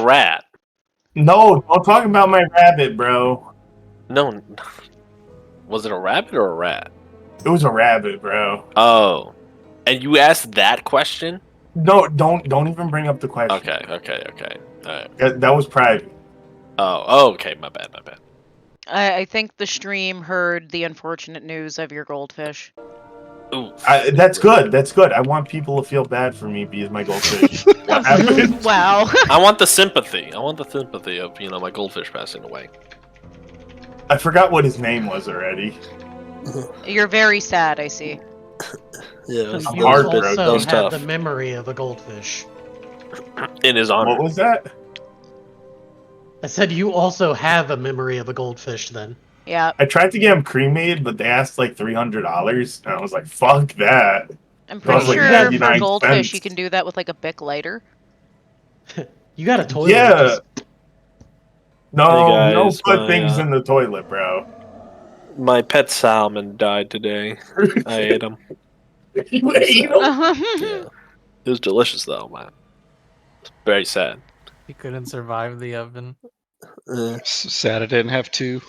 rat. No, don't talk about my rabbit, bro. No. Was it a rabbit or a rat? It was a rabbit, bro. Oh. And you asked that question? No, don't even bring up the question. Okay. Alright. That was private. Oh, okay, my bad. I think the stream heard the unfortunate news of your goldfish. Ooh. That's good. That's good. I want people to feel bad for me because my goldfish. What happened? Wow. I want the sympathy. Of, my goldfish passing away. I forgot what his name was already. You're very sad, I see. Yeah, I'm You heartbroken. also That was have tough. the memory of a goldfish. In his honor. What was that? I said you also have a memory of a goldfish then. Yeah. I tried to get him cremated, but they asked like $300, and I was like, "Fuck that!" I'm That was pretty like sure for 99 goldfish cents. you can do that with like a Bic lighter. You got a toilet. Yeah. just- No, Hey you don't guys, put my, things in the toilet, bro. My pet salmon died today. I ate him. You ate him? Yeah. It was delicious though, man. It's very sad. He couldn't survive the oven. Sad I didn't have two.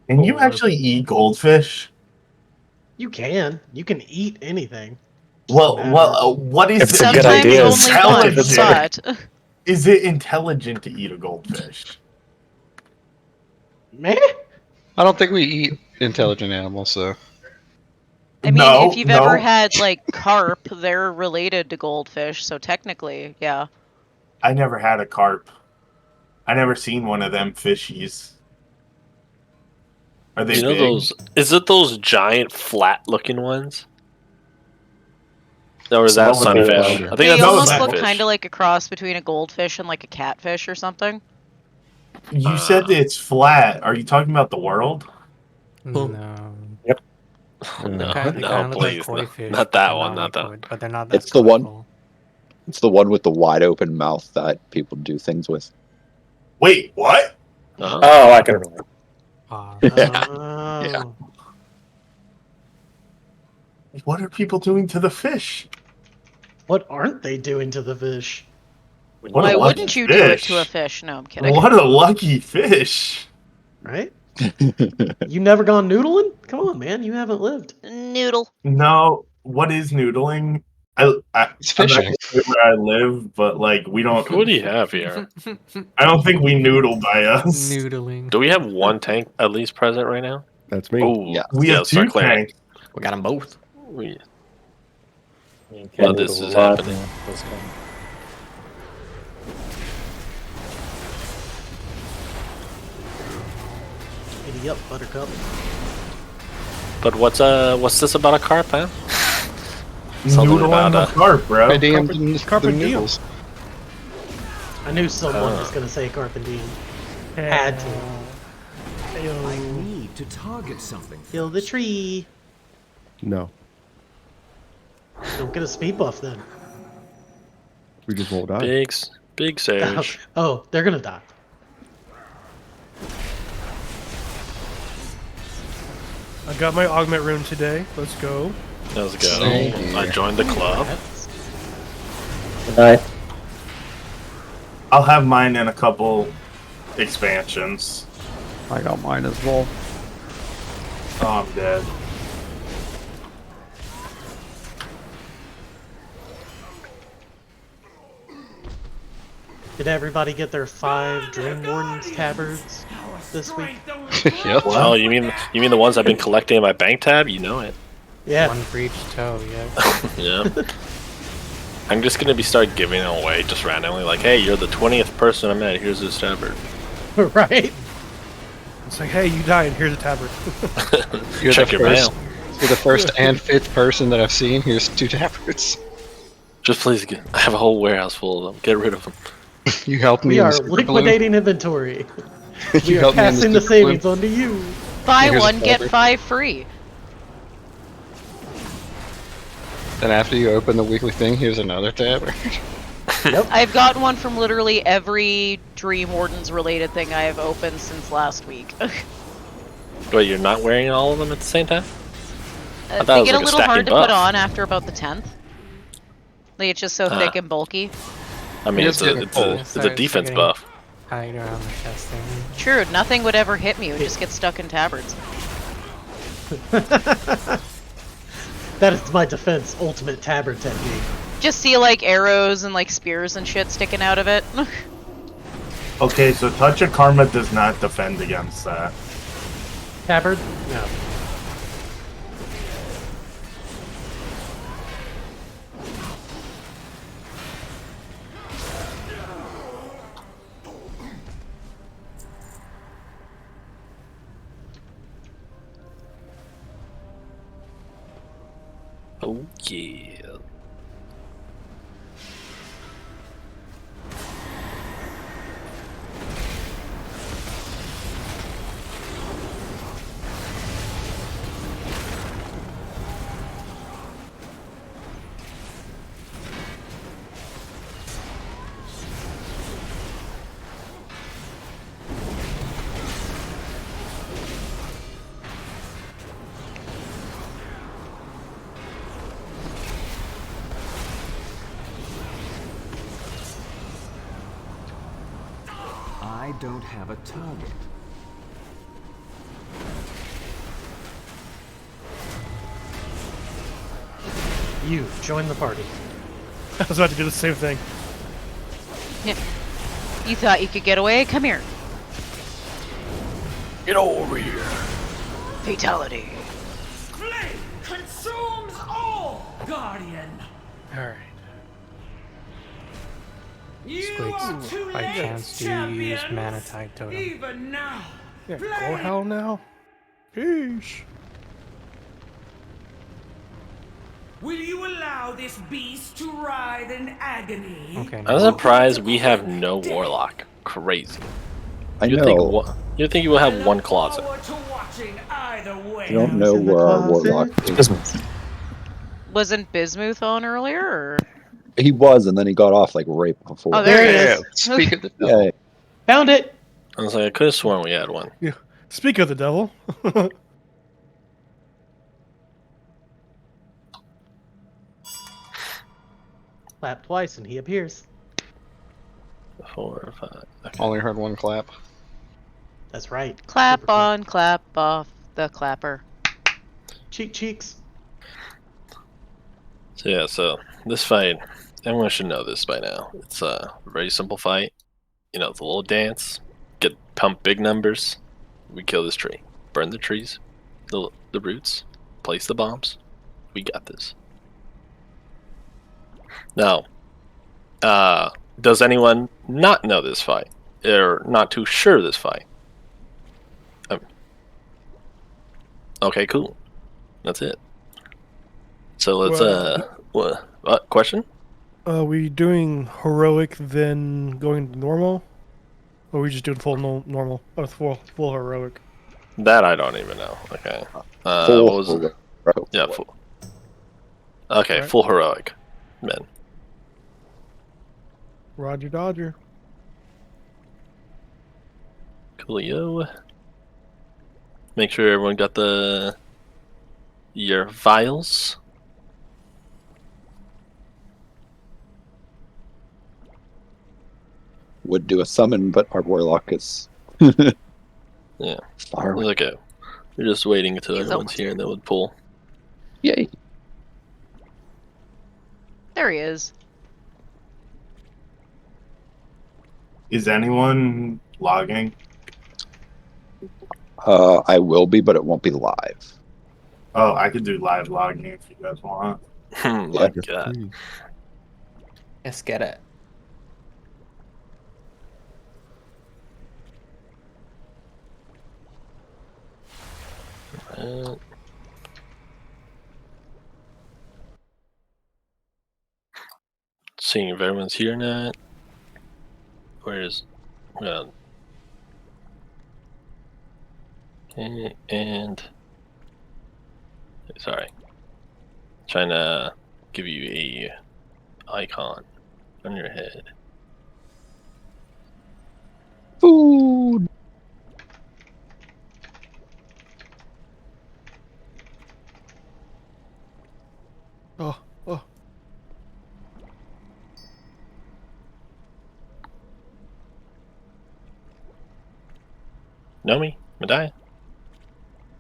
Can you actually eat goldfish? You can. You can eat anything. Well, Matter. what is It's a it? good Sometimes idea. only once, Intelligent. but Is it intelligent to eat a goldfish? Man, I don't think we eat intelligent animals, so. I mean, No, if you've no. ever had like carp, they're related to goldfish, so technically, yeah. I never had a carp. I never seen one of them fishies. Are they You know big? those? Is it those giant flat-looking ones? Or is that Some of them are sunfish? louder. I think They that's almost sunfish. look kind of like a cross between a goldfish and like a catfish or something. You said that it's flat. Are you talking about the world? No. No, They no, kinda look like please, koi no. fish, Not but that they're one, not not like that. koi, but they're not that It's the one- colorful. It's the one with the wide open mouth that people do things with. Wait, what? Uh-huh. Oh, I can relate. Ah, oh. What are people doing to the fish? What aren't they doing to the fish? What Why a lucky wouldn't you do it fish. to a fish? No, I'm kidding. What a lucky fish. Right? You never gone noodling? Come on, man. You haven't lived. Noodle. No, what is noodling? It's I'm not fishing. gonna say where I live, but like we don't. What do you have here? I don't think we noodle by us. Noodling. Do we have one tank at least present right now? That's me. Oh, Yeah. We have start two clearing. tanks. We got them both. We- Can't Well, this noodle is a lot, happening. yeah, that's fine. Giddy up, Buttercup. But what's this about a carp, huh? Something Noodling about, the carp, bro. I damn Carpe the diem. noodles. I knew someone was gonna say Carpe Diem. Had to. I need to target something. Kill the tree. No, Don't get a speed buff then. we just won't die. Big sage. Oh, they're gonna die. I got my augment rune today. Let's go. Let's go. Thank you. I joined the club. Good night. I'll have mine in a couple expansions. I got mine as well. Oh, I'm dead. Did everybody get their 5 Dream Wardens tabards this week? Yep. Oh, you mean the ones I've been collecting in my bank tab? You know it. Yeah. One for each toe, yeah. Yeah. I'm just gonna start giving it away just randomly. Like, hey, you're the 20th person I met. Here's this tabard. Right? It's like, hey, you died. Here's a tabard. You're Check the your first, mail. You're the first and 5th person that I've seen. Here's 2 tabards. Just please I have a whole warehouse full of them. Get rid of them. You helped me We in the are super liquidating inventory. Blue. We You are helped me in passing the super blue. savings on to you. Buy Here's a one, get tabard. 5 free. Then after you open the weekly thing, here's another tabard. I've gotten one from literally every Dream Wardens related thing I have opened since last week. Wait, you're not wearing all of them at the same time? thought it They was get a like a little hard stacking to put buff. on after about the 10th. Like, it's just so thick and bulky. I mean, It's getting cold. it's a defense buff. Hide around the chest thing. True, nothing would ever hit me. It would just get stuck in tabards. That is my defense ultimate tabard technique. Just see, like, arrows and, like, spears and shit sticking out of it. Okay, so Touch of Karma does not defend against that. Tabard? No. Oh yeah. I don't have a target. You, join the party. I was about to do the same thing. Yeah. You thought you could get away? Come here. Get over here. Fatality. Flame consumes all, Guardian. Alright. Squigs, by chance, do you use Mana Tide Totem? Even now. Yeah, go hell now. Peace. Will you allow this beast to writhe in agony? Okay. I'm surprised we have no warlock. Crazy. I You'd know. You'd think you will have one closet. Forward to watching either way. I don't know in the where our closet. warlock is. Wasn't Bismuth on earlier? Or? He was, and then he got off like right before. Oh, there he is. Speak of the devil. Yeah. Found it! I was like, I could have sworn we had one. Speak of the devil. Clap twice and he appears. 4 or 5. Okay. Only heard one clap. That's right. Clap Super cool. on, clap off the clapper. Cheeks. So yeah, so this fight, everyone should know this by now. It's a very simple fight. You know, it's a little dance. Pump big numbers. We kill this tree. Burn the trees, the roots. Place the bombs. We got this. Now, does anyone not know this fight? Or not too sure of this fight? Okay, cool. That's it. So let's what question? Are we doing heroic then going to normal? Or are we just doing full normal? Or full heroic? That I don't even know. Okay. Full What was it? heroic. Yeah, full. Okay, Right. full heroic. Men. Roger Dodger. Coolio. Make sure everyone got your vials. Would do a summon, but our warlock is Yeah. far away. Okay. We're just waiting until He's everyone's almost here and then we'll pull. Yay! There he is. Is anyone logging? I will be, but it won't be live. Oh, I could do live logging if you guys want. My Yeah. God. Please. Let's get it. Seeing if everyone's here or not. Where's okay, and sorry. Trying to give you a icon on your head. Food. Oh. Know me? Medaya?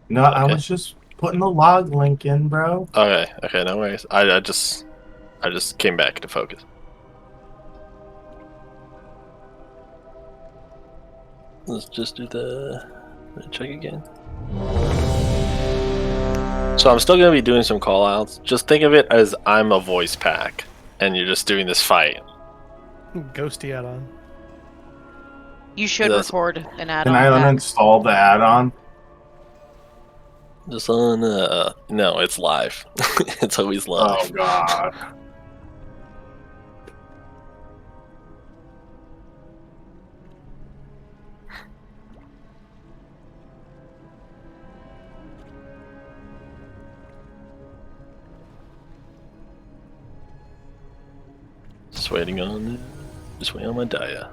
No, I Okay. was just putting the log link in, bro. Okay, okay, no worries. I just came back to focus. Let's just do the check again. So I'm still gonna be doing some callouts. Just think of it as I'm a voice pack, and you're just doing this fight. Ghosty add-on. You should That's- record an add-on Can I pack. uninstall the add-on? Just on no, it's live. It's always live. Oh god. Just waiting on my Dia.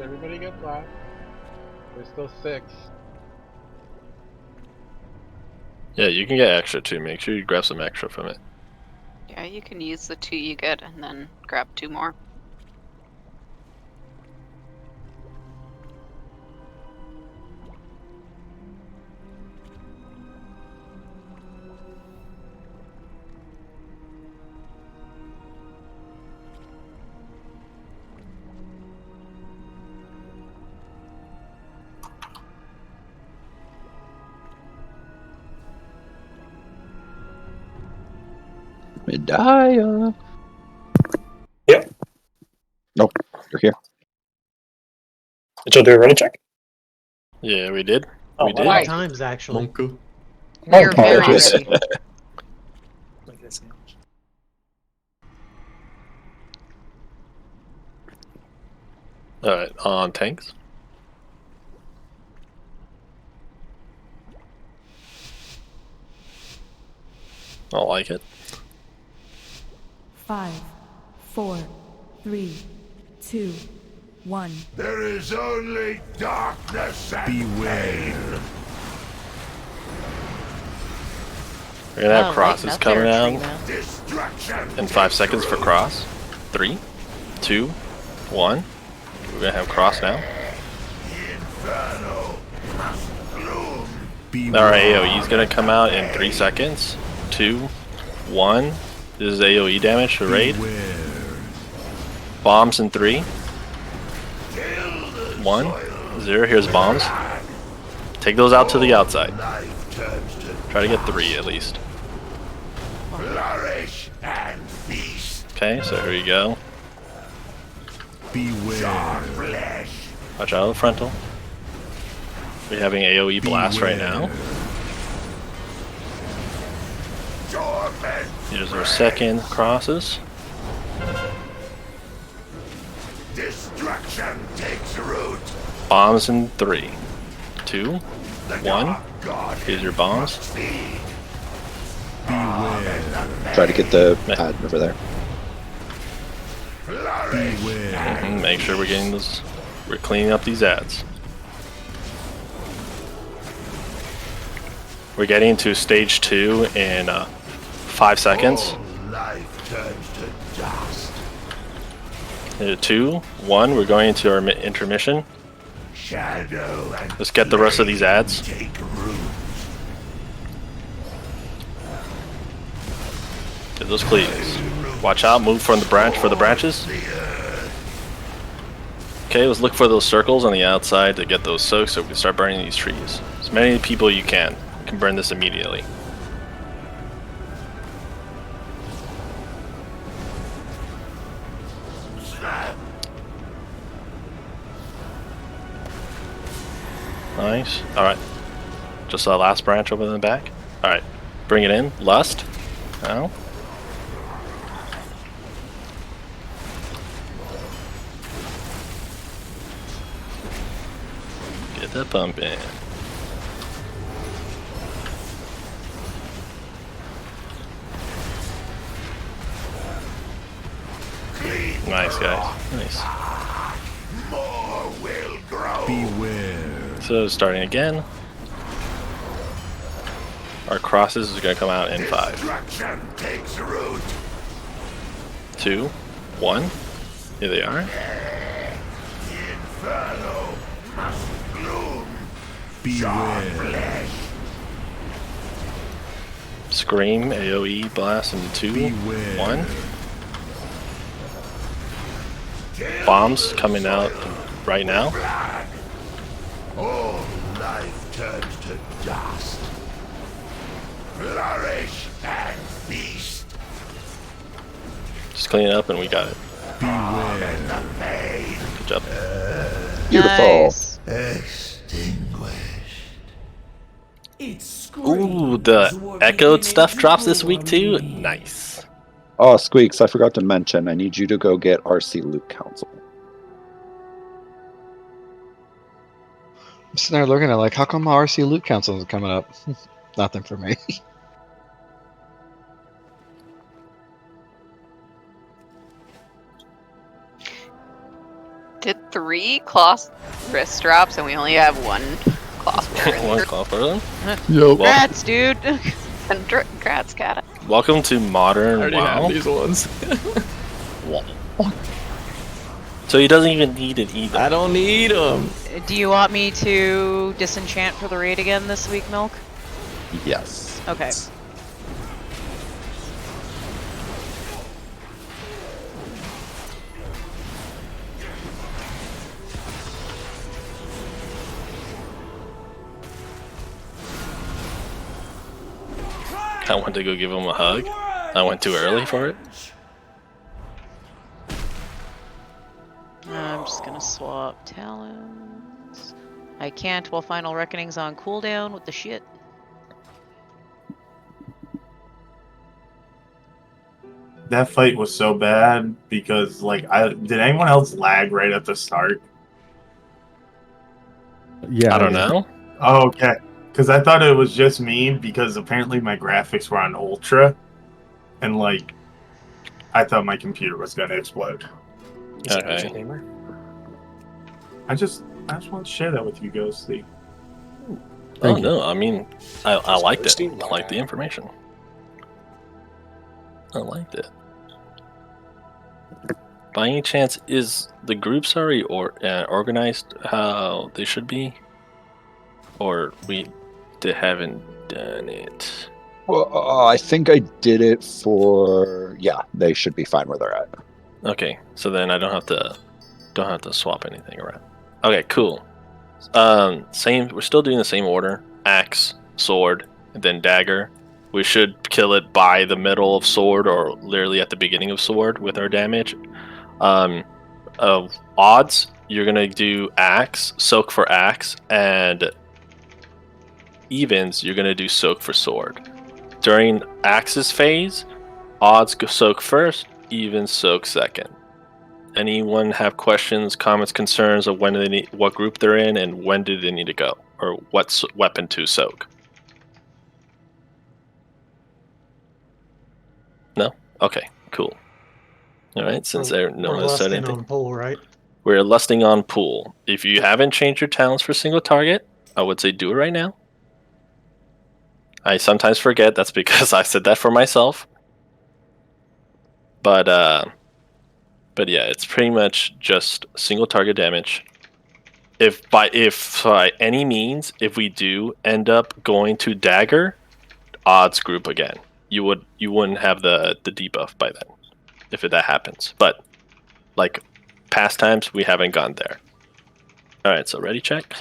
Everybody get black. There's still 6. Yeah, you can get extra too. Make sure you grab some extra from it. Yeah, you can use the 2 you get and then grab 2 more. Medaya. Yep. Nope, you're here. Did you do a ready check? Yeah, we did. Oh, We did. wow. Times actually. We're very apologies. ready. Alright, on tanks. I like it. 5, 4, 3, 2, 1. There is only darkness and pain. We're gonna have Oh, crosses like coming military out now. Destruction in 5 seconds for cross. 3, 2, 1. We're gonna have cross now. Inferno must bloom. Our AoE is gonna come out in 3 seconds. 2, 1. This is AoE damage to raid. Bombs in 3, 1, 0. Here's bombs. Take those out to the outside. Try to get 3 at least. Flourish and feast. Okay, so here you go. Beware. Flesh. Watch out of the frontal. We're having AoE blast right now. Here's our second crosses. Destruction takes root. Bombs in 3, 2, 1. Here's your bombs. Try to get the pad over there. Make sure we're getting those. We're cleaning up these ads. We're getting to stage 2 in 5 seconds. Life turns to dust. 2, 1. We're going into our intermission. Shadow and Let's get the rest of these ads. take root. Get those cleats. Watch out. Move from the branch for the branches. Okay, let's look for those circles on the outside to get those soaks so we can start burning these trees. As many people you can. You can burn this immediately. Nice. Alright. Just the last branch over in the back. Alright. Bring it in. Lust. Now. Get that pump in. Nice, guys. Nice. More will grow. Beware. So starting again. Our crosses is going to come out in 5, Destruction takes root. 2, 1. Here they are. inferno must bloom. Beware. Scream, AoE, blast in 2, 1. Bombs coming out right now. All life turns to dust. Flourish and feast. Just clean it up and we got it. Beware. Good job. Beautiful. Nice. Extinguished. Ooh, the echoed stuff drops this week too. Nice. Oh, Squeaks, I forgot to mention, I need you to go get RC Loot Council. I'm sitting there looking at like, how come my RC Loot Council is coming up? Nothing for me. Did 3 cloth wrist drops and we only have 1 cloth bearing? One call for them. Congrats, dude. Congrats, cat. Welcome to modern already WoW. have these ones. So he doesn't even need it either. I don't need them. Do you want me to disenchant for the raid again this week, Milk? Yes. Okay. I went to go give him a hug. I went too early for it. I'm just gonna swap talents. I can't while Final Reckoning's on cooldown with the shit. That fight was so bad because, like, did anyone else lag right at the start? Yeah. I don't know. Oh, okay. Because I thought it was just me because apparently my graphics were on ultra, and like, I thought my computer was gonna explode. Okay. I just want to share that with you, Ghosty. Oh no, I mean, I liked it. I liked the information. I liked it. By any chance, is the groups already organized how they should be, or they haven't done it? Well, I think I did it for... Yeah, they should be fine where they're at. Okay, so then I don't have to swap anything around. Okay, cool. Same. We're still doing the same order: axe, sword, and then dagger. We should kill it by the middle of sword or literally at the beginning of sword with our damage. Odds, you're gonna do axe, soak for axe, and evens, you're gonna do soak for sword. During axe's phase, odds go soak first, evens soak second. Anyone have questions, comments, concerns of when they need, what group they're in, and when do they need to go, or what weapon to soak? No? Okay, cool. All right, since no We're one has said lusting anything. on pool, right? We're lusting on pool. If you haven't changed your talents for single target, I would say do it right now. I sometimes forget. That's because I said that for myself. But yeah, it's pretty much just single target damage. If by any means, if we do end up going to dagger, odds group again. You wouldn't have the debuff by then, if that happens. But like past times, we haven't gone there. All right, so ready check.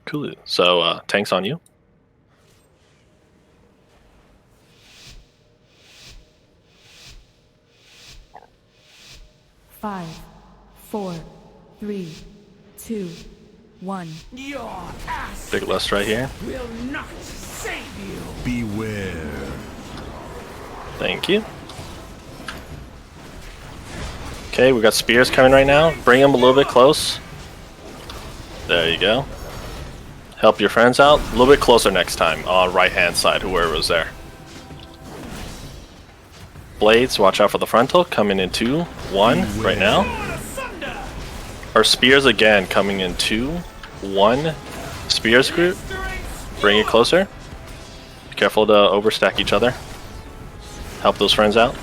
Cool. So tanks on you. Five, 4, 3, 2, 1. Your ass Big lust right here. will not save you. Beware. Thank you. Okay, we got spears coming right now. Bring them a little bit close. There you go. Help your friends out. A little bit closer next time on right hand side, whoever was there. Blades, watch out for the frontal. Coming in 2, 1 right now. Our spears again coming in 2, 1. Spears group. Bring it closer. Be careful to overstack each other. Help those friends out.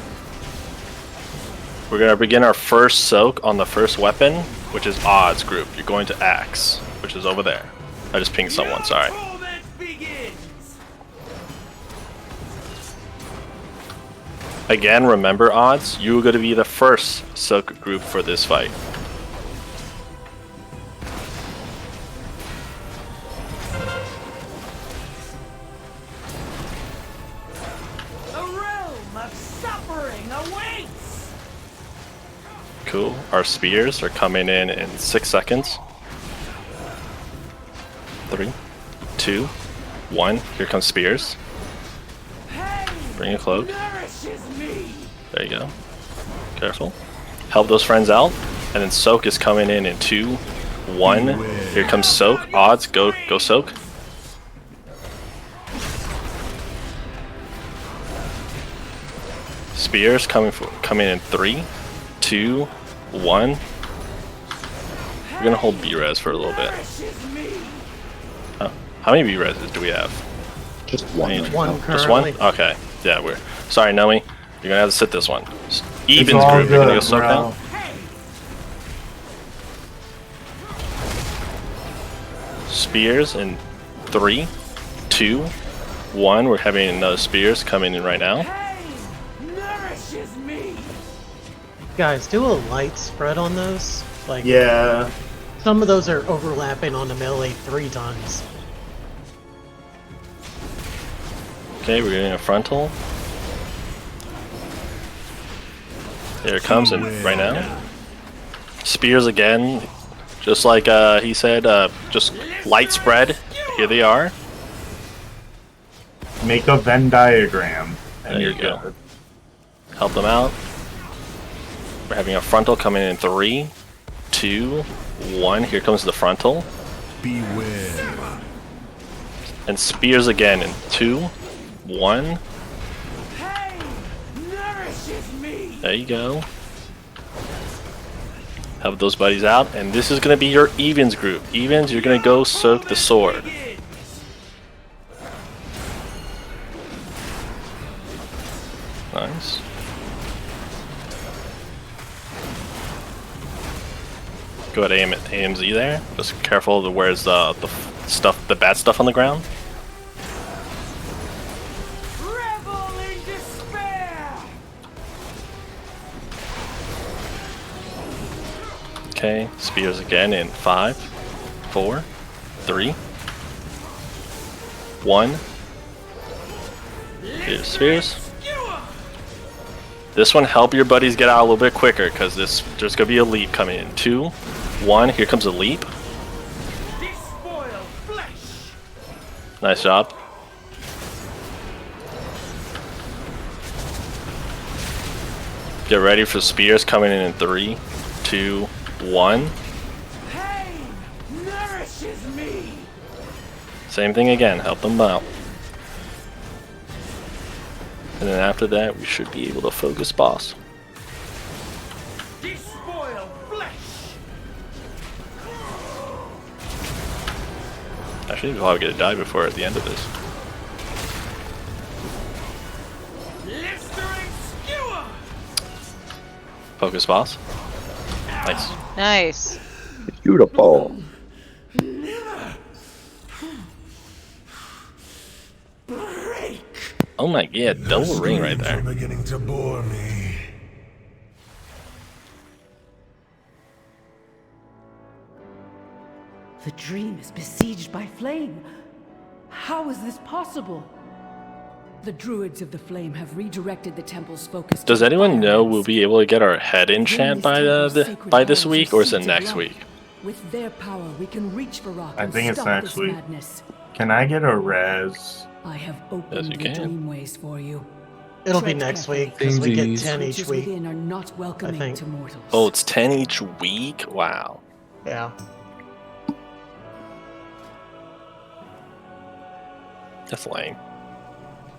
We're going to begin our first soak on the first weapon, which is odds group. You're going to axe, which is over there. I just pinged someone, sorry. Again, remember odds, you're going to be the first soak group for this fight. Cool. Our spears are coming in 6 seconds. 3, 2, 1. Here comes spears. Bring a cloak. There you go. Careful. Help those friends out. And then soak is coming in 2, 1. Here comes soak. Odds. Go soak. Spears coming in 3, 2, 1. We're gonna hold B-res for a little bit. How many B-reses do we have? Just one. Just one? Okay. Yeah, we're sorry, Nomi. You're gonna have to sit this one. Evens all group. You're gonna go good, soak bro. now. Spears in 3, 2, 1. We're having another spears coming in right now. Guys, do a light spread on those. Like, Yeah. some of those are overlapping on the melee 3 times. Okay, we're getting a frontal. There it comes in right now. Spears again, just like he said, just light spread. Here they are. Make a Venn diagram. And There you're you go. good. Help them out. We're having a frontal coming in 3, 2, 1. Here comes the frontal. Beware. And spears again in 2, 1. There you go. Help those buddies out. And this is going to be your evens group. Evens, you're going to go soak the sword. Nice. Go ahead, aim at AMZ there. Just careful to where's the stuff, the bad stuff on the ground. Okay, spears again in 5, 4, 3, 1. Here's spears. This one, help your buddies get out a little bit quicker, because there's gonna be a leap coming in. 2, 1. Here comes a leap. Nice job. Get ready for spears coming in 3, 2, 1. Same thing again. Help them out. And then after that, we should be able to focus boss. Actually, we'll probably get a die before at the end of this. Focus boss. Nice. Nice. Beautiful. Oh my god, double ring right there. Beginning to bore me. The dream is besieged by flame. How is this possible? The druids of the flame have redirected the temple's focus. Does anyone know we'll be able to get our head enchant by this week, or is it next week? With their power, we can reach Varrock. I think it's next week. Madness. Can I get a res? I have opened Yes, you the can. dreamways for you. It'll be Tread next carefully. week, because we get Thingies. 10 each Creatures week. within are not welcoming think. to mortals. Oh, it's 10 each week? Wow. Yeah. That's lame.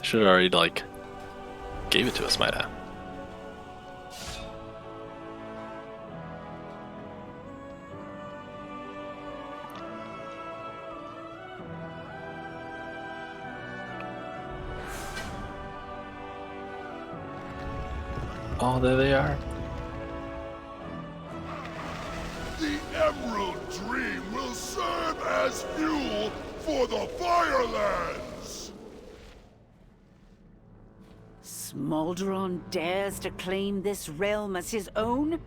Should have already, like, gave it to us, might have. Oh, there they are. The Emerald Dream will serve as fuel for the Firelands! Smolderon dares to claim this realm as his own?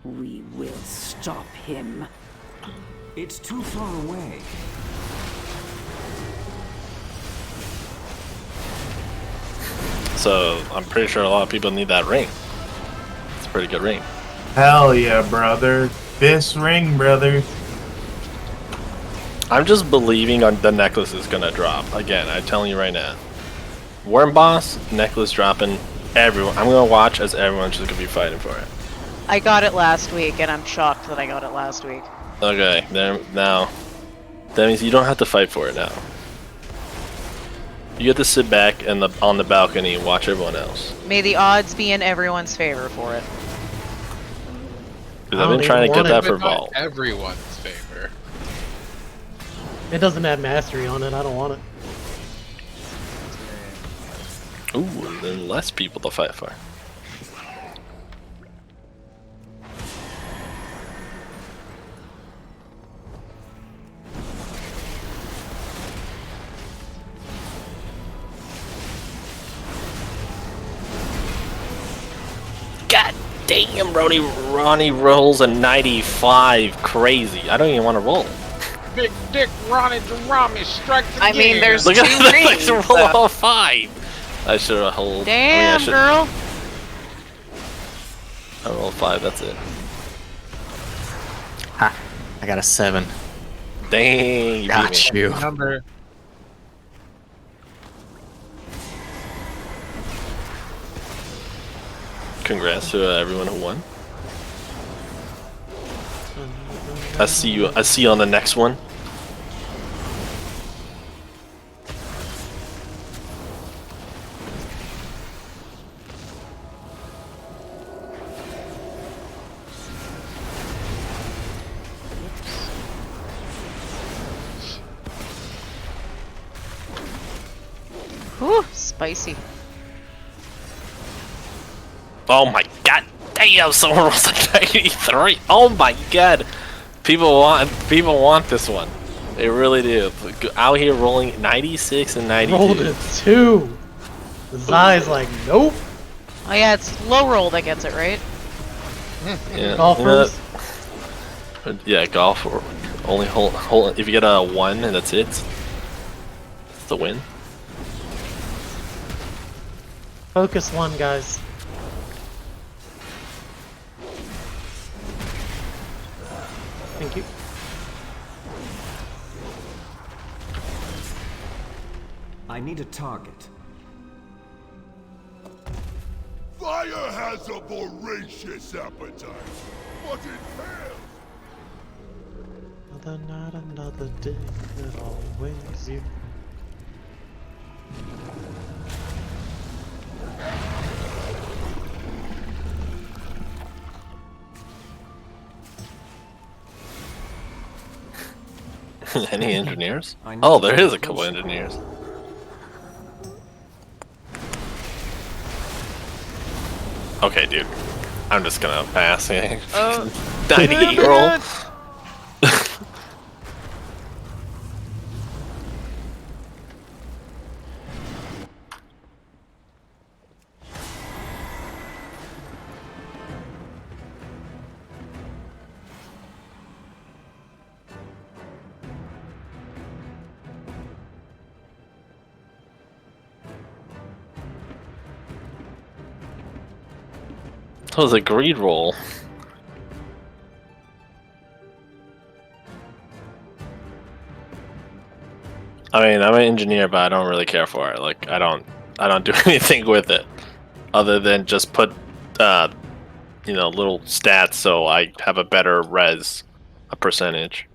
We will stop him. It's too far away. So I'm pretty sure a lot of people need that ring. It's a pretty good ring. Hell yeah, brother. This ring, brother. I'm just believing on the necklace is gonna drop. Again, I'm telling you right now. Worm boss, necklace dropping, everyone. I'm gonna watch as everyone's just gonna be fighting for it. I got it last week, and I'm shocked that I got it last week. Okay, then now, that means you don't have to fight for it now. You get to sit back and on the balcony and watch everyone else. May the odds be in everyone's favor for it. Because I've been trying to get that for Vault. Everyone's favor. It doesn't have mastery on it. I don't want it. Ooh, and then less people to fight for. God damn, Ronnie rolls a 95. Crazy. I don't even want to roll. Big Dick Ronnie Durami strikes again. I mean, there's Look two at that, rings. like, roll all 5. I should have hold. Damn, girl. I rolled 5. That's it. Ha! I got a 7. Dang, you Got beat me. you. Number. Congrats to everyone who won. I see you on the next one. Whew, spicy. Oh my god, damn, someone rolls a 93. Oh my god. People want this one. They really do. Out here rolling 96 and 92. Rolled a 2. Zai's like, nope. Oh yeah, it's low roll that gets it, right? Yeah. Golfers. Yeah, golf or only hold if you get a 1 and that's it. It's the win. Focus 1, guys. Thank you. I need a target. Fire has a voracious appetite, but it fails. Another night, another day, it always you. Any engineers? Oh, there is a couple engineers. Okay, dude. I'm just gonna pass. 98 roll. That was a greed roll. I mean, I'm an engineer, but I don't really care for it. Like, I don't do anything with it, other than just put, you know, little stats so I have a better res, a percentage.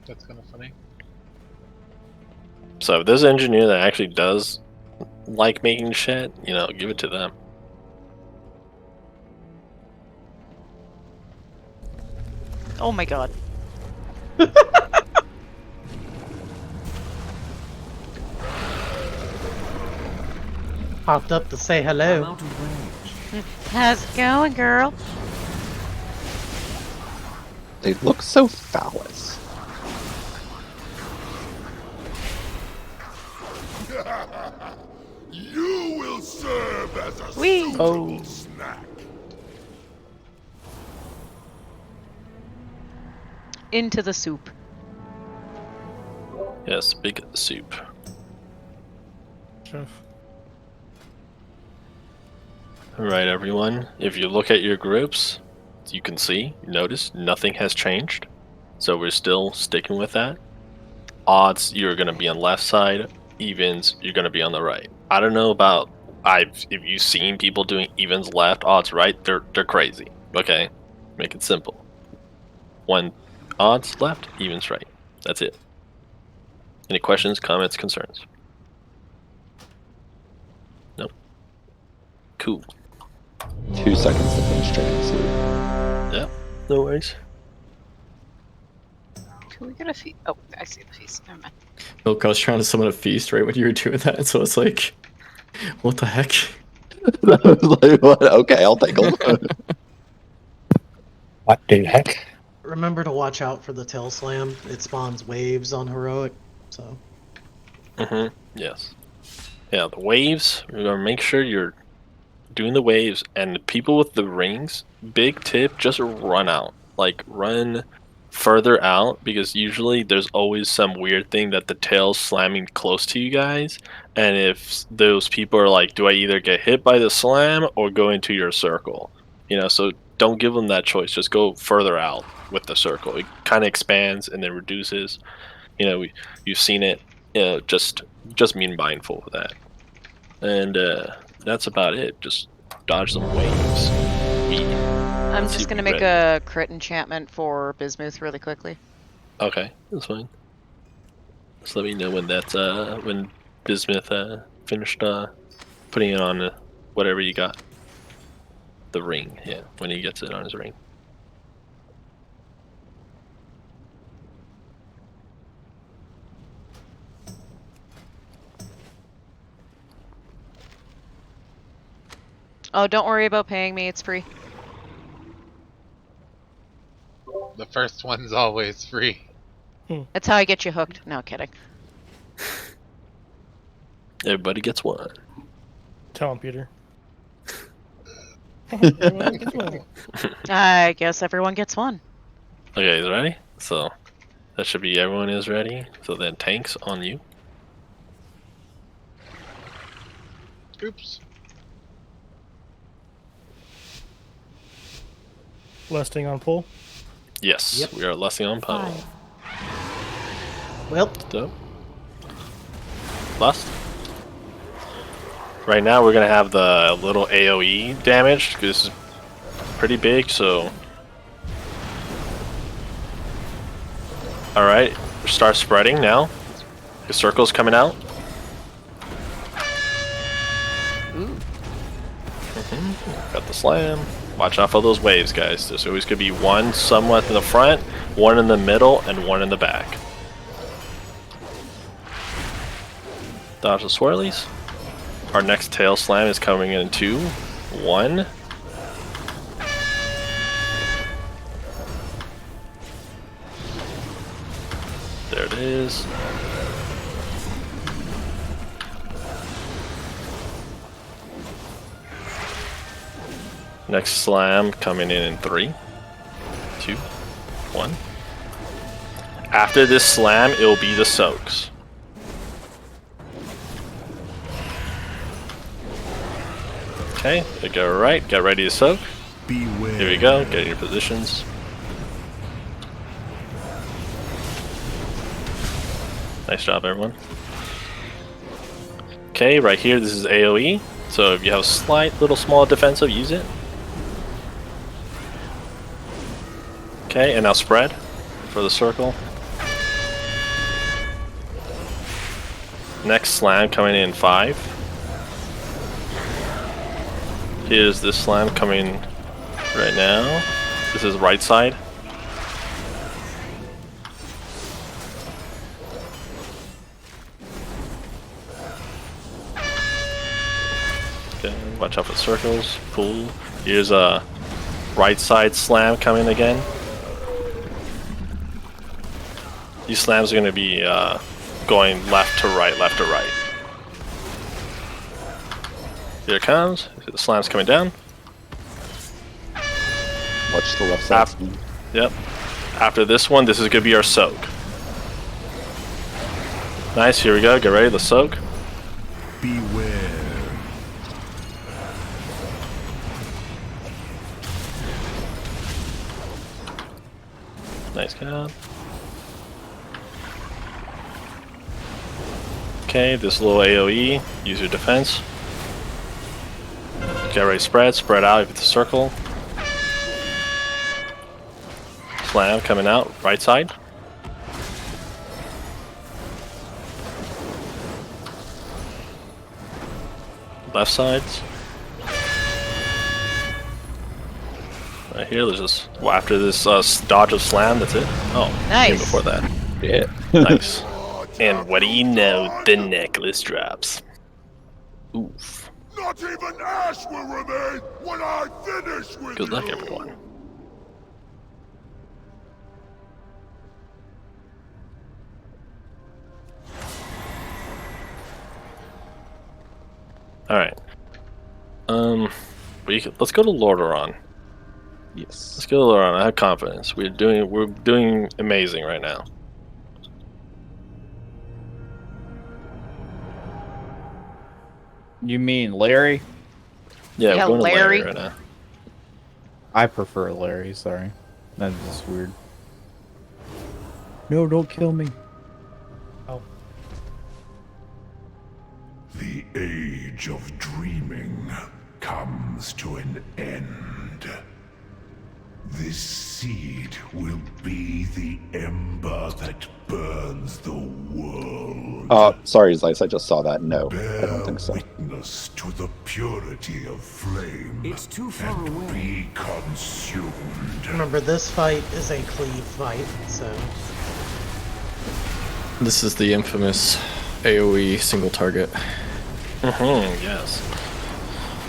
That's kind of funny. So if there's an engineer that actually does like making shit, you know, give it to them. Oh my god. Popped up to say hello. How's it going, girl? They look so phallus. You will serve as a Whee! suitable snack. Into the soup. Yes, big soup. Alright, everyone. If you look at your groups, you can see, notice, nothing has changed. So we're still sticking with that. Odds, you're going to be on left side. Evens, you're going to be on the right. I don't know about, if you've seen people doing evens left, odds right, they're crazy. Okay? Make it simple. One odds left, evens right. That's it. Any questions, comments, concerns? Nope. Cool. 2 seconds to finish training soup. Yeah, no worries. Can we get a feast? Oh, I see the feast. Never mind. Milk, I was trying to summon a feast right when you were doing that, so it's like, what the heck? I was like, what? Okay, I'll take a look. What the heck? Remember to watch out for the tail slam. It spawns waves on heroic, so. Yes. Yeah, the waves, we're going to make sure you're doing the waves, and the people with the rings, big tip, just run out. Like, run further out, because usually there's always some weird thing that the tail's slamming close to you guys, and if those people are like, do I either get hit by the slam or go into your circle? You know, so don't give them that choice. Just go further out with the circle. It kind of expands and then reduces. You know, you've seen it. You know, just be mindful of that. And that's about it. Just dodge some waves. I'm just gonna make a crit enchantment for Bismuth really quickly. Okay, that's fine. Just let me know when that's when Bismuth finished putting it on whatever you got. The ring, yeah, when he gets it on his ring. Oh, don't worry about paying me, it's free. The first one's always free. That's how I get you hooked. No, kidding. Everybody gets one. Tell him, Peter. I guess everyone gets one. Okay, you ready? So that should be everyone is ready. So then tanks on you. Oops. Lusting on pull. Yes, Yep. we are lusting on puddle. Well, So, lust. Right now we're gonna have the little AOE damage because this is pretty big. So, all right, start spreading now. The circle's coming out. Got the slam. Watch out for those waves, guys. There's always going to be one somewhat in the front, one in the middle, and one in the back. Dodge the swirlies. Our next tail slam is coming in 2, 1. There it is. Next slam coming in 3, 2, 1. After this slam, it will be the soaks. Okay, go right, get ready to soak. Beware. Here we go, get in your positions. Nice job, everyone. Okay, right here, this is AoE. So if you have a slight little small defensive, use it. Okay, and now spread for the circle. Next slam coming in 5. Here's this slam coming right now. This is right side. Watch out for circles. Cool. Here's a right side slam coming again. These slams are going to be going left to right, left to right. Here it comes. The slam's coming down. Watch the left side. Yep. After this one, this is going to be our soak. Nice, here we go. Get ready, the soak. Beware. Nice job. Okay, this little AoE. Use your defense. Get ready, spread out if it's a circle. Slam coming out, right side. Left sides. Right here, there's just after this dodge of slam, that's it. Oh, nice. Before that. Yeah. Nice. And what do you know? The necklace drops. Oof. Not even ash will remain when I finish with Good luck, everyone. All right. Let's go to Lordaeron. Yes. Let's go to Lordaeron. I have confidence. We're doing amazing right now. You mean Larry? Yeah, Yeah, we're going to Larry. Larry right now. I prefer Larry, sorry. That's just weird. No, don't kill me. Oh. The age of dreaming comes to an end. This seed will be the ember that burns the world. Sorry, Zeiss, I just saw that. No, Bear I don't think so. witness to the purity of flame. It's too far and away. Be consumed. Remember, this fight is a cleave fight, so... This is the infamous AoE single target. Yes.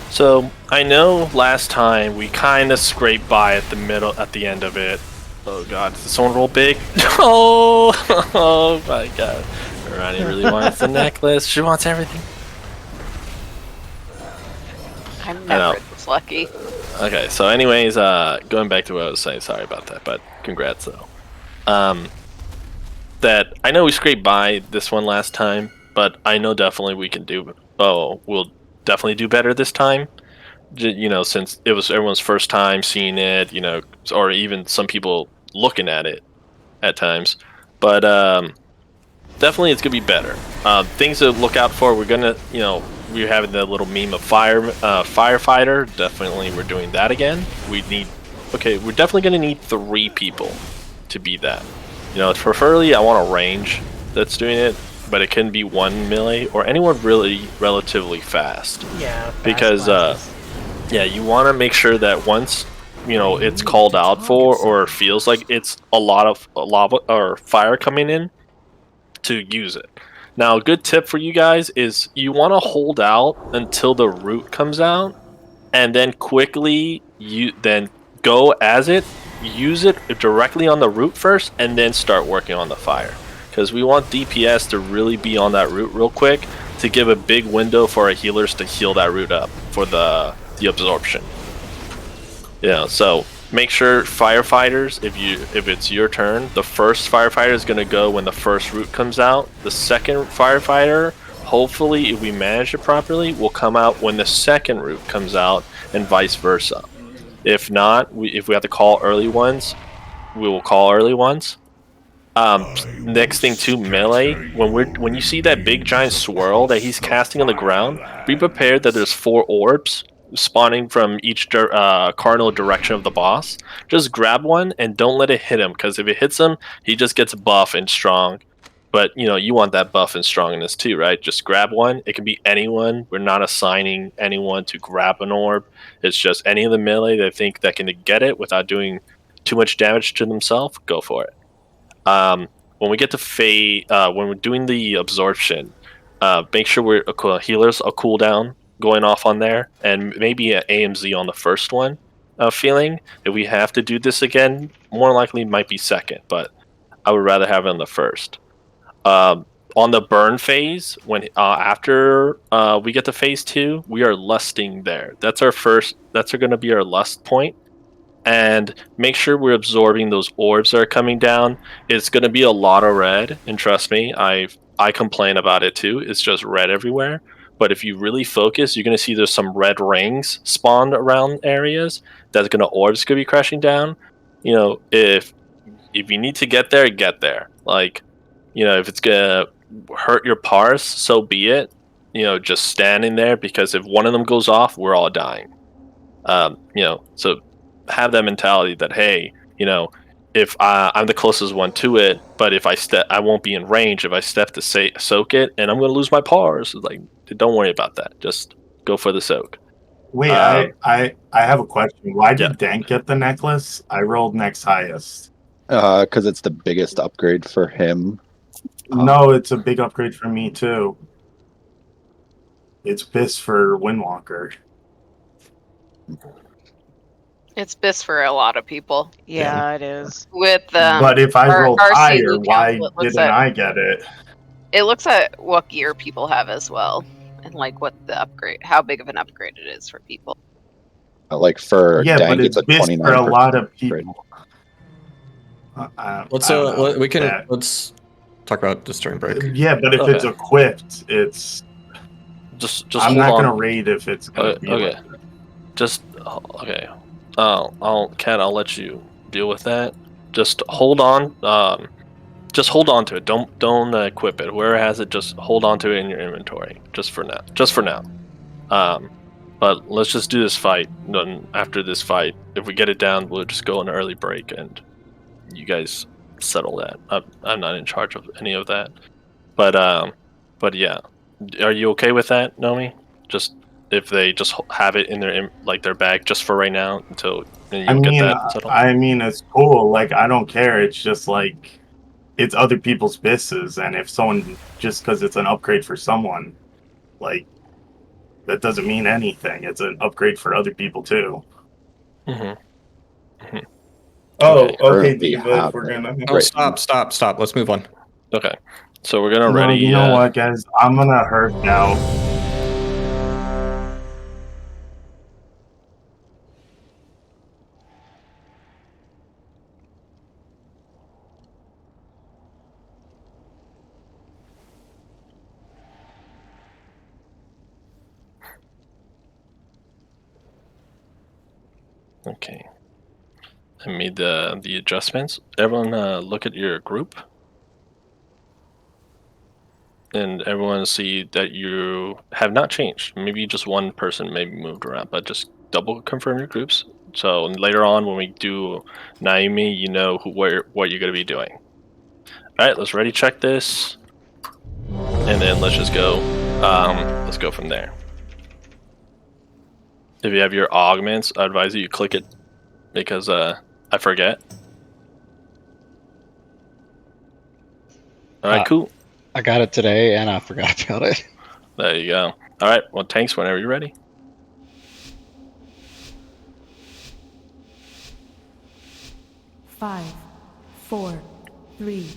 So I know last time we kind of scraped by at the end of it. Oh god, did someone roll big? Oh, oh my god. Ronnie really wants the necklace. She wants everything. I'm never this lucky. Okay, so anyways, going back to what I was saying, sorry about that, but congrats though. That I know we scraped by this one last time, but I know definitely we can do. Oh, we'll definitely do better this time. You know, since it was everyone's first time seeing it, you know, or even some people looking at it at times. But definitely it's gonna be better. Things to look out for. We're gonna, you know, we're having the little meme of firefighter. Definitely, we're doing that again. We need. Okay, we're definitely gonna need 3 people to be that. You know, preferably I want a range that's doing it, but it can be 1 melee or anyone really relatively fast. Yeah. Because yeah, you want to make sure that once you know it's called out for or feels like it's a lot of lava or fire coming in, to use it. Now, a good tip for you guys is you want to hold out until the root comes out, and then quickly go as it. Use it directly on the root first, and then start working on the fire. Because we want DPS to really be on that root real quick to give a big window for our healers to heal that root up for the absorption. Yeah, so make sure firefighters, if it's your turn, the first firefighter is going to go when the first root comes out. The second firefighter, hopefully, if we manage it properly, will come out when the second root comes out, and vice versa. If not, if we have to call early ones, we will call early ones. Next thing too, melee. When you see that big giant swirl that he's casting on the ground, be prepared that there's 4 orbs spawning from each cardinal direction of the boss. Just grab one and don't let it hit him, because if it hits him, he just gets buff and strong. But you know, you want that buff and strongness too, right? Just grab one. It can be anyone. We're not assigning anyone to grab an orb. It's just any of the melee they think that can get it without doing too much damage to themselves. Go for it. When we get to when we're doing the absorption, make sure healers are cooldown. going off on there, and maybe an AMZ on the first one. Feeling if we have to do this again, more likely might be second, but I would rather have it on the first. On the burn phase, when after we get to phase 2, we are lusting there. That's our first. That's going to be our lust point, and make sure we're absorbing those orbs that are coming down. It's going to be a lot of red, and trust me, I complain about it too. It's just red everywhere. But if you really focus, you're going to see there's some red rings spawned around areas. That's going to orbs could be crashing down. You know, if you need to get there, get there. Like, you know, if it's gonna hurt your parse, so be it. You know, just standing there, because if one of them goes off, we're all dying. You know, so have that mentality that, hey, you know, if I'm the closest one to it, but if I step, I won't be in range. If I step to soak it, and I'm gonna lose my parse. Like, don't worry about that. Just go for the soak. Wait, I have a question. Why did Dank get the necklace? I rolled next highest. Because it's the biggest upgrade for him. No, it's a big upgrade for me too. It's BIS for Windwalker. It's BIS for a lot of people. Yeah, it is. With but if I rolled RC higher, loot why council, didn't I get it? It looks at what gear people have as well, and like what the upgrade, how big of an upgrade it is for people. Like for Yeah, Dank, but it's a BIS 29% for a lot of upgrade. people. Let's let's talk about this during break. Yeah, but if it's equipped, it's just I'm hold not on. gonna raid if it's gonna be okay. like that. Just okay. I'll let you deal with that. Just hold on. Just hold on to it. Don't equip it. Whoever has it, just hold on to it in your inventory. Just for now. Just for now. But let's just do this fight. Then after this fight, if we get it down, we'll just go on an early break, and you guys settle that. I'm not in charge of any of that. But yeah, are you okay with that, Nomi? Just if they just have it in their bag just for right now until you'll get that settled. I mean, it's cool. Like, I don't care. It's just like it's other people's BISs, and if someone just because it's an upgrade for someone, like that doesn't mean anything. It's an upgrade for other people too. Oh, okay, Diva. If we're gonna. Oh, stop. Let's move on. Okay, so we're gonna ready. You know what, guys? I'm gonna hurt now. Okay. I made the adjustments. Everyone, look at your group, and everyone see that you have not changed. Maybe just one person maybe moved around, but just double confirm your groups. So later on, when we do Naomi, you know what you're gonna be doing. All right, let's ready check this, and then let's just go. Let's go from there. If you have your augments, I advise you click it because I forget. All right, cool. I got it today and I forgot about it. There you go. All right, well, tanks whenever you're ready. Five, 4, 3.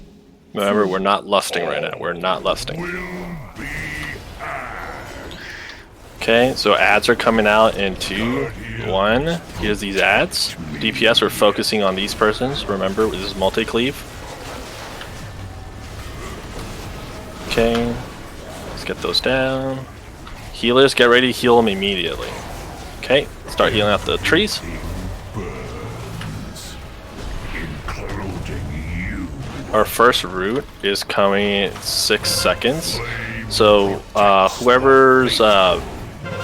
Remember, we're not lusting right now. We're not lusting. Okay, so ads are coming out in 2, 1. Here's these ads. DPS, we're focusing on these persons. Remember, this is multi-cleave. Okay, let's get those down. Healers, get ready to heal them immediately. Okay, start healing out the trees. Our first route is coming in 6 seconds. So whoever's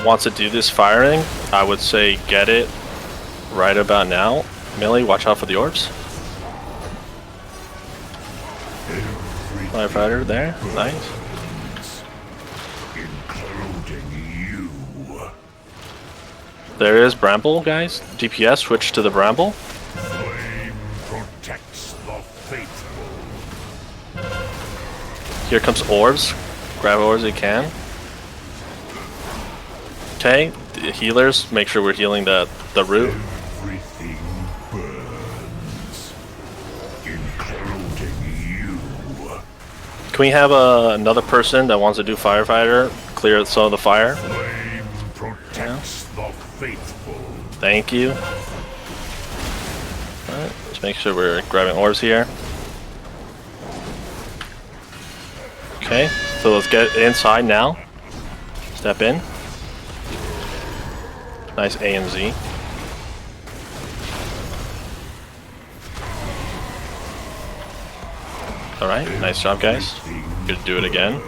wants to do this firing, I would say get it right about now. Millie, watch out for the orbs. Firefighter there, nice. There is Bramble, guys. DPS, switch to the Bramble. Here comes orbs. Grab orbs if you can. Okay, the healers, make sure we're healing the root. Everything burns, including you. Can we have another person that wants to do firefighter clear some of the fire? Flame protects the faithful. Thank you. Alright, let's make sure we're grabbing orbs here. Okay, so let's get inside now. Step in. Nice A and Z. Alright, nice job, guys. Good to do it again.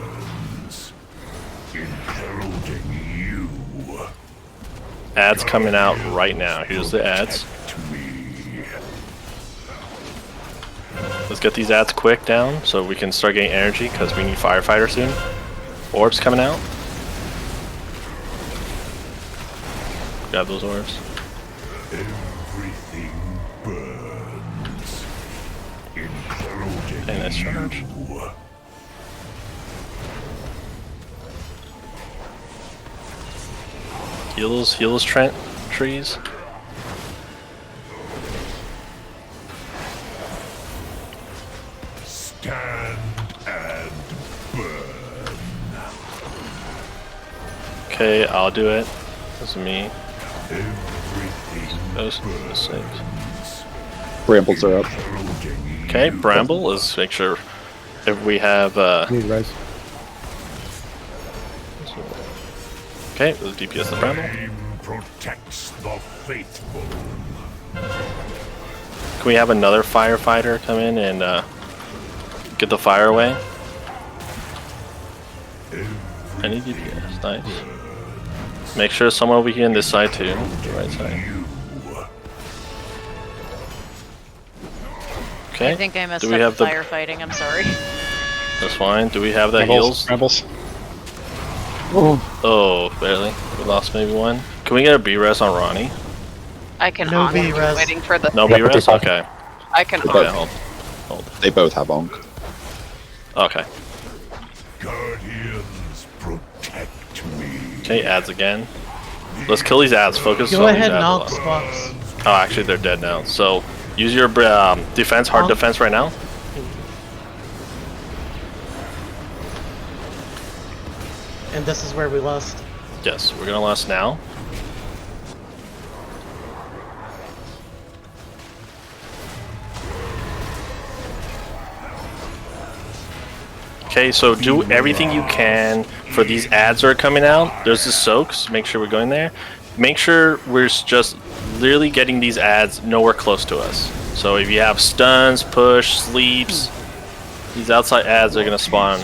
Ads coming out right now. Here's the ads. Let's get these ads quick down so we can start getting energy because we need firefighter soon. Orbs coming out. Grab those orbs. Everything burns, including Okay, nice charge. you. Heal those trees. Stand and burn. Okay, I'll do it. This is me. Everything Those six. Brambles are up. Okay, Bramble. Let's make sure if we have. Need res. Okay, let's DPS the Bramble. Flame protects the faithful. Can we have another firefighter come in and get the fire away? I need DPS. Nice. Make sure someone over here on this side too. The right side. Okay. I think I messed Do we up have the the firefighting. I'm sorry. That's fine. Do we have the Rebels, heals? rebels. Oh, barely. We lost maybe one. Can we get a B-res on Ronnie? I can No honk. I'm B-res. waiting for the. No B-res? Okay. I can Okay, honk. hold. They both have onk. Okay. Guardians protect me. Okay, ads again. Let's kill these ads. Focus Go on these ahead and ads. knock spots. Oh, actually, they're dead now. So use your defense, hard Honk. defense right now. And this is where we lost. Yes, we're gonna last now. Okay, so do everything you can for these ads that are coming out. There's the soaks. Make sure we're going there. Make sure we're just literally getting these ads nowhere close to us. So if you have stuns, push, sleeps, these outside ads are gonna spawn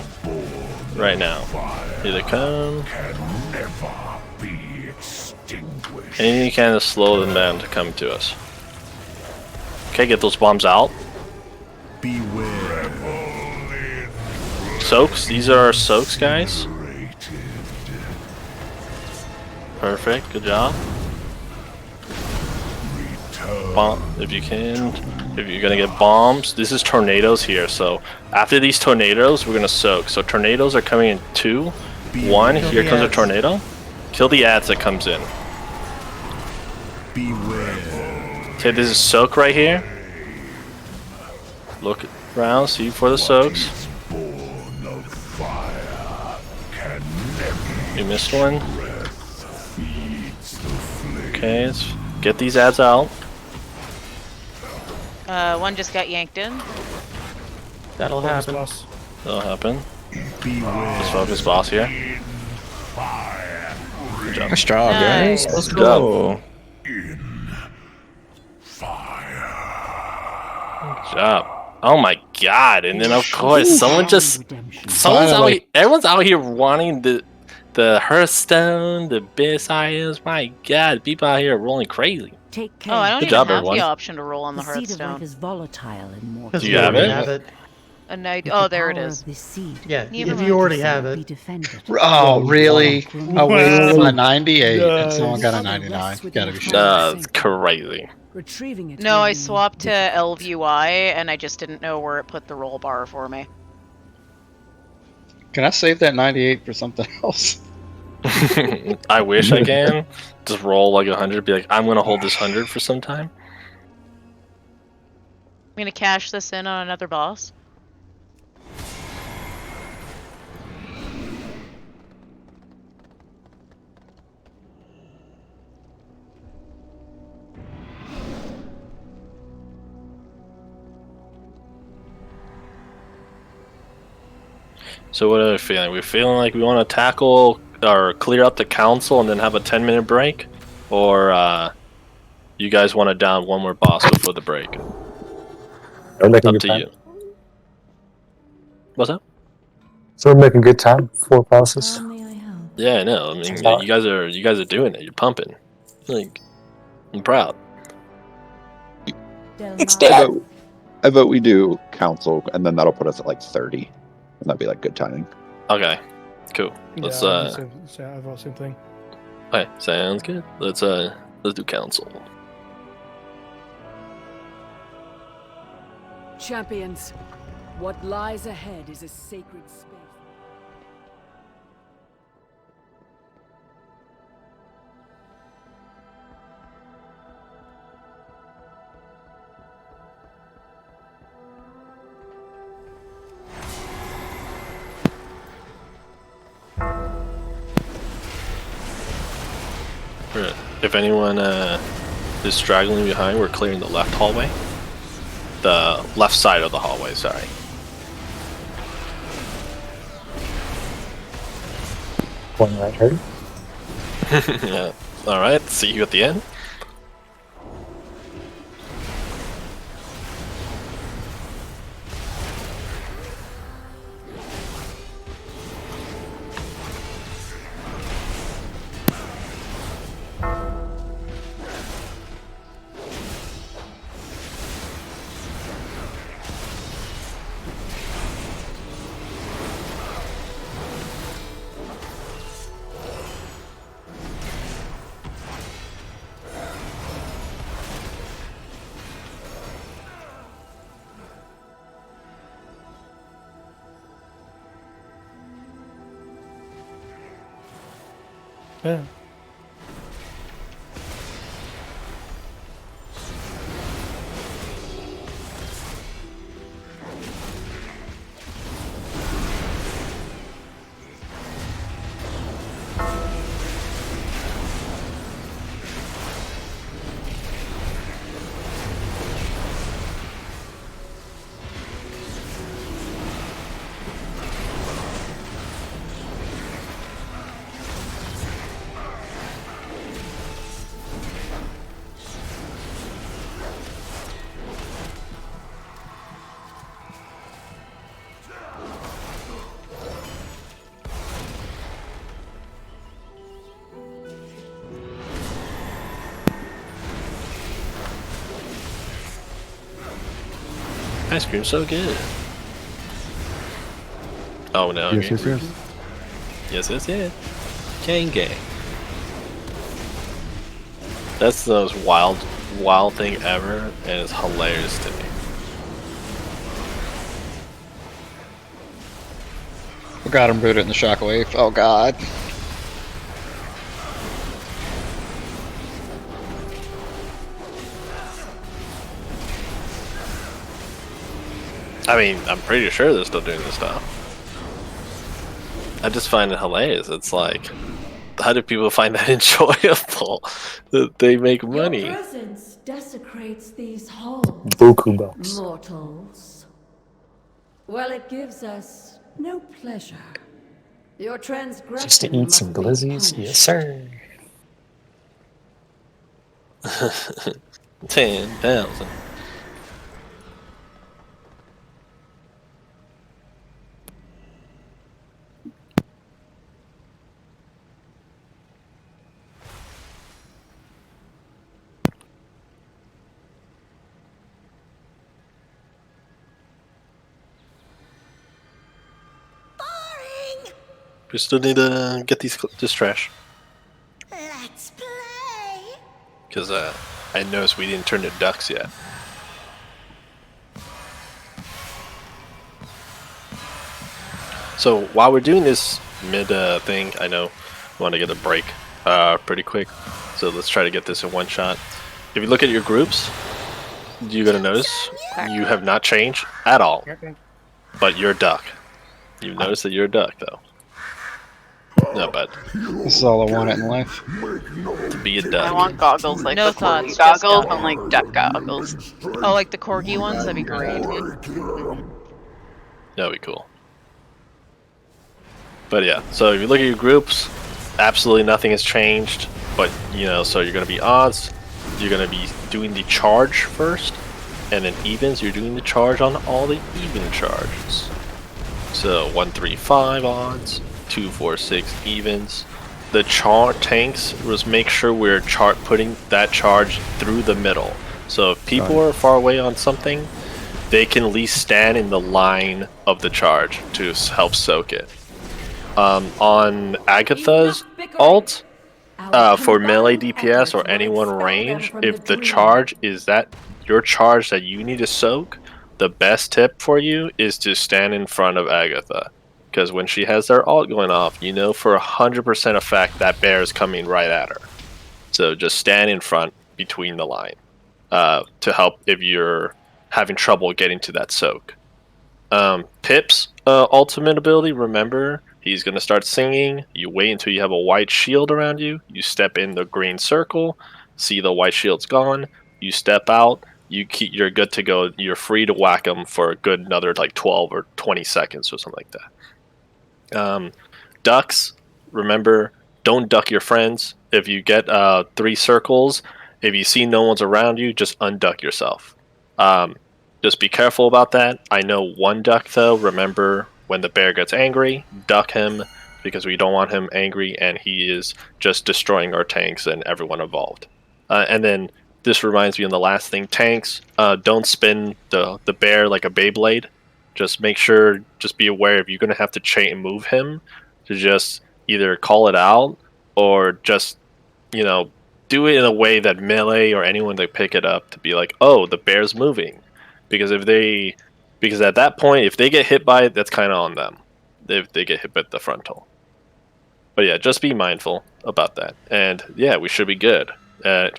right now. Here they come. Can never be extinguished. Anything you can to slow them down to come to us. Okay, get those bombs out. Beware. Soaks. These are our soaks, guys. Perfect. Good job. Bomb, if you can. If you're gonna get bombs, this is tornadoes here. So after these tornadoes, we're gonna soak. So tornadoes are coming in 2, 1. Kill Here the comes a ads. tornado. Kill the ads that comes in. Beware. Okay, this is soak right here. Look around, see for the soaks. Born of fire can never You missed one. feeds the flame. Okay, let's get these ads out. One just got yanked in. That'll Focus, happen. boss. That'll happen. Beware. Let's focus boss here. Fire. Good job. Nice job, guys. Nice. Let's Good go. In fire. Good job. Oh my god! And then of course someone just everyone's out here wanting the Hearthstone, the Abyss items. My god, people out here are rolling crazy. Take care. Oh, I don't Good even job, have everyone. the option to roll on the The seed of life Hearthstone. is volatile and mortal. Because Do you we have already it? have it. A night. With Oh, the there it power is. of this seed, Yeah, Never if mind. you already have be it. defended. Oh, really? I waited for the 98 and Nice. someone got a Other 99. rests within Gotta be a shit. That's crazy. Retrieving it. No, will I be swapped to difficult. LVUI and I just didn't know where it put the roll bar for me. Can I save that 98 for something else? I wish I can. Just roll like 100, be like, I'm gonna hold this 100 for some time. I'm gonna cash this in on another boss. So what are we feeling? We're feeling like we want to tackle or clear up the council and then have a 10-minute break? Or you guys want to down one more boss before the break? We're making Up to good you. time. What's up? So we're making good time. 4 passes. Yeah, I know. I mean, you guys are doing it. You're pumping. Like, I'm proud. I vote we do council, and then that'll put us at like 30, and that'd be like good timing. Okay, cool. Let's I vote same thing. Okay, sounds good. Let's do council. Champions, what lies ahead is a sacred space. If anyone is straggling behind, we're clearing the left hallway. The left side of the hallway, sorry. One right here. Yeah. Alright, see you at the end. Yeah. Ice cream's so good. Oh no. Yes, yes, yes. Yes, yes, yes. Gang gang. That's the most wild thing ever, and it's hilarious to me. Forgot him rooted in the shockwave. Oh god. I mean, I'm pretty sure they're still doing this stuff. I just find it hilarious. It's like, how do people find that enjoyable? That they make money. Your presence desecrates these halls. Buku bucks. Mortals. Well, it gives us no pleasure. Your transgression Just to eat some must be glizzies? punished. Yes, sir. 10,000. We still need to get this trash. Let's play. Because I noticed we didn't turn to ducks yet. So while we're doing this mid thing, I know want to get a break pretty quick. So let's try to get this in one shot. If you look at your groups, you're going to notice you have not changed at all. But you're a duck. You notice that you're a duck, though. No, but This is all I want in life. to be a I duck. want goggles like No the corgi thoughts, just goggles. go. I'm like duck goggles. Oh, like the corgi ones? That'd be great. That'd be cool. But yeah, so if you look at your groups, absolutely nothing has changed. But, you know, so you're going to be odds. You're going to be doing the charge first. And then evens, you're doing the charge on all the even charges. So 1, 3, 5 odds, 2, 4, 6 evens. The tanks was make sure we're putting that charge through the middle. So if people are far away on something, they can at least stand in the line of the charge to help soak it. On Agatha's ult, for melee DPS or anyone range, if the charge is your charge that you need to soak, the best tip for you is to stand in front of Agatha. Because when she has their ult going off, you know for 100% a fact that bear is coming right at her. So just stand in front between the line to help if you're having trouble getting to that soak. Pip's ultimate ability, remember, he's going to start singing. You wait until you have a white shield around you. You step in the green circle, see the white shield's gone. You step out. You're good to go. You're free to whack them for a good another like 12 or 20 seconds or something like that. Ducks, remember, don't duck your friends. If you get 3 circles, if you see no one's around you, just unduck yourself. Just be careful about that. I know one duck though. Remember, when the bear gets angry, duck him because we don't want him angry and he is just destroying our tanks and everyone involved. And then this reminds me of the last thing, tanks, don't spin the bear like a Beyblade. Just make sure, just be aware if you're going to have to move him, to just either call it out or just, you know, do it in a way that melee or anyone that pick it up to be like, oh, the bear's moving. Because at that point, if they get hit by it, that's kind of on them. If they get hit by the frontal. But yeah, just be mindful about that. And yeah, we should be good.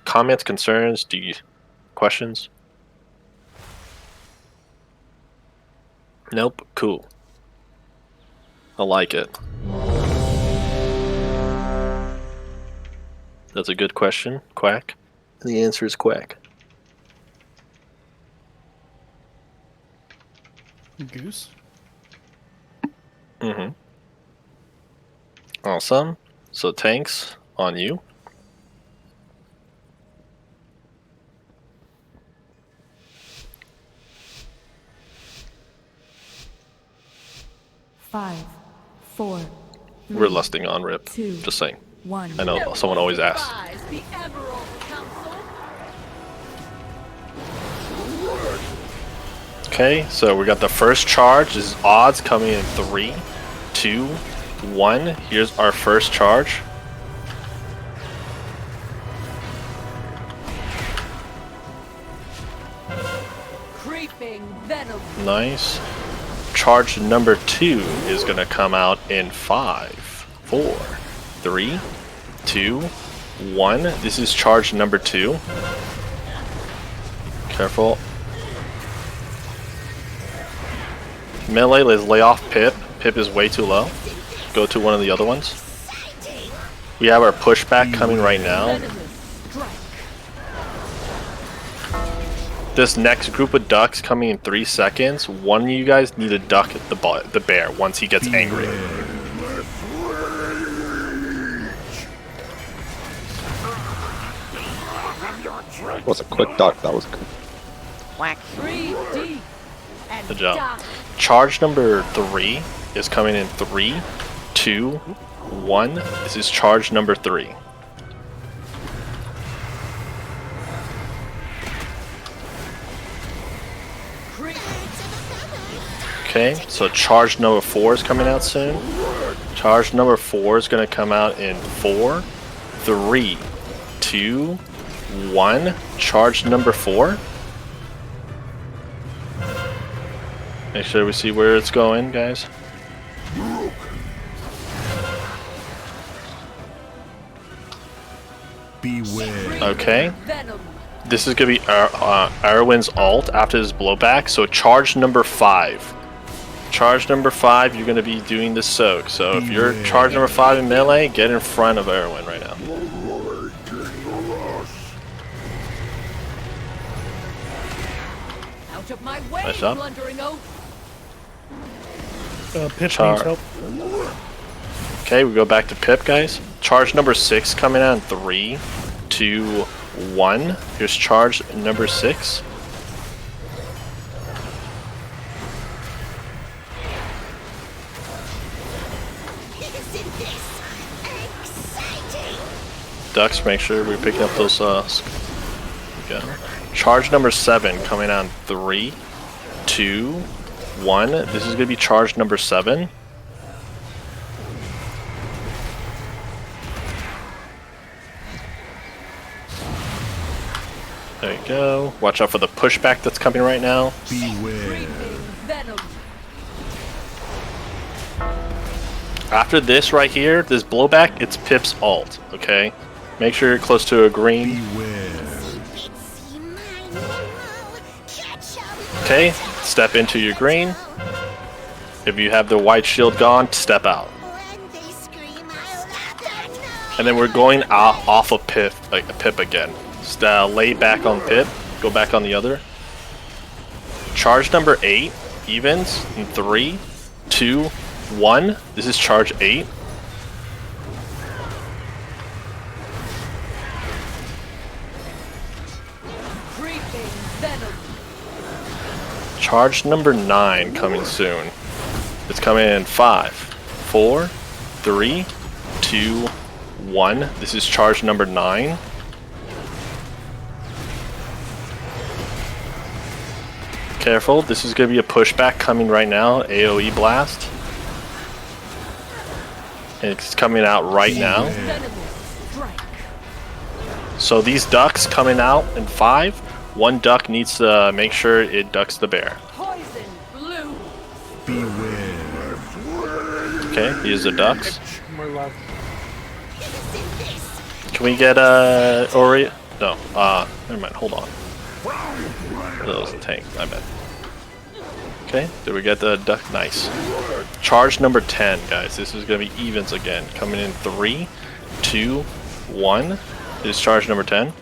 Comments, concerns, questions? Nope. Cool. I like it. That's a good question, Quack. And the answer is Quack. Goose. Mm-hmm. Awesome. So tanks on you. Five, 4. We're lusting on Rip. 2, Just saying. 1. I know someone always asks. Okay, so we got the first charge. This is odds coming in 3, 2, 1. Here's our first charge. Creeping venom. Nice. Charge number 2 is going to come out in 5, 4, 3, 2, 1. This is charge number 2. Careful. Melee, let's lay off Pip. Pip is way too low. Go to one of the other ones. We have our pushback coming right now. This next group of ducks coming in 3 seconds. One of you guys need to duck the bear once he gets angry. That was a quick duck. That was good. Whack. Good job. Charge number 3 is coming in 3, 2, 1. This is charge number 3. Okay, so charge number 4 is coming out soon. Charge number 4 is going to come out in 4, 3, 2, 1. Charge number 4. Make sure we see where it's going, guys. Okay. This is gonna be Erwin's ult after his blowback. So charge number 5. Charge number 5, you're gonna be doing the soak. So if you're charge number 5 in melee, get in front of Erwin right now. Out of my way, Nice job. blundering oaf. Pip needs Char- help. Okay, we go back to Pip, guys. Charge number 6 coming out in 3, 2, 1. Here's charge number 6. Isn't this exciting? Ducks, make sure we're picking up those. There we go. Charge number 7 coming out in 3, 2, 1. This is gonna be charge number 7. There you go. Watch out for the pushback that's coming right now. Beware. After this right here, this blowback, it's Pip's ult, okay? Make sure you're close to a green. Okay, step into your green. If you have the white shield gone, step out. And then we're going off of Pip, like a Pip again. Just lay back on Pip, go back on the other. Charge number 8, evens in 3, 2, 1. This is charge 8. Charge number 9 coming soon. It's coming in 5, 4, 3, 2, 1. This is charge number 9. Careful, this is going to be a pushback coming right now, AoE blast. And it's coming out right now. So these ducks coming out in 5. One duck needs to make sure it ducks the bear. Okay, here's the ducks. More love. Can we get Ori? No, never mind, hold on. That was a tank, I bet. Okay, did we get the duck? Nice. Charge number 10, guys. This is gonna be evens again. Coming in 3, 2, 1. This is charge number 10.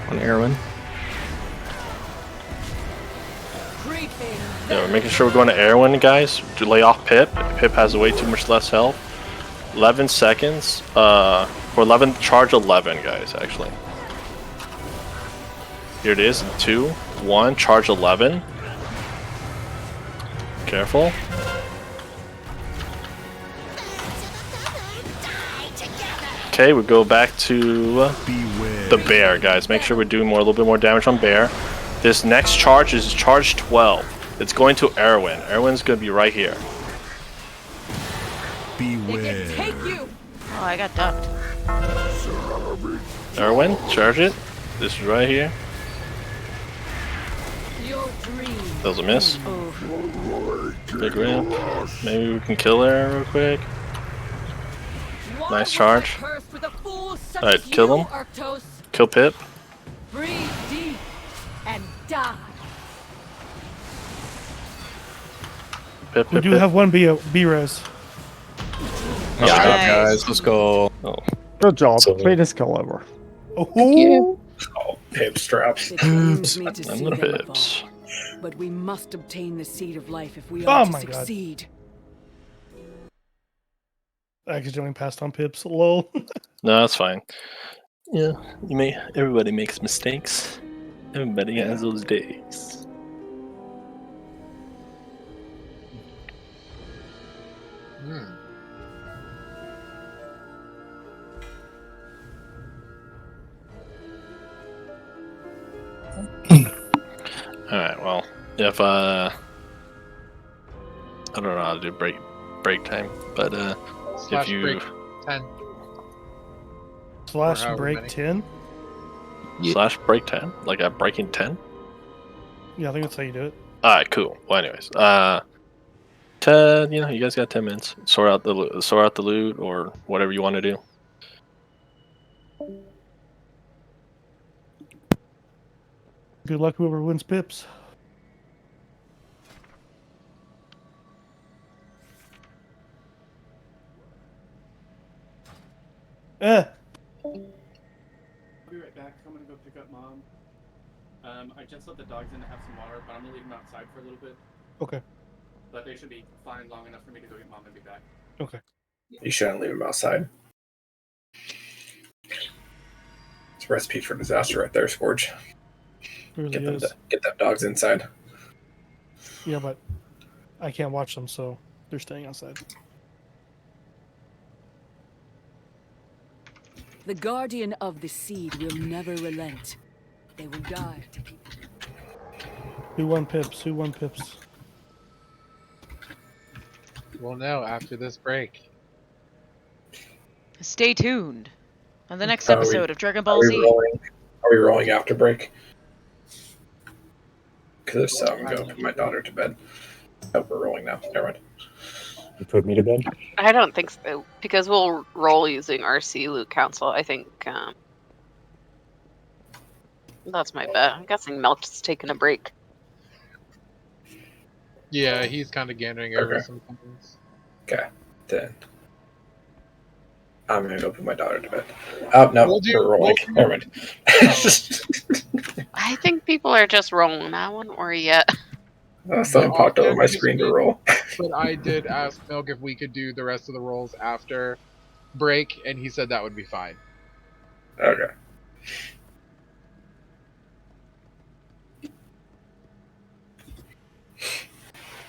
On Erwin. Yeah, we're making sure we're going to Erwin, guys, to lay off Pip. Pip has way too much less health. 11 seconds. For 11, charge 11, guys, actually. Here it is. 2, 1, charge 11. Careful. Okay, we go back to the bear, guys. Make sure we're doing a little bit more damage on bear. This next charge is charge 12. It's going to Erwin. Erwin's gonna be right here. Beware. Oh, I got ducked. Erwin, charge it. This is right here. That was a miss. Big ramp. Maybe we can kill her real quick. Nice charge. Alright, kill him. Kill Pip. Breathe deep and die. Pip, We Pip, do Pip. have one B-res. Nice job, guys. Let's go. Oh. Good job. So- Greatest kill ever. Oh, Pip straps. The dreams need to I'm see the them Pips. evolve. But we must obtain the seed of life if we Oh are to my God. succeed. I accidentally passed on Pips. Lol. No, that's fine. Yeah, everybody makes mistakes. Everybody has those days. Alright, well, if I don't know how to do break time, but Slash if you break 10. Slash however break many. 10. slash break 10, like a breaking 10. Yeah, I think that's how you do it. Alright, cool. Well, anyways, You know, you guys got 10 minutes. Sort out the loot, or whatever you want to do. Good luck whoever wins pips. I'll be right back. I'm gonna go pick up mom. I just let the dogs in to have some water, but I'm gonna leave them outside for a little bit. Okay. But they should be fine long enough for me to go get mom and be back. Okay. You shouldn't leave them outside. It's a recipe for disaster right there, Scourge. Really Get them dogs inside. Yeah, but I can't watch them, so they're staying outside. The guardian of the seed will never relent. They will die. Who won pips? Who won pips? We'll know after this break. Stay tuned on the next Are we- episode of Dragon Ball Z. Are we rolling after break? Because if so, I'm going to put my daughter to bed. Oh, we're rolling now. Never mind. You put me to bed? I don't think so, because we'll roll using RC Loot Council. I think that's my bet. I'm guessing Melt's taking a break. Yeah, he's kind of gandering over some things. Okay, then I'm going to go put my daughter to bed. Oh, no, we're rolling. Never mind. I think people are just rolling that one, or yet. Something popped over my screen to roll. But I did ask Milk if we could do the rest of the rolls after break, and he said that would be fine. Okay.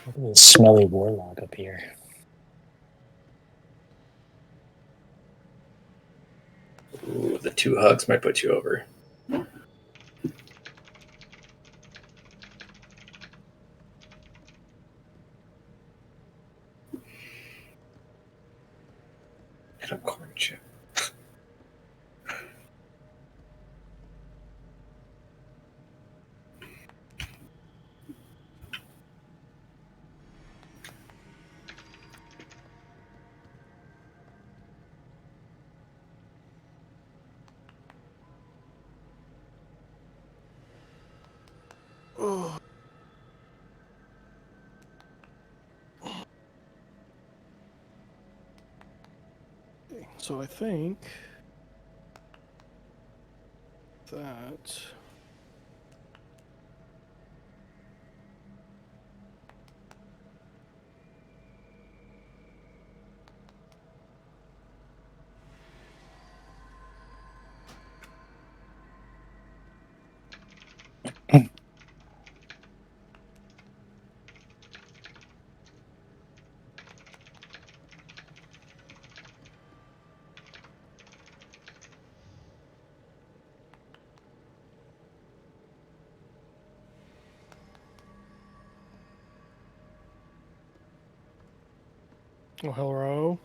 Look at this smelly warlock up here. Ooh, the 2 hugs might put you over. And a corn chip. Oh. So I think that oh, hello.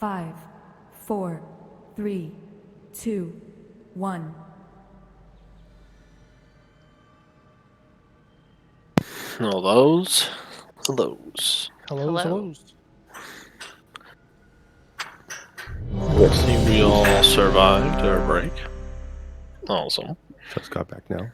5, 4, 3, 2, 1. Hellos. Hellos. Hellos, hellos. Let's see, we all survived our break. Awesome. Just got back now.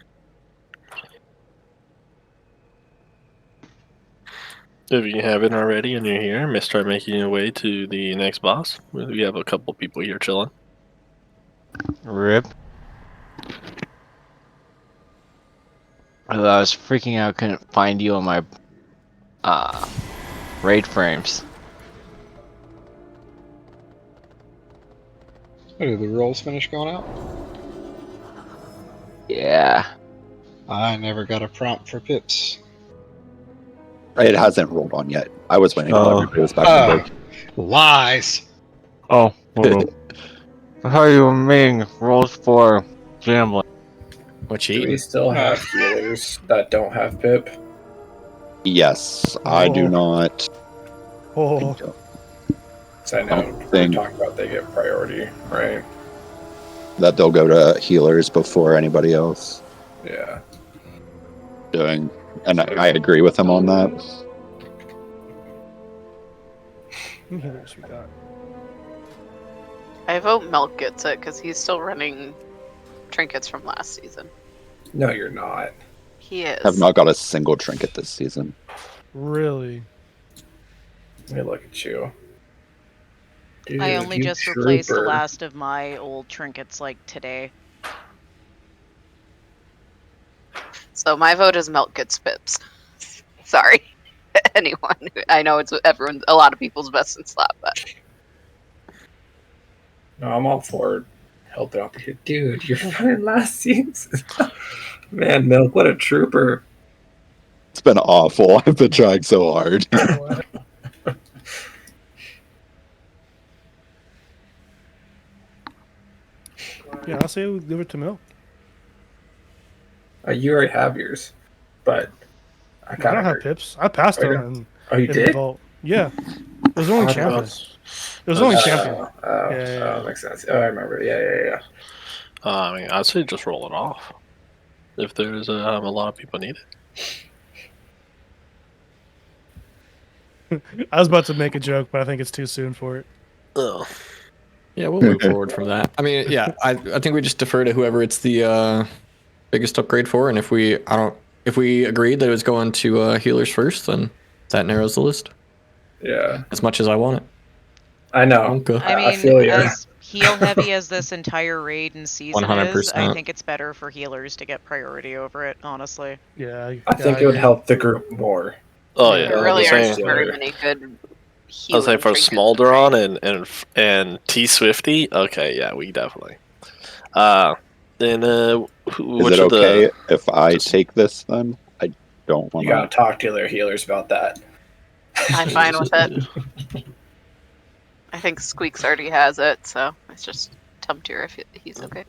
If you haven't already and you're here, start making your way to the next boss. We have a couple people here chilling. Rip. I was freaking out, couldn't find you on my raid frames. Oh, did the rolls finish going out? Yeah. I never got a prompt for pips. It hasn't rolled on yet. I was waiting until everybody was back from break. Lies. Oh, well, how are you making rolls for gambling? What Do cheating? we still have healers that don't have pip? Yes, I do not. Oh. So I know we're talking about they get priority, right? That they'll go to healers before anybody else Yeah. doing, and I agree with him on that. What healers we got? I vote Milk gets it because he's still running trinkets from last season. No, you're not. He is. Have not got a single trinket this season. Really? Let me look at you. Dude, I only you just replaced the trooper. last of my old trinkets like today. So my vote is Milk gets pips. Sorry, anyone. I know it's a lot of people's best in slap, but No, I'm all for helping out here. Dude, you're running last season. Man, Milk, what a trooper. It's been awful. I've been trying so hard. Yeah, I'll say we'll give it to Milk. You already have yours, but I I kind don't of have pips. I passed Oh, you them. Oh, you in did? The vault. Yeah. It was only Oh, champion. no. It was only champion. Oh, makes sense. Oh, I remember. Yeah. I mean, I'd say just roll it off. If there's a lot of people need I was about to make a joke, but I think it's too soon for it. Oh. Yeah, we'll move forward from that. I mean, yeah, I think we just defer to whoever it's the biggest upgrade for, and if we agreed that it was going to healers first, then that narrows the list. Yeah. As much as I want it. I know. Okay. I mean, feel you. as heal heavy as this entire raid and season is, I 100%. think it's better for healers to get priority over it, honestly. Yeah. I think it would help the group more. Oh yeah, there really I'm aren't saying- very many good I was saying healing for trinkets. Smolderon and T Swifty. Okay, yeah, we definitely. Then Is which it of okay the if I take this then? I don't want You gotta talk to their healers about that. I'm fine with it. I think Squeaks already has it, so it's just Tumtier if he's okay.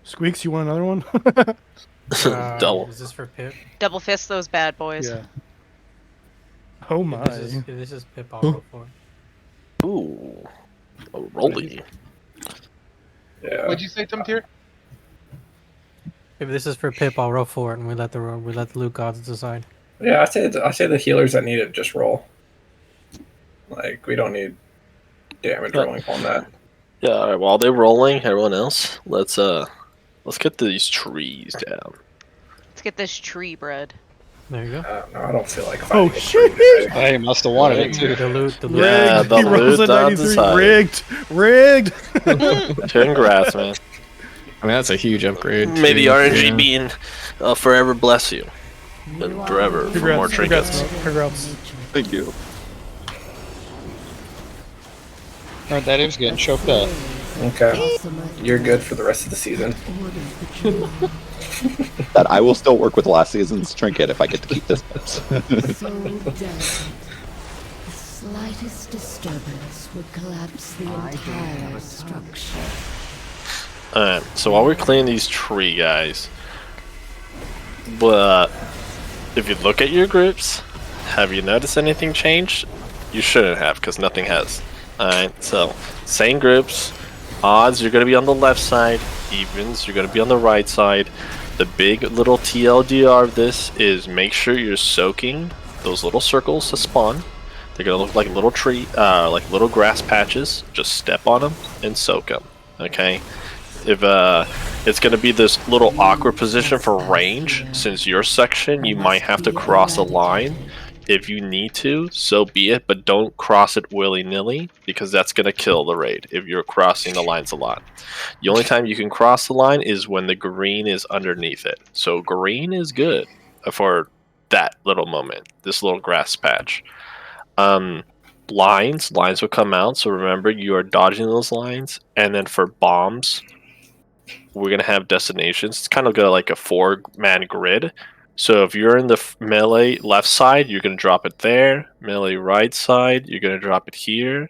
Squeaks, you want another one? Double. Is this for Pip? Double fist those bad boys. Yeah. Oh my. If this is Pip, I'll go for it. Ooh, a rolly. Yeah. What'd you say, Tumtier? If this is for Pip, I'll roll for it, and we let the loot gods decide. Yeah, I say the healers that need it just roll. Like we don't need damage rolling on that. Yeah. All right, while they're rolling, everyone else, let's get these trees down. Let's get this tree bread. There you go. No, I don't feel like Oh fighting. shit! Hey, must have wanted it too. The loot. Yeah, the he rolls loot a on 93. the side. Rigged. Congrats, man. I mean, that's a huge upgrade. May the too. RNG Yeah. being forever bless you. And forever for more trinkets. Congrats. Thank you. Alright, that is getting choked up. Okay, you're good for the rest of the season. That I will still work with last season's trinket if I get to keep this. So delicate. The slightest disturbance would collapse the entire structure. Alright, so while we're cleaning these tree guys, but if you look at your groups, have you noticed anything change You shouldn't have, because nothing has. Alright, so same groups. Odds, you're going to be on the left side. Evens, you're going to be on the right side. The big little TLDR of this is make sure you're soaking those little circles to spawn. They're going to look like little like little grass patches. Just step on them and soak them. Okay? If it's going to be this little awkward position for range, since your section, you might have to cross a line. If you need to, so be it, but don't cross it willy-nilly, because that's going to kill the raid if you're crossing the lines a lot. The only time you can cross the line is when the green is underneath it. So green is good for that little moment, this little grass patch. Lines will come out, so remember you are dodging those lines. And then for bombs, we're going to have destinations. It's kind of got like a 4-man grid. So if you're in the melee left side, you're going to drop it there. Melee right side, you're going to drop it here.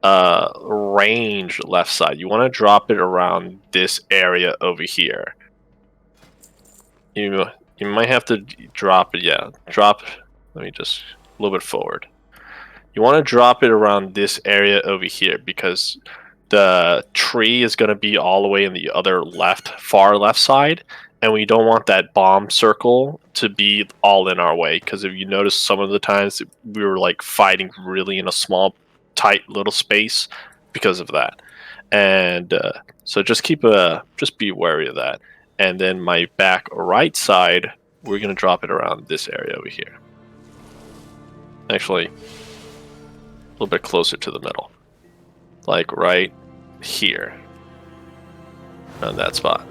Range left side, you want to drop it around this area over here. You might have to drop it, let me just a little bit forward. You want to drop it around this area over here, because the tree is going to be all the way in the other far left side. And we don't want that bomb circle to be all in our way, because if you notice, some of the times we were like fighting really in a small, tight little space because of that. And so just be wary of that. And then my back right side, we're gonna drop it around this area over here. Actually, a little bit closer to the middle, like right here, around that spot.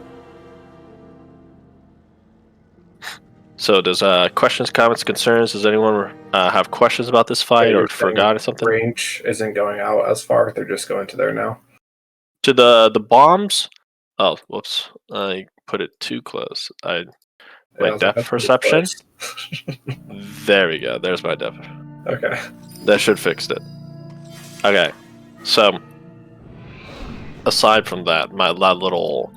So does questions, comments, concerns? Does anyone have questions about this fight or forgot or something? Range isn't going out as far. They're just going to there now. To the bombs? Oh, whoops. I put it too close. My depth perception? There we go. There's my depth. Okay. That should fix it. Okay. So, aside from that little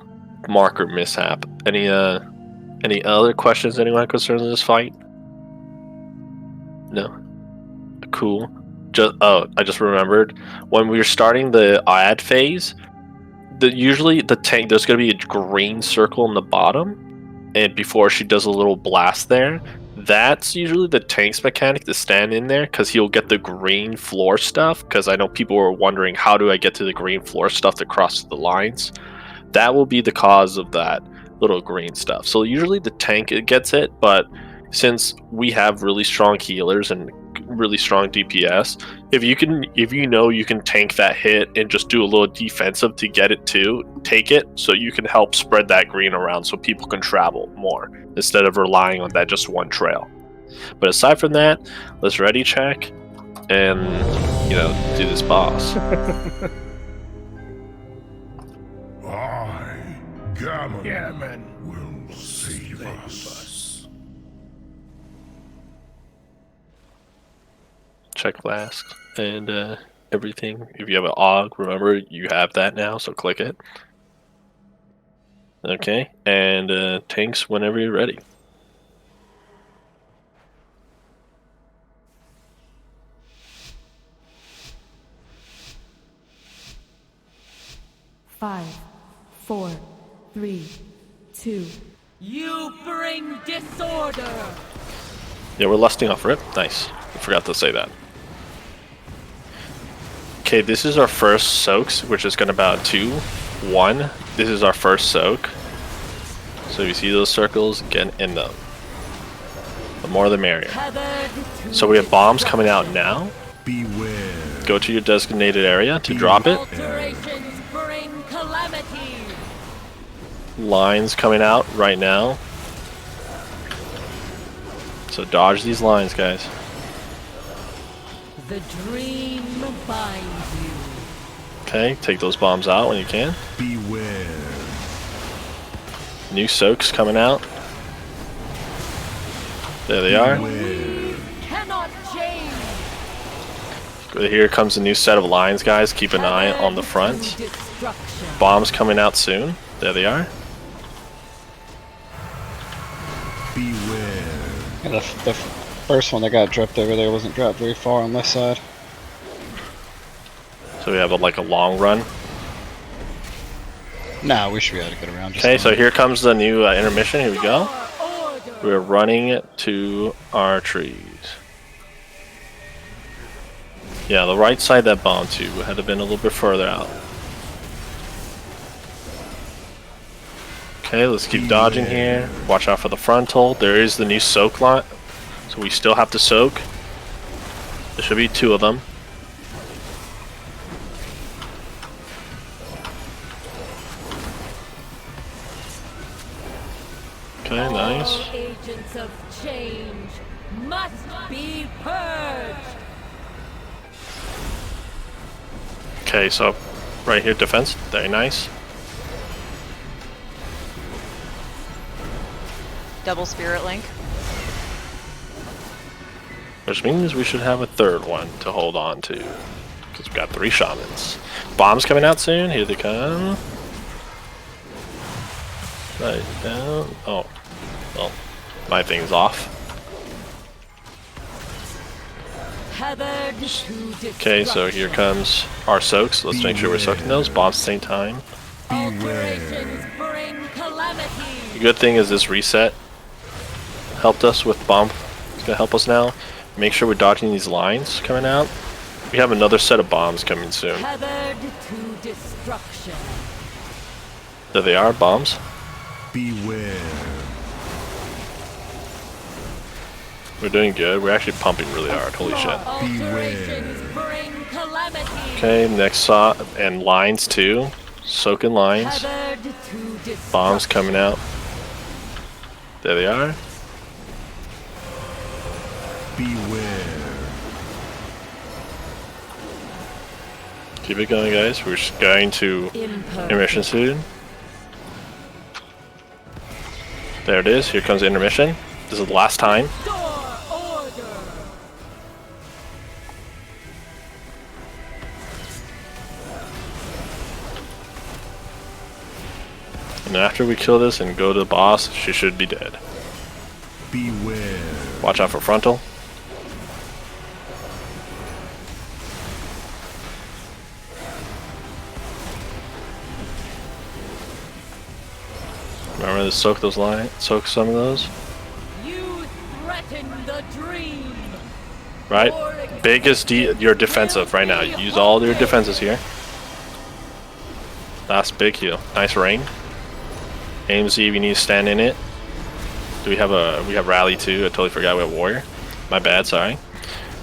marker mishap, any other questions anyone concerning this fight? No? Cool. I just remembered. When we were starting the ad phase, usually the tank, there's going to be a green circle in the bottom, and before she does a little blast there, that's usually the tank's mechanic to stand in there, because he'll get the green floor stuff, because I know people were wondering, how do I get to the green floor stuff to cross the lines? That will be the cause of that little green stuff. So usually the tank gets it, but since we have really strong healers and really strong DPS, if you know you can tank that hit and just do a little defensive to get it too, take it, so you can help spread that green around so people can travel more instead of relying on that just one trail. But aside from that, let's ready check and do this boss. Gammon will save us. Check flasks and everything. If you have an AUG, remember you have that now, so click it. Okay, and tanks whenever you're ready. Five, 4, 3, 2. You bring disorder. Yeah, we're lusting off rip. Nice. I forgot to say that. Okay, this is our first soaks, which is gonna about 2, 1. This is our first soak. So if you see those circles, get in them. The more the merrier. So we have bombs coming out now. Beware. Go to your designated area to drop it. Alterations bring calamity. Lines coming out right now. So dodge these lines, guys. The dream binds you. Okay, take those bombs out when you can. Beware. New soaks coming out. There they are. Cannot change. Here comes a new set of lines, guys. Keep an eye on the front. Bombs coming out soon. There they are. Beware. Yeah, the first one that got dropped over there wasn't dropped very far on this side. So we have like a long run. Nah, we should be able to get around. Okay, so here comes the new intermission. Here we go. We're running to our trees. Yeah, the right side that bomb to had to been a little bit further out. Okay, let's keep dodging here. Watch out for the frontal. There is the new soak lot, so we still have to soak. There should be 2 of them. Okay, nice. All agents of change must be purged. Okay, so right here, defense. Very nice. Double Spirit Link. Which means we should have a 3rd one to hold on to. Because we've got 3 shamans. Bombs coming out soon. Here they come. Right down. Oh. Well, my thing's off. Okay, so here comes our soaks. Let's make sure we're soaking those. Bombs at the same time. The good thing is this reset helped us with bomb. It's gonna help us now. Make sure we're dodging these lines coming out. We have another set of bombs coming soon. There they are, bombs. Beware. We're doing good. We're actually pumping really hard. Holy shit. Okay, next saw and lines too. Soaking lines. Bombs coming out. There they are. Beware. Keep it going, guys. We're just going to intermission soon. There it is. Here comes the intermission. This is the last time. And after we kill this and go to the boss, she should be dead. Beware. Watch out for frontal. Remember to soak those lines, soak some of those. You threaten the dream. Right? Biggest you're defensive right now. Use all your defenses here. Last big heal. Nice rain. Aim Z if you need to stand in it. Do we have rally too? I totally forgot we have warrior. My bad, sorry.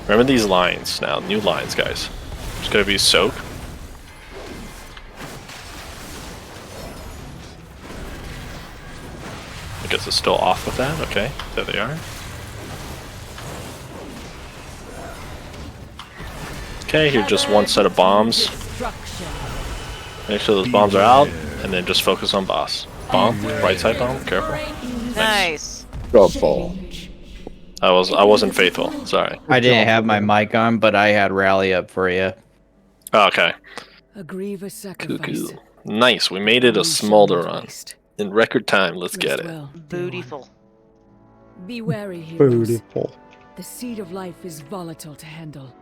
Remember these lines now, new lines, guys. It's gonna be soak. I guess it's still off with that. Okay, there they are. Okay, here's just one set of bombs. Make sure those bombs are out, and then just focus on boss. Bomb, right side bomb, careful. Nice. Go ball. I wasn't faithful. Sorry. I didn't have my mic on, but I had rally up for you. Oh, okay. A grievous Cool, sacrifice. cool. Nice. We made it a smolder run in record time. Let's get it. Bootyful. Be wary, heroes. Beautiful. The seed of life is volatile to handle.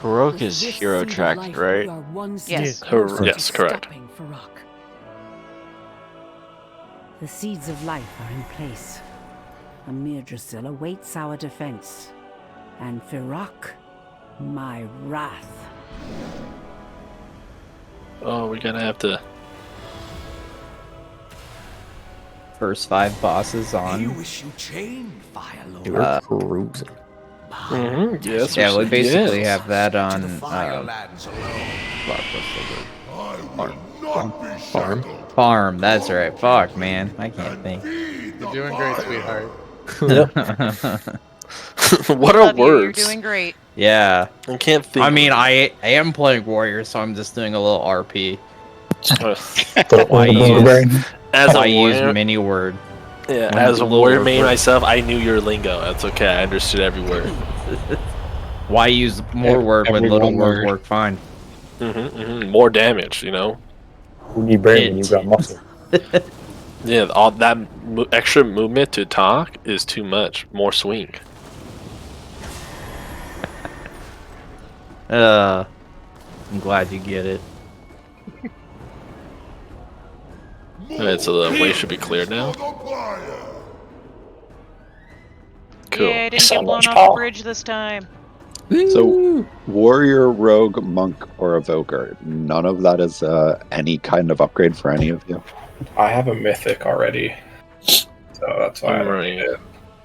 Heroic is hero tracked, right? Yes. Yes, correct. The seeds of life are in place. Amirdrassil awaits our defense. And Firak, my wrath. Oh, we're gonna have to. First 5 bosses on. You wish you chained VALOR. We're cruising. Yes. Yeah, we basically yes. have that on farm. That's right. Fuck, man, I can't think. You're doing great, sweetheart. What are words? You're doing great. Yeah. I can't think. I mean, I am playing warrior, so I'm just doing a little RP. I use mini word. Yeah, When as the a warrior little main word- myself, I knew your lingo. That's okay. I understood every word. Why use more word when every little one words word. work fine? More damage, you know. Who need brain when you got muscle? Yeah, all that extra movement to talk is too much. More swing. I'm glad you get it. Alright, so the way should be cleared now. Cool. Yeah, I didn't get blown off the bridge this time. So, warrior, rogue, monk, or evoker. None of that is any kind of upgrade for any of you. I have a mythic already, so that's why I I'm don't already, need it.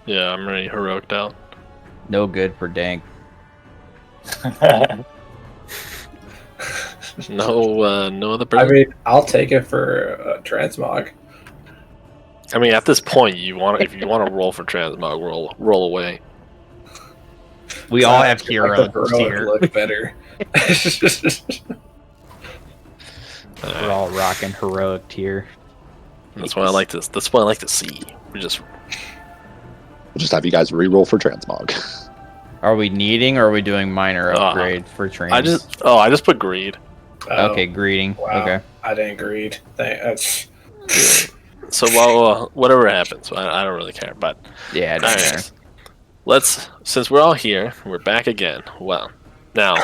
yeah, I'm already heroic out. No good for dank. No other. I mean, I'll take it for transmog. I mean, at this point, if you want to roll for transmog, roll away. We all have Make hero the heroic tier. look better. We're all rocking heroic tier. That's what I like to. That's what I like to see. We just We'll just have you guys re-roll for transmog. Are we needing or are we doing minor upgrade for trains? I just put greed. Okay, greeting. Wow. Okay. I didn't greed. That's So well, whatever happens, I don't really care. But yeah, it doesn't matter. Let's, since we're all here, we're back again. Well, now,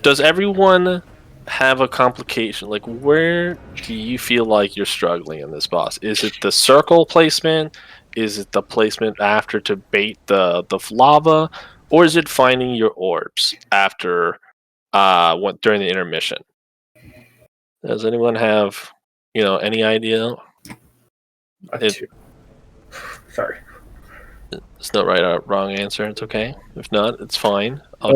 does everyone have a complication? Like, where do you feel like you're struggling in this boss? Is it the circle placement? Is it the placement after to bait the lava? Or is it finding your orbs after during the intermission? Does anyone have, any idea? Sorry. It's no right or wrong answer. It's okay. If not, it's fine. I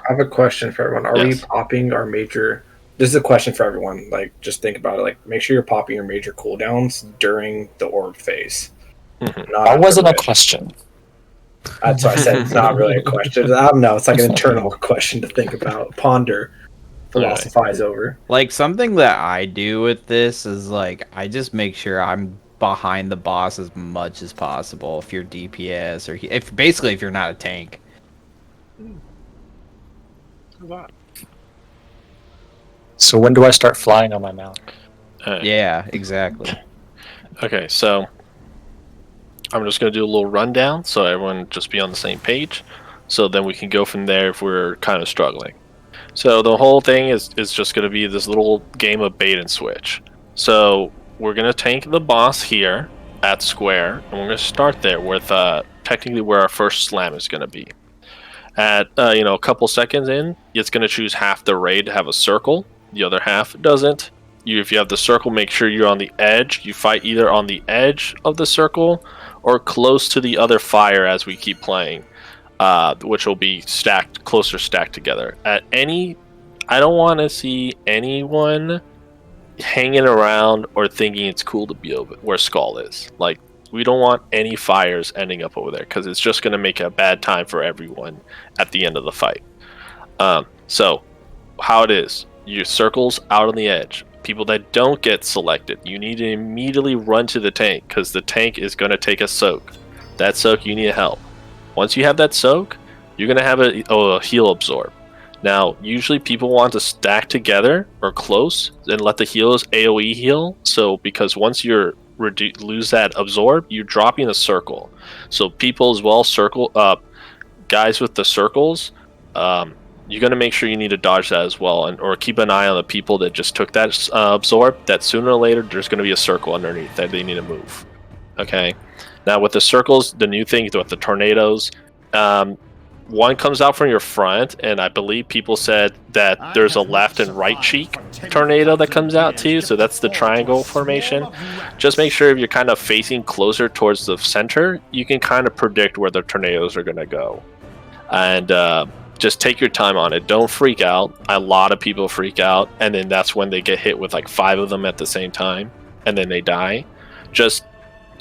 have a question for everyone. Are we popping our major? This is a question for everyone. Like, just think about it. Like, make sure you're popping your major cooldowns during the orb phase. That wasn't a question. That's why I said it's not really a question. I don't know. It's like an internal question to think about, ponder, philosophize over. Like, something that I do with this is, like, I just make sure I'm behind the boss as much as possible if you're DPS or if you're not a tank. So when do I start flying on my mount? Yeah, exactly. Okay, so I'm just going to do a little rundown so everyone just be on the same page. So then we can go from there if we're kind of struggling. So the whole thing is just going to be this little game of bait and switch. So we're going to tank the boss here at square, and we're going to start there with technically where our first slam is going to be. At a couple seconds in, it's going to choose half the raid to have a circle. The other half doesn't. If you have the circle, make sure you're on the edge. You fight either on the edge of the circle or close to the other fire as we keep playing, which will be closer stacked together. I don't want to see anyone hanging around or thinking it's cool to be over where Skull is. Like, we don't want any fires ending up over there because it's just going to make a bad time for everyone at the end of the fight. So how it is, your circles out on the edge. People that don't get selected, you need to immediately run to the tank because the tank is going to take a soak. That soak, you need help. Once you have that soak, you're going to have a heal absorb. Now, usually people want to stack together or close and let the healers AoE heal. So, because once you lose that absorb, you're dropping a circle. So, people as well, guys with the circles, you're going to make sure you need to dodge that as well, or keep an eye on the people that just took that absorb, that sooner or later there's going to be a circle underneath that they need to move. Okay? Now, with the circles, the new thing with the tornadoes, one comes out from your front, and I believe people said that there's a left and right cheek tornado that comes out too, so that's the triangle formation. Just make sure if you're kind of facing closer towards the center, you can kind of predict where the tornadoes are going to go. And just take your time on it. Don't freak out. A lot of people freak out, and then that's when they get hit with like 5 of them at the same time, and then they die. Just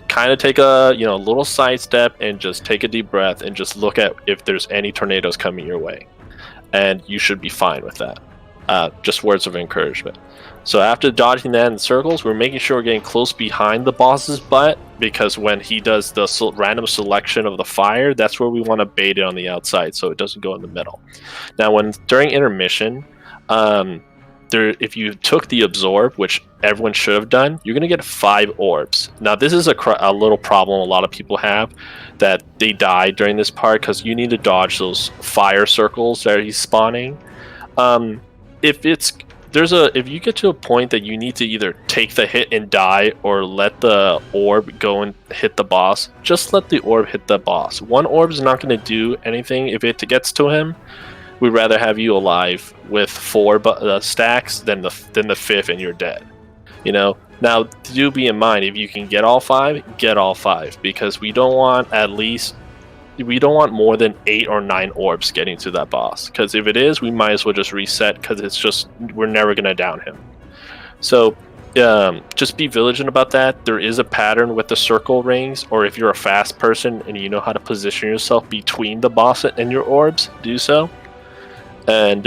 kind of take a little sidestep and just take a deep breath and just look at if there's any tornadoes coming your way, and you should be fine with that. Just words of encouragement. So after dodging that in circles, we're making sure we're getting close behind the boss's butt, because when he does the random selection of the fire, that's where we want to bait it on the outside so it doesn't go in the middle. Now, during intermission, if you took the absorb, which everyone should have done, you're gonna get 5 orbs. Now this is a little problem a lot of people have, that they die during this part because you need to dodge those fire circles that he's spawning. If you get to a point that you need to either take the hit and die or let the orb go and hit the boss, just let the orb hit the boss. One orb is not going to do anything if it gets to him. We'd rather have you alive with 4 stacks than the 5th and you're dead. You know. Now, do be in mind, if you can get all 5, get all 5, because we don't want more than 8 or 9 orbs getting to that boss, because if it is, we might as well just reset, because we're never going to down him. So just be vigilant about that. There is a pattern with the circle rings, or if you're a fast person and you know how to position yourself between the boss and your orbs, do so. And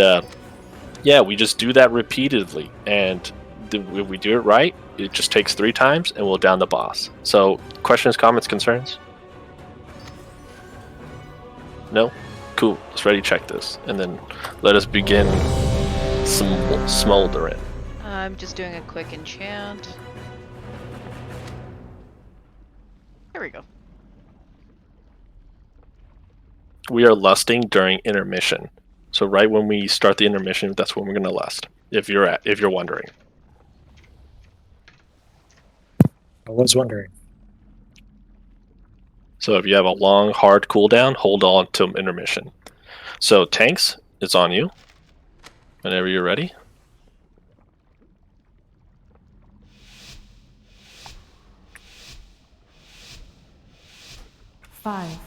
yeah, we just do that repeatedly, and if we do it right, it just takes 3 times and we'll down the boss. So questions, comments, concerns? No? Cool. Let's ready check this. And then let us begin smoldering. I'm just doing a quick enchant. There we go. We are lusting during intermission. So right when we start the intermission, that's when we're gonna lust. If you're wondering. I was wondering. So if you have a long, hard cooldown, hold on till intermission. So tanks, it's on you. Whenever you're ready. Five,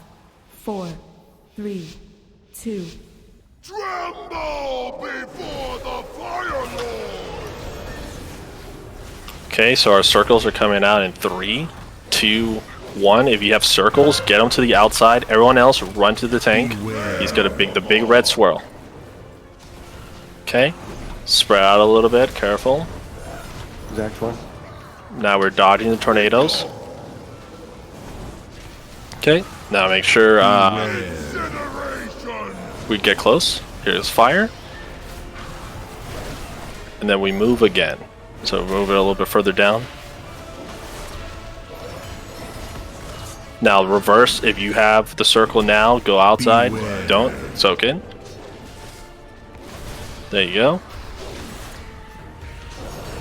4, 3, 2. Tremble before the Fire Lord! Okay, so our circles are coming out in 3, 2, 1. If you have circles, get them to the outside. Everyone else, run to the tank. He's got the big red swirl. Okay, spread out a little bit. Careful. Exact one. Now we're dodging the tornadoes. Okay, now make sure we get close. Here's fire. And then we move again. So move it a little bit further down. Now reverse, if you have the circle now, go outside. Don't soak in. There you go.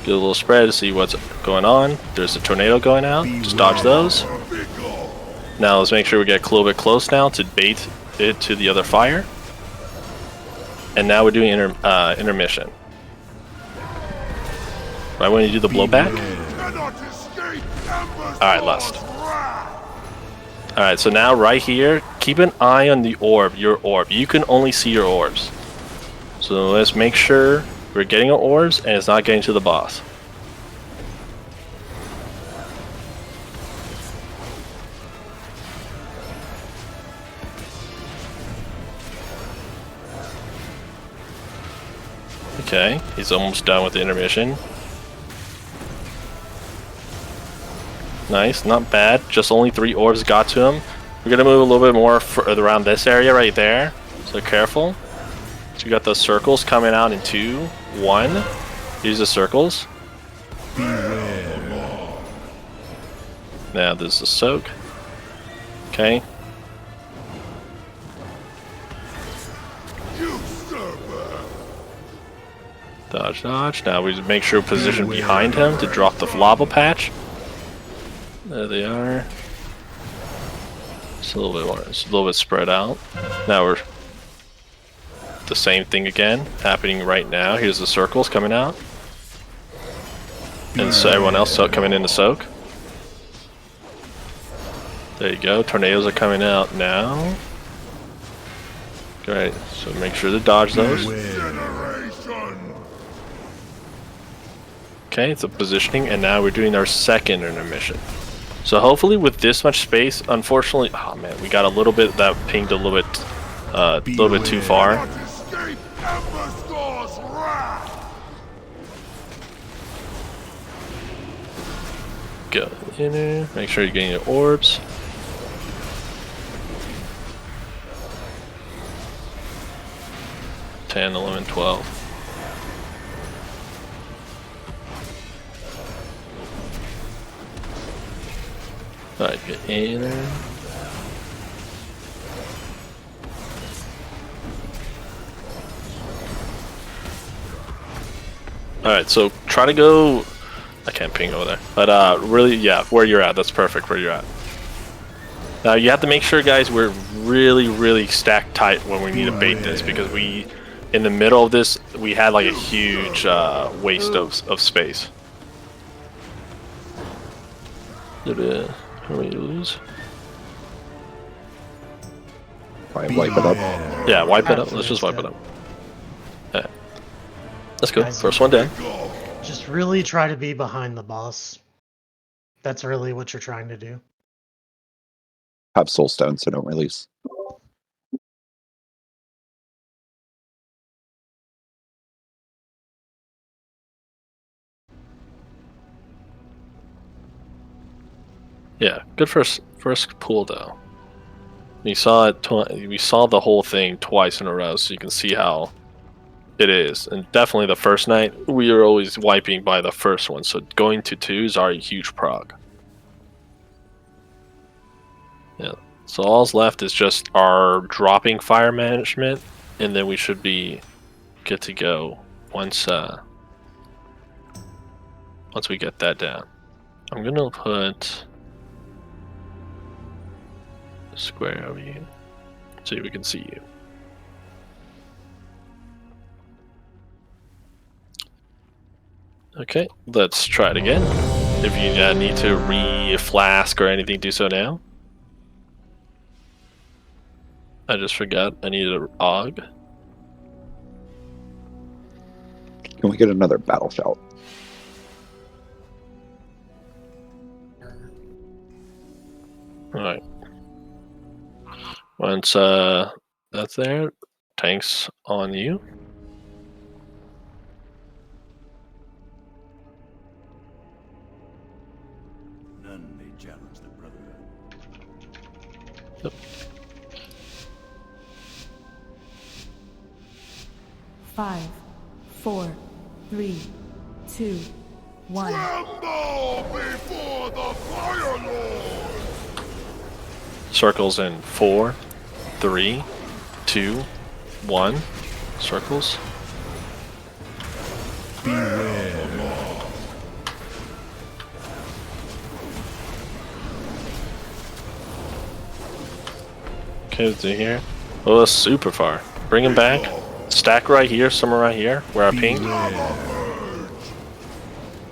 Get a little spread to see what's going on. There's a tornado going out. Just dodge those. Now let's make sure we get a little bit close now to bait it to the other fire. And now we're doing intermission. Right when you do the blowback. Alright, lust. Alright, so now right here, keep an eye on the orb, your orb. You can only see your orbs. So let's make sure we're getting our orbs and it's not getting to the boss. Okay, he's almost done with the intermission. Nice, not bad. Just only 3 orbs got to him. We're gonna move a little bit more around this area right there. So careful. So you got those circles coming out in 2, 1. Use the circles. Now there's a soak. Okay. Dodge, dodge. Now we make sure position behind him to drop the lava patch. There they are. It's a little bit more. It's a little bit spread out. Now we're the same thing again happening right now. Here's the circles coming out, and so everyone else coming in to soak. There you go. Tornadoes are coming out now. Great. So make sure to dodge those. Okay, it's a positioning, and now we're doing our second intermission. So hopefully with this much space, unfortunately, oh man, we got a little bit that pinged a little bit too far. Go in there, make sure you're getting your orbs. $10, $11, $12. Alright, get in there. Alright, so try to go... I can't ping over there. But really, yeah, where you're at. That's perfect where you're at. Now you have to make sure, guys, we're really stacked tight when we need to bait this, because we, in the middle of this, we had like a huge waste of space. How many lose? Wipe it up. Yeah, wipe it up. Let's just wipe it up. Yeah. Let's go. Guys, First one down. Just really try to be behind the boss. That's really what you're trying to do. Have soul stone, so don't release. Yeah, good first pool though. We saw it. We saw the whole thing twice in a row, so you can see how it is. And definitely the first night, we were always wiping by the first one. So going to 2 is already a huge prog. Yeah. So all's left is just our dropping fire management, and then we should be good to go once we get that down. I'm gonna put a square over here so we can see you. Okay, let's try it again. If you need to re-flask or anything, do so now. I just forgot I needed an AUG. Can we get another battle shout? Alright. Once that's there, tanks on you. None may challenge the Brotherhood. Yep. 5, 4, 3, 2, 1. Tremble before the Fire Lord! Circles in 4, 3, 2, 1. Circles. Beware. Okay, to here. Oh, that's super far. Bring him back. Stack right here, somewhere right here, where I pinged.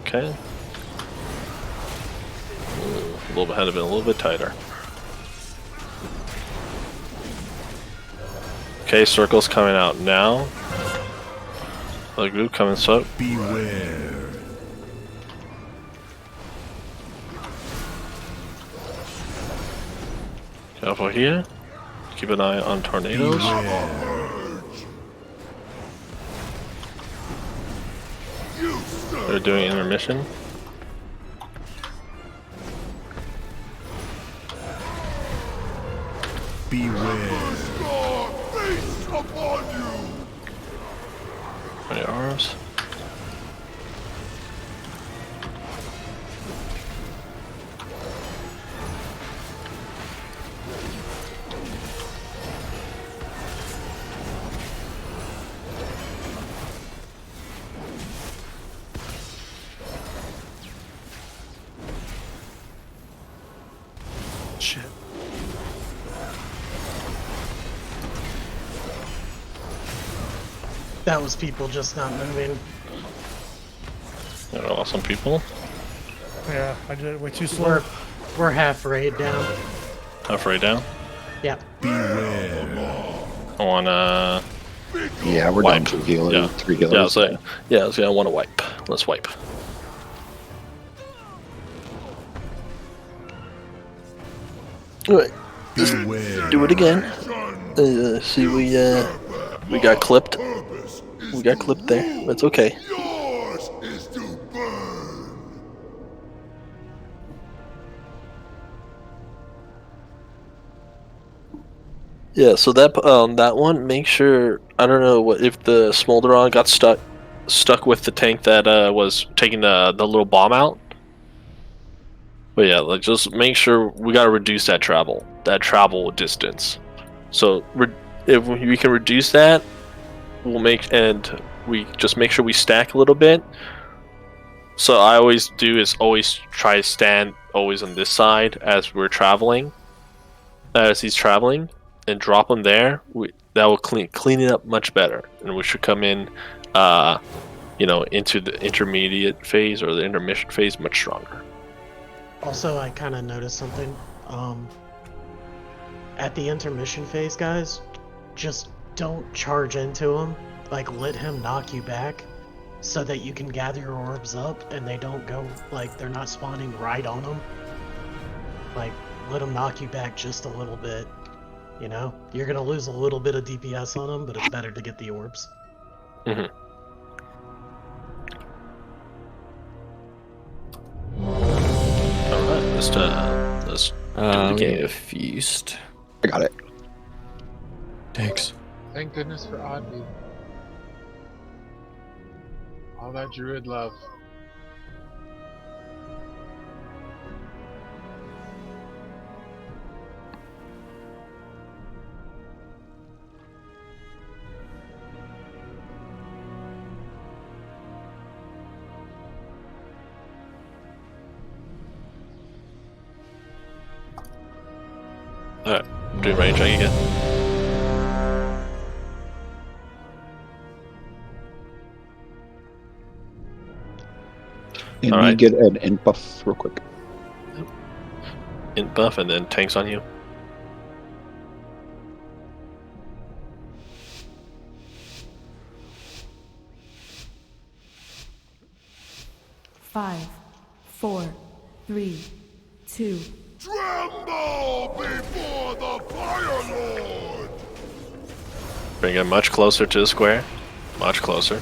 Okay. A little bit had to been a little bit tighter. Okay, circle's coming out now. The group coming so. Beware. Careful here. Keep an eye on tornadoes. Beware. They're doing intermission. Beware. Feast upon you. My arms. Shit. That was people just not moving. There are awesome people. Yeah, I did it way too slow. We're half raid down. Halfway down. Yep. Beware. I wanna. Yeah, we're wipe. down 2 healers, Yeah. 3 healers. Yeah, I was saying. Yeah, I was saying I want to wipe. Let's wipe. Alright, let's do it again. See, we got clipped. We got clipped there. That's okay. Yours is to burn. Yeah, so that one, make sure, I don't know what if the Smolderon got stuck with the tank that was taking the little bomb out. But yeah, like just make sure we gotta reduce that travel distance. So if we can reduce that, we just make sure we stack a little bit. So I always do is always try to stand always on this side as we're traveling, as he's traveling, and drop him there. That will clean it up much better, and we should come in, into the intermediate phase or the intermission phase much stronger. Also, I kind of noticed something. At the intermission phase, guys, just don't charge into him. Like, let him knock you back so that you can gather your orbs up and they don't go, like, they're not spawning right on them. Like, let him knock you back just a little bit. You know? You're gonna lose a little bit of DPS on him, but it's better to get the orbs. Mm-hmm. Alright, let's do it again. A feast. I got it. Thanks. Thank goodness for Oddly. All that druid love. Alright, doing range check again. And you get an int buff real quick. Int buff and then tanks on you. Five, 4, 3, 2. Tremble before the Fire Lord! Bring it much closer to the square. Much closer.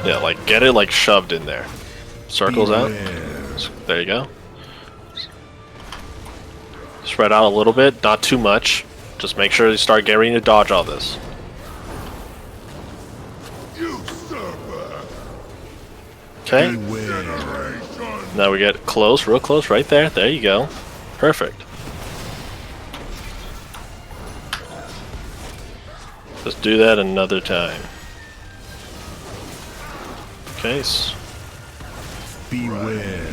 Yeah, like get it like shoved in there. Circles out. There you go. Spread out a little bit, not too much. Just make sure you start getting ready to dodge all this. Okay. Now we get close, real close, right there. There you go. Perfect. Just do that another time. Okay. Beware.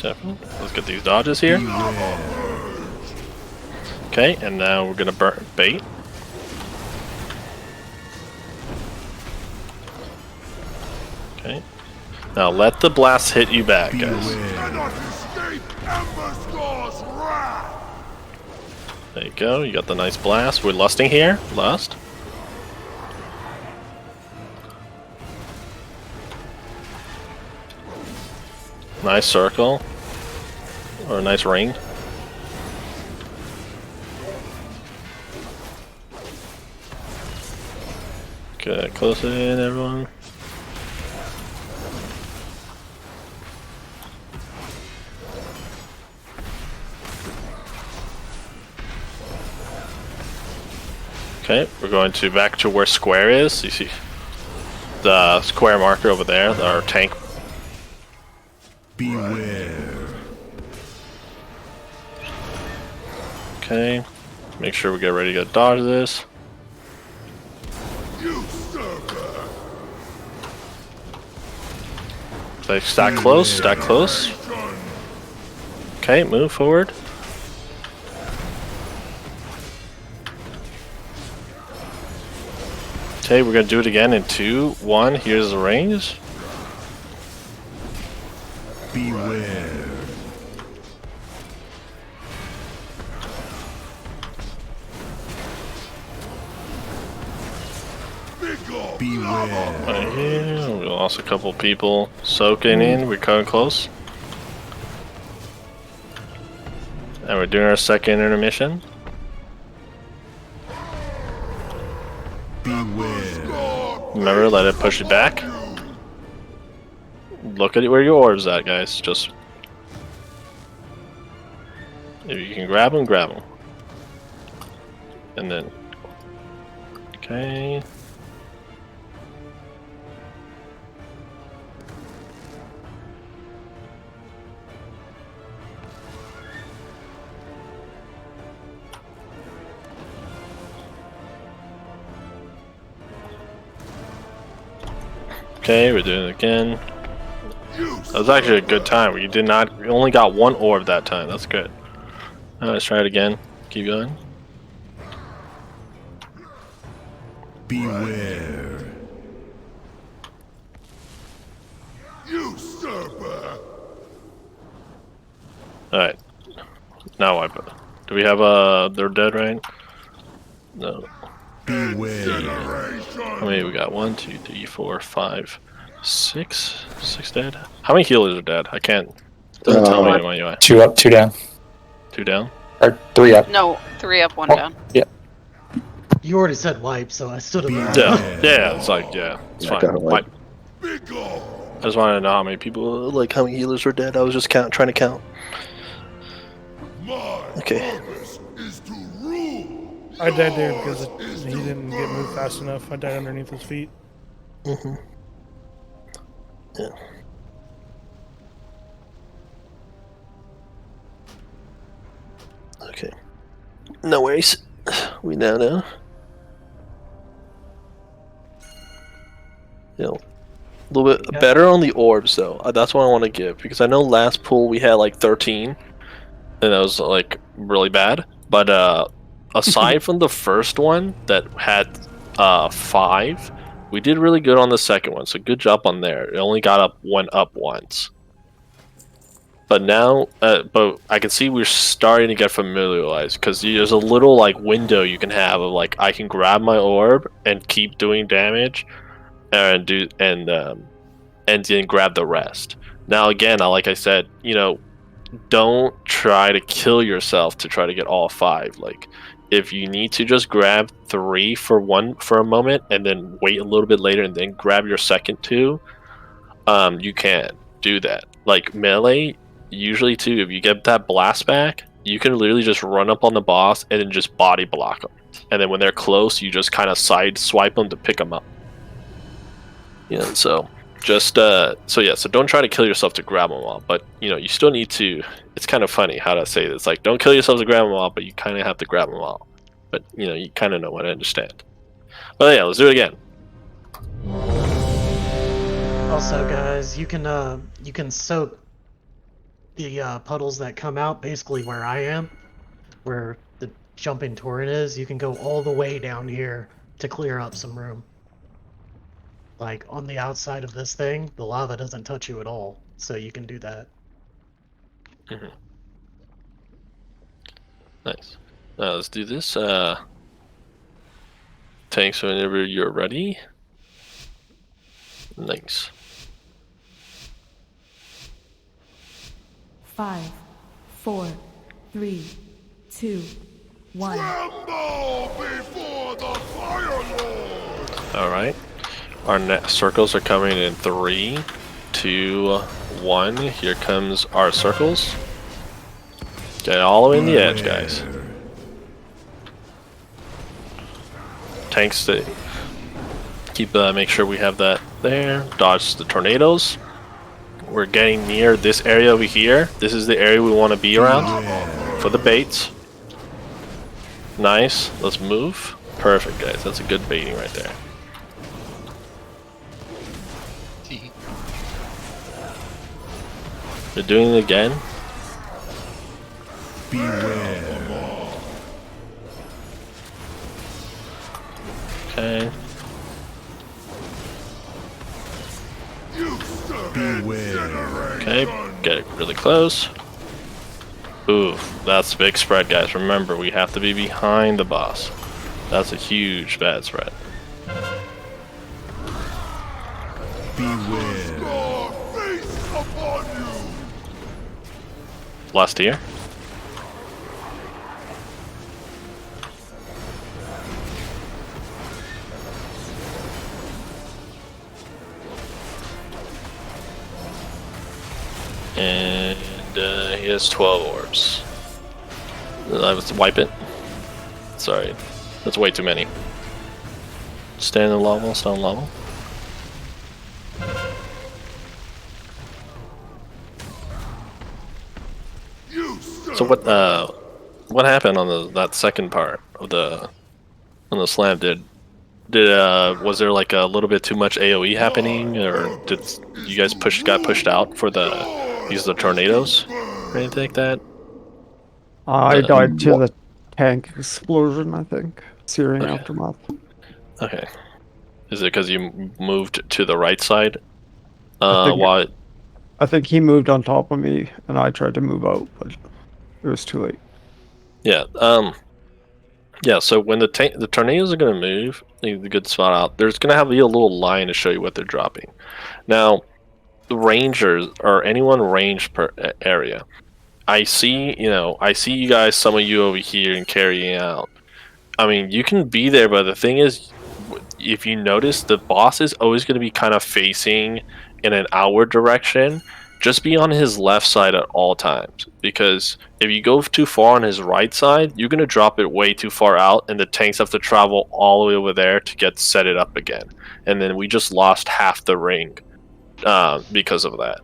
Definitely. Let's get these dodges here. Okay, and now we're gonna burn bait. Okay. Now let the blast hit you back, guys. Cannot escape Emberstar's wrath. There you go. You got the nice blast. We're lusting here. Lust. Nice circle. Or a nice ring. Okay, close in, everyone. Okay, we're going to back to where square is. You see the square marker over there, our tank. Beware. Okay, make sure we get ready to dodge this. Usurper. Like stack close, stack close. Okay, move forward. Okay, we're gonna do it again in 2, 1. Here's the range. Beware. Beware. Right here, we lost a couple people soaking in. We're coming close. And we're doing our second intermission. Remember, let it push you back. Look at where your orb's at, guys. Just if you can grab them, grab them. And then, Okay. Okay, we're doing it again. That was actually a good time. We only got one orb that time. That's good. Alright, let's try it again. Keep going. Beware. Usurper. Alright. Now wipe it. Do we have they're dead, right? No. Beware. How many we got? 1, 2, 3, 4, 5, 6. 6 dead? How many healers are dead? I can't. Doesn't tell me in my UI. 2 up, 2 down. 2 down? Or 3 up. No, 3 up, 1 Oh, down. Yeah. You already said wipe, so I stood up. Yeah, it's like, it's Yeah, fine. got it, wipe. I just wanted to know how many people, like, how many healers are dead. I was just trying to count. Okay. I died there because he didn't get moved fast enough. I died underneath his feet. Mm-hmm. Yeah. Okay. No worries. We now know. You know, a little bit better on the orbs though. That's what I want to give, because I know last pool we had like 13, and that was like really bad. But aside from the first one that had 5, we did really good on the second one. So good job on there. It only went up once. But now, but I can see we're starting to get familiarized, because there's a little like window you can have of like I can grab my orb and keep doing damage, and then grab the rest. Now again, like I said, don't try to kill yourself to try to get all 5. Like, if you need to just grab 3 for a moment and then wait a little bit later and then grab your second 2, you can do that. Like melee, usually too, if you get that blast back, you can literally just run up on the boss and then just body block them. And then when they're close, you just kind of side swipe them to pick them up. So just so don't try to kill yourself to grab them all, but you still need to. It's kind of funny how to say this, like, don't kill yourself to grab them all, but you kind of have to grab them all. But you kind of know what I understand. But yeah, let's do it again. Also, guys, you can soak the puddles that come out basically where I am, where the jumping torrent is. You can go all the way down here to clear up some room. Like, on the outside of this thing, the lava doesn't touch you at all, so you can do that. Mm-hmm. Nice. Now let's do this. Tanks whenever you're ready. Nice. 5, 4, 3, 2, 1. Tremble before the Fire Lord! Alright. Our circles are coming in 3, 2, 1. Here comes our circles. Get all the way in the edge, guys. Tanks to keep make sure we have that there. Dodge the tornadoes. We're getting near this area over here. This is the area we want to be around for the baits. Nice. Let's move. Perfect, guys. That's a good baiting right there. We're doing it again. Beware. Okay. Beware. Okay, get it really close. Ooh, that's a big spread, guys. Remember, we have to be behind the boss. That's a huge bad spread. Beware. Upon you. Last tier. And he has 12 orbs. Let's wipe it. Sorry, that's way too many. Stand on level, stand on level. So what happened on that second part of on the slam? Was there like a little bit too much AoE happening, or did you guys got pushed out for because of the tornadoes or anything like that? I died to the tank explosion, I think. Searing Okay. aftermath. Okay. Is it because you moved to the right side? I think he moved on top of me, and I tried to move out, but it was too late. Yeah. Yeah. So when the tornadoes are gonna move, leave the good spot out. There's gonna be a little line to show you what they're dropping. Now, the rangers or anyone range per area. I see you guys. Some of you over here and carrying out. I mean, you can be there, but the thing is, if you notice, the boss is always going to be kind of facing in an outward direction. Just be on his left side at all times, because if you go too far on his right side, you're going to drop it way too far out, and the tanks have to travel all the way over there to set it up again. And then we just lost half the ring because of that.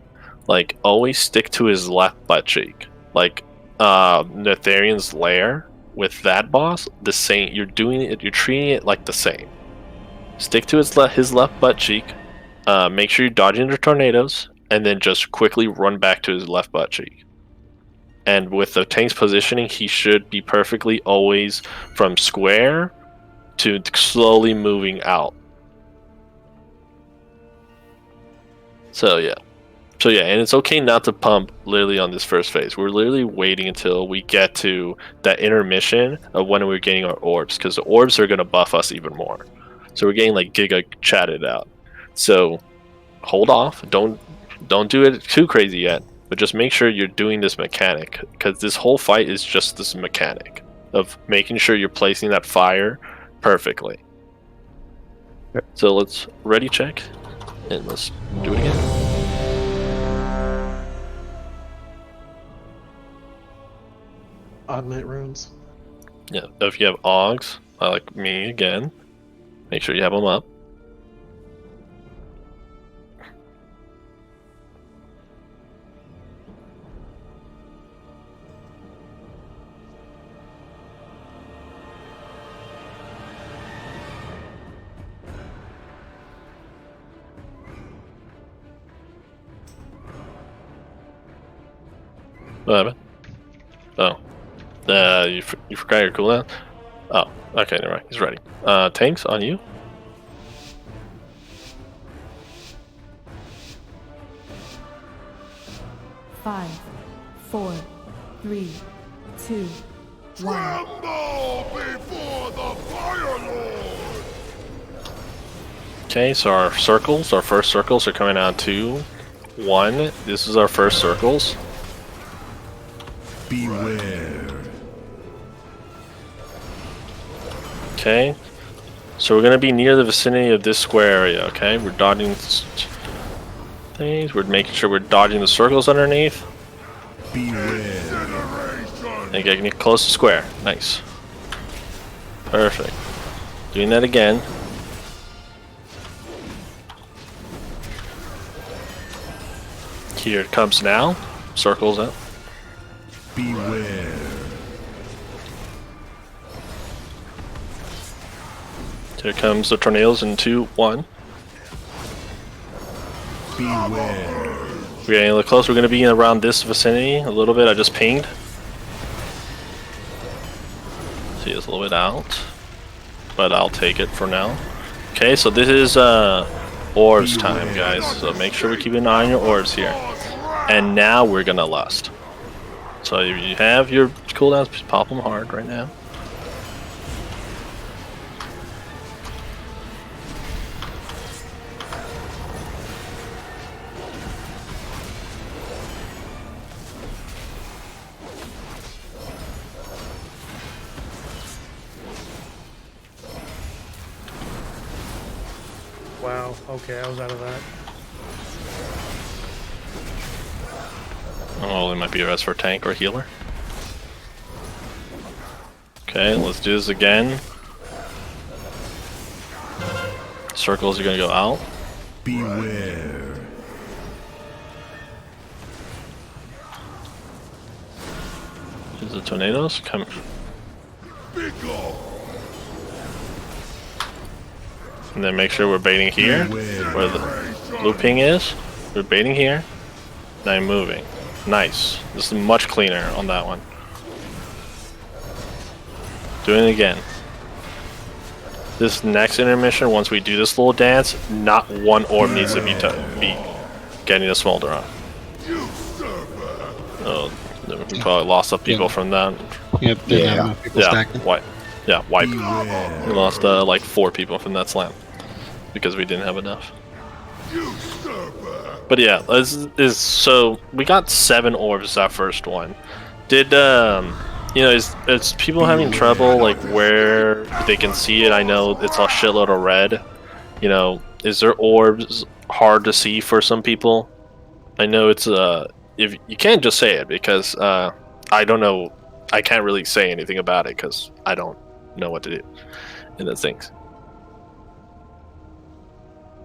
Like, always stick to his left butt cheek. Like, Netharian's lair with that boss, the same. You're treating it like the same. Stick to his left butt cheek. Make sure you're dodging the tornadoes, and then just quickly run back to his left butt cheek. And with the tank's positioning, he should be perfectly always from square to slowly moving out. So yeah, and it's okay not to pump literally on this first phase. We're literally waiting until we get to that intermission of when we're getting our orbs, because the orbs are going to buff us even more. So we're getting like giga chatted out. So hold off. Don't do it too crazy yet, but just make sure you're doing this mechanic, because this whole fight is just this mechanic of making sure you're placing that fire perfectly. So let's ready check, and let's do it again. Augment runes. Yeah, if you have Augs, like me again, make sure you have them up. What happened? Oh. You forgot your cooldown? Oh, okay, never mind. He's ready. Tanks, on you. Five, 4, 3, 2, 1. Before the Fire Lord! Okay, so our first circles are coming out 2, 1. This is our first circles. Beware. Okay, so we're gonna be near the vicinity of this square area. Okay, we're dodging things. We're making sure we're dodging the circles underneath. Beware. And getting close to square. Nice. Perfect. Doing that again. Here it comes now. Circles up. Beware. Here comes the tornadoes in 2, 1. Beware. We're getting a little close. We're going to be around this vicinity a little bit. I just pinged. See, it's a little bit out, but I'll take it for now. Okay, so this is orbs time, guys. So make sure we keep an eye on your orbs here. And now we're going to lust. So if you have your cooldowns, just pop them hard right now. Wow, okay, I was out of that. Oh, it might be a rest for tank or healer. Okay, let's do this again. Circles are gonna go out. Beware. Here's the tornadoes. Come. And then make sure we're baiting here, where the looping is. We're baiting here. Now I'm moving. Nice. This is much cleaner on that one. Doing it again. This next intermission, once we do this little dance, not one orb needs to be getting a smolder on. Oh, we probably lost some people from that. Yep, didn't have enough people stacking. Wipe. Yeah, wipe. We lost like 4 people from that slam because we didn't have enough. But yeah, so we got 7 orbs that first one. Did you know, is people having trouble like where they can see it? I know it's a shitload of red. You know, is there orbs hard to see for some people? I know it's if you can't just say it because I don't know. I can't really say anything about it because I don't know what to do in those things.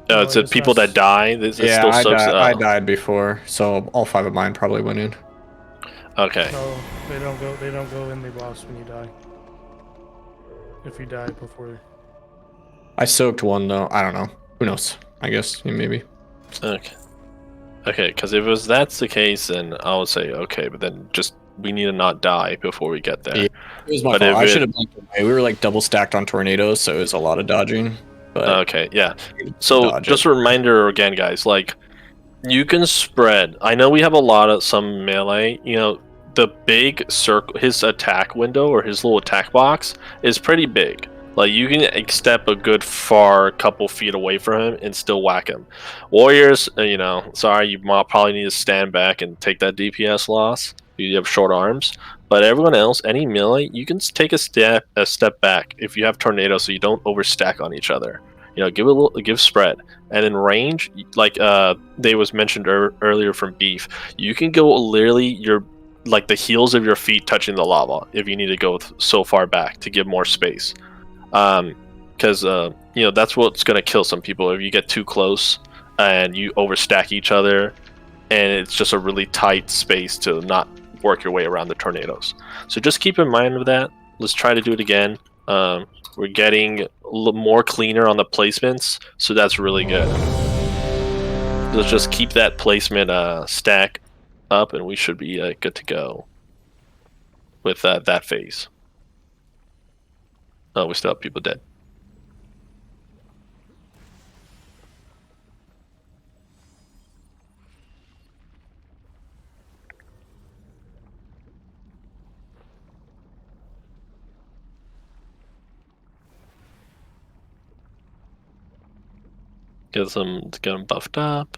No, it's people that die. Yeah, I died before, so all 5 of mine probably went in. Okay. No, they don't go. They don't go in the boss when you die. If you die before. I soaked one though. I don't know. Who knows? I guess maybe. Okay. Okay, because if that's the case, then I would say okay, but then just we need to not die before we get there. Yeah, it was my fault. I should have blinked away. We were like double stacked on tornadoes, so it was a lot of dodging. But okay, yeah. So just a reminder again, guys, like you can spread. I know we have a lot of some melee. You know, the big circle, his attack window or his little attack box is pretty big. Like you can step a good far couple feet away from him and still whack him. Warriors, you know, sorry, you probably need to stand back and take that DPS loss. You have short arms, but everyone else, any melee, you can take a step back if you have tornadoes, so you don't overstack on each other. You know, give spread, and in range, like they was mentioned earlier from Beef, you can go literally like the heels of your feet touching the lava if you need to go so far back to give more space. Because you know that's what's gonna kill some people if you get too close and you overstack each other, and it's just a really tight space to not work your way around the tornadoes. So just keep in mind of that. Let's try to do it again. We're getting a little more cleaner on the placements, so that's really good. Let's just keep that placement stack up, and we should be good to go with that phase. Oh, we still have people dead. Get them buffed up.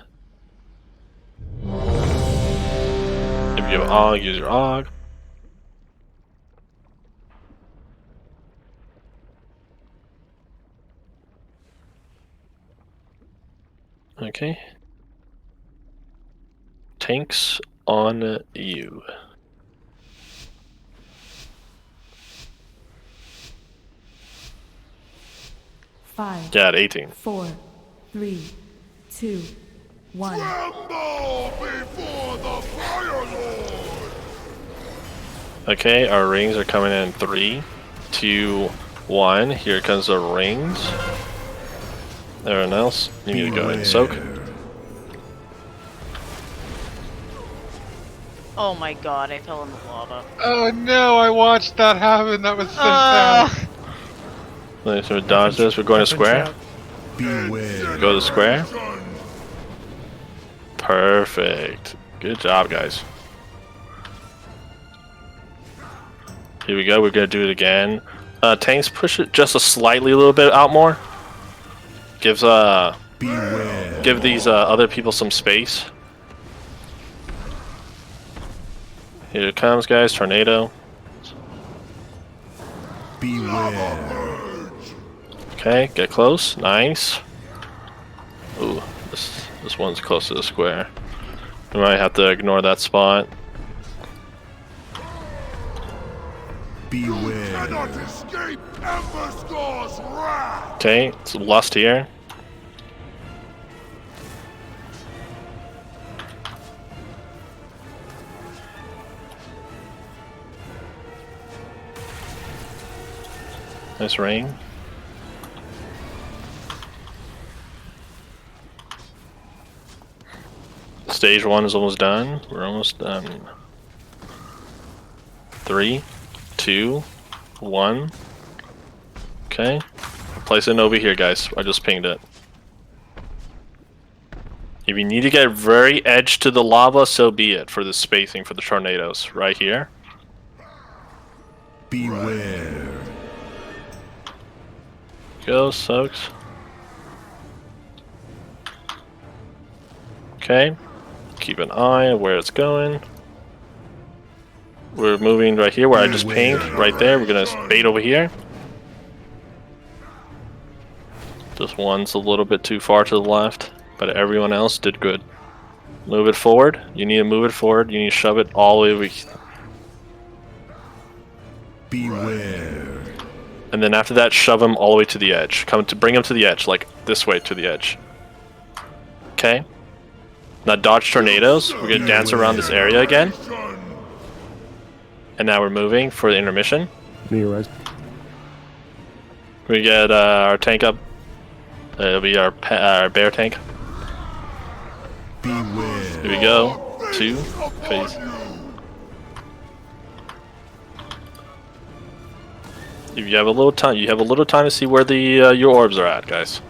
If you have AUG, use your AUG. Okay. Tanks on you. 5. Yeah, at 18. 4, 3, 2, 1. Tremble before the Fire Lord! Okay, our rings are coming in 3, 2, 1. Here comes the rings. Everyone else, you need to go and soak. Oh my god, I fell in the lava. Oh no, I watched that happen. That was so sad. Let's dodge this. We're going to square. Beware. Go to square. Perfect. Good job, guys. Here we go. We're going to do it again. Tanks, push it just a little bit out more. Give these other people some space. Here it comes, guys. Tornado. Beware. Okay, get close. Nice. Ooh, this one's close to the square. We might have to ignore that spot. Beware. Cannot escape Ember Score's wrath. Okay, it's Lust here. Nice rain. Stage 1 is almost done. We're almost done. 3, 2, 1. Okay. Place it over here, guys. I just pinged it. If you need to get very edge to the lava, so be it for the spacing for the tornadoes. Right here. Beware. Go, soaks. Okay. Keep an eye on where it's going. We're moving right here where I just pinged. Right there. We're gonna bait over here. Just one's a little bit too far to the left, but everyone else did good. Move it forward. You need to move it forward. You need to shove it all the way over. Beware. And then after that, shove them all the way to the edge. Bring them to the edge, like this way to the edge. Okay. Now dodge tornadoes. We're gonna dance around this area again. And now we're moving for the intermission. Meteorize. We get our tank up. It'll be our bear tank. Beware. Here we go. 2 phase. If you have a little time, to see where the your orbs are at, guys.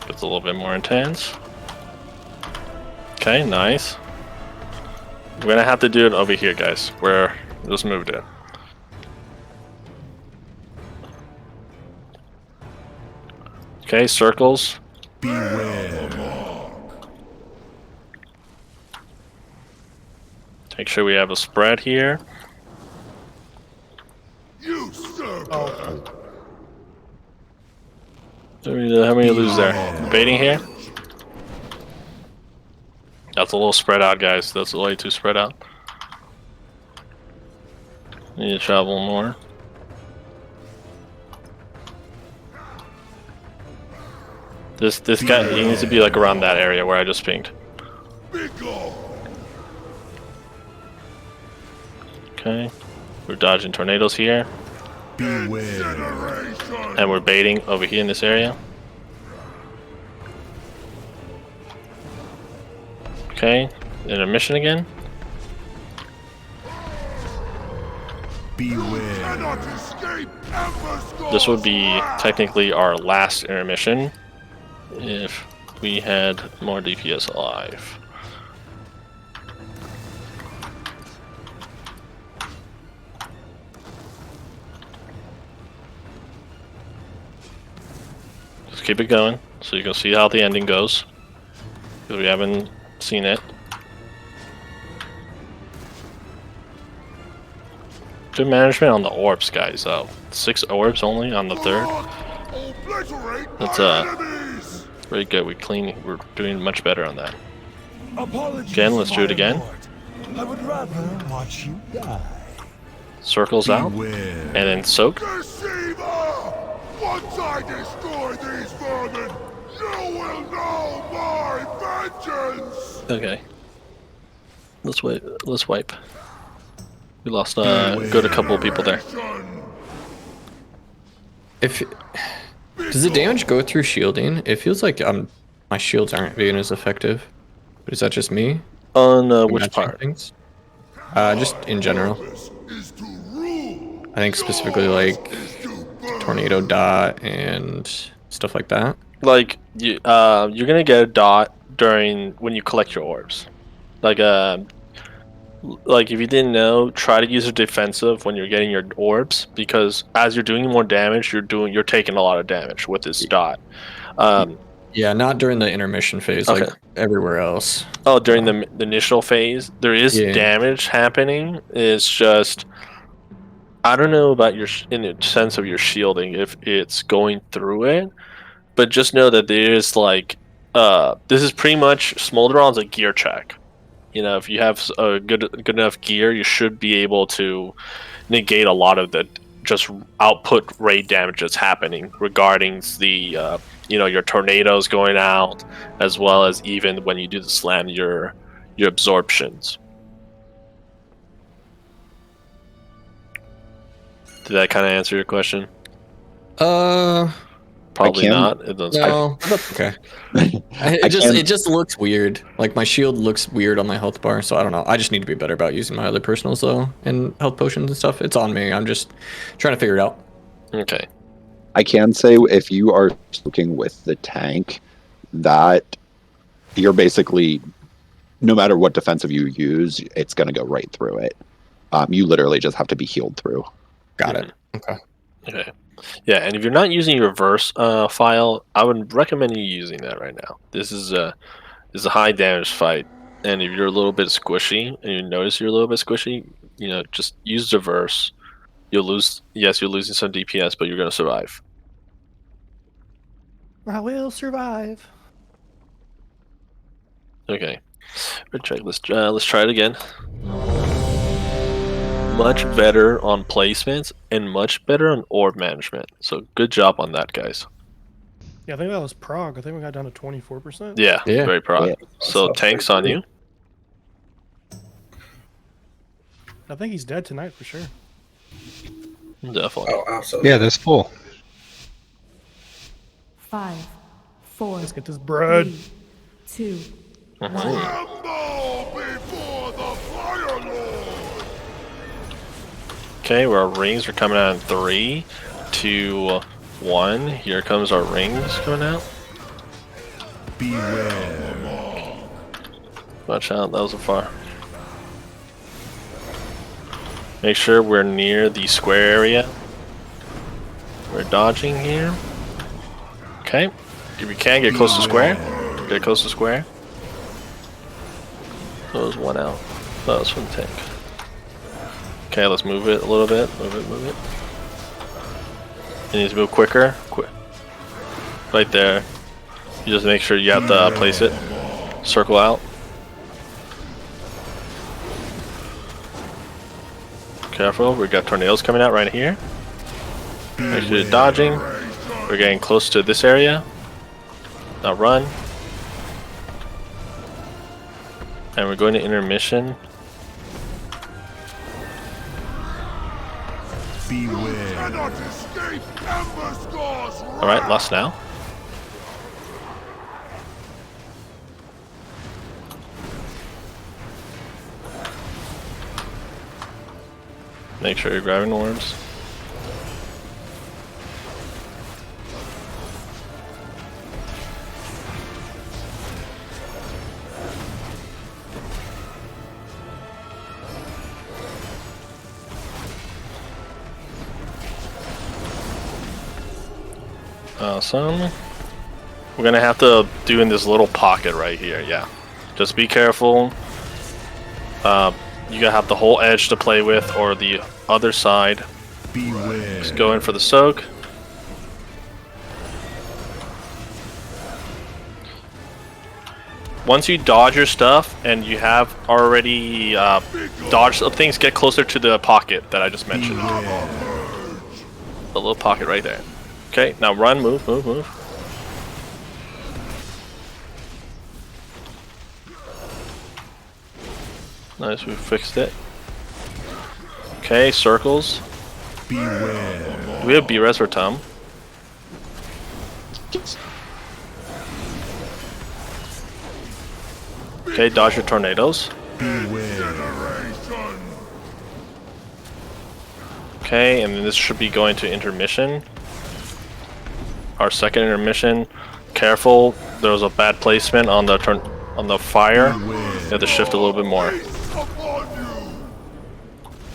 It's a little bit more intense. Okay, nice. We're gonna have to do it over here, guys. Where just moved it. Okay, circles. Beware. Make sure we have a spread here. You circle. How many lose there? Baiting here? That's a little spread out, guys. That's way too spread out. Need to travel more. This guy, he needs to be like around that area where I just pinged. Okay, we're dodging tornadoes here. Beware. And we're baiting over here in this area. Okay, intermission again. Beware. This would be technically our last intermission if we had more DPS alive. Just keep it going so you can see how the ending goes, because we haven't seen it. Good management on the orbs, guys, though. 6 orbs only on the 3rd. That's very good. We're doing much better on that. Again, let's do it again. I would rather watch you die. Circles out, and then soak. Deceiver! Once I destroy these vermin, you will know my vengeance! Okay. Let's wait. Let's wipe. We lost a good couple of people there. Does the damage go through shielding? It feels like my shields aren't being as effective. But is that just me? On which part? Things? Just in general. I think specifically like tornado dot and stuff like that. Like you're gonna get a dot when you collect your orbs. Like if you didn't know, try to use a defensive when you're getting your orbs, because as you're doing more damage, you're taking a lot of damage with this dot. Yeah, not during the intermission phase, like everywhere else. Oh, during the initial phase, there is damage happening. It's just I don't know about in the sense of your shielding if it's going through it, but just know that there is like this is pretty much Smolderon's a gear check. You know, if you have a good enough gear, you should be able to negate a lot of the just output rate damage that's happening regarding the your tornadoes going out, as well as even when you do the slam, your absorptions. Did that kind of answer your question? Probably not. No, that's okay. It just looks weird. Like my shield looks weird on my health bar, so I don't know. I just need to be better about using my other personals though, and health potions and stuff. It's on me. I'm just trying to figure it out. Okay. I can say if you are soaking with the tank, that you're basically, no matter what defensive you use, it's going to go right through it. You literally just have to be healed through. Got it. Okay. Okay. Yeah, and if you're not using your reverse file, I would recommend you using that right now. This is a high damage fight, and if you're a little bit squishy and you notice you're a little bit squishy, just use reverse. You'll lose. Yes, you're losing some DPS, but you're gonna survive. I will survive. Okay. Let's try it again. Much better on placements and much better on orb management. So good job on that, guys. Yeah, I think that was Prog. I think we got down to 24%. Yeah, very proud. Yeah. So tanks on you. I think he's dead tonight for sure. Definitely. Oh, absolutely. Yeah, that's full. 5, 4. Let's get this bread. 3, 2. Okay, our rings are coming out in 3, 2, 1. Here comes our rings coming out. Beware. Watch out, that was a far. Make sure we're near the square area. We're dodging here. Okay. If you can, get close to square. Get close to square. There's one out. That was from the tank. Okay, let's move it a little bit. Move it. It needs to move quicker. Right there. You just make sure you have to place it. Circle out. Careful, we got tornadoes coming out right here. Make sure you're dodging. We're getting close to this area. Now run. And we're going to intermission. Alright, lost now. Make sure you're grabbing orbs. Awesome. We're gonna have to do in this little pocket right here, yeah. Just be careful. You gotta have the whole edge to play with, or the other side. Beware. Just go in for the soak. Once you dodge your stuff and you have already dodged things, get closer to the pocket that I just mentioned. The little pocket right there. Okay, now run, move. Nice, we fixed it. Okay, circles. Beware. Do we have B-Res for Tom? Okay, dodge your tornadoes. Okay, and then this should be going to intermission. Our second intermission. Careful, there was a bad placement on the fire. You have to shift a little bit more.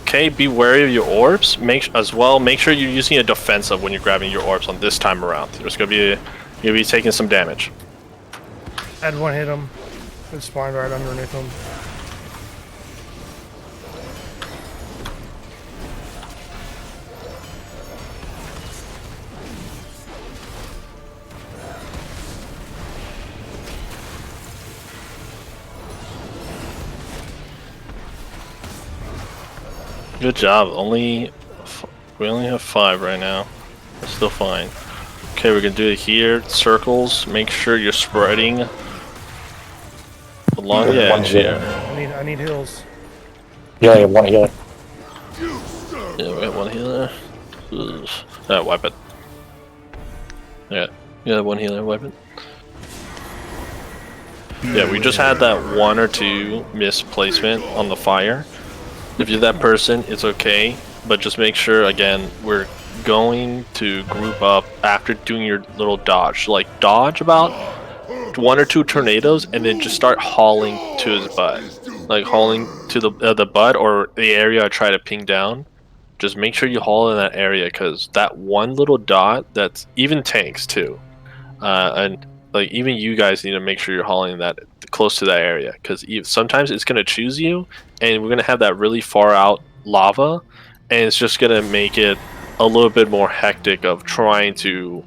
Okay, be wary of your orbs. Make sure you're using a defensive when you're grabbing your orbs on this time around. There's you'll be taking some damage. I had one hit him. It spawned right underneath him. Good job. We only have 5 right now. That's still fine. Okay, we're gonna do it here. Circles. Make sure you're spreading along the edge here. I need heals. Yeah, I have one healer. Yeah, we got one healer. Wipe it. Yeah, you have one healer. Wipe it. Yeah, we just had that 1 or 2 misplacement on the fire. If you're that person, it's okay, but just make sure, again, we're going to group up after doing your little dodge. Like, dodge about 1 or 2 tornadoes and then just start hauling to his butt. Like, hauling to the butt or the area I try to ping down. Just make sure you haul in that area, because that one little dot, that's even tanks too. And like even you guys need to make sure you're hauling that close to that area, because sometimes it's going to choose you and we're going to have that really far out lava, and it's just going to make it a little bit more hectic of trying to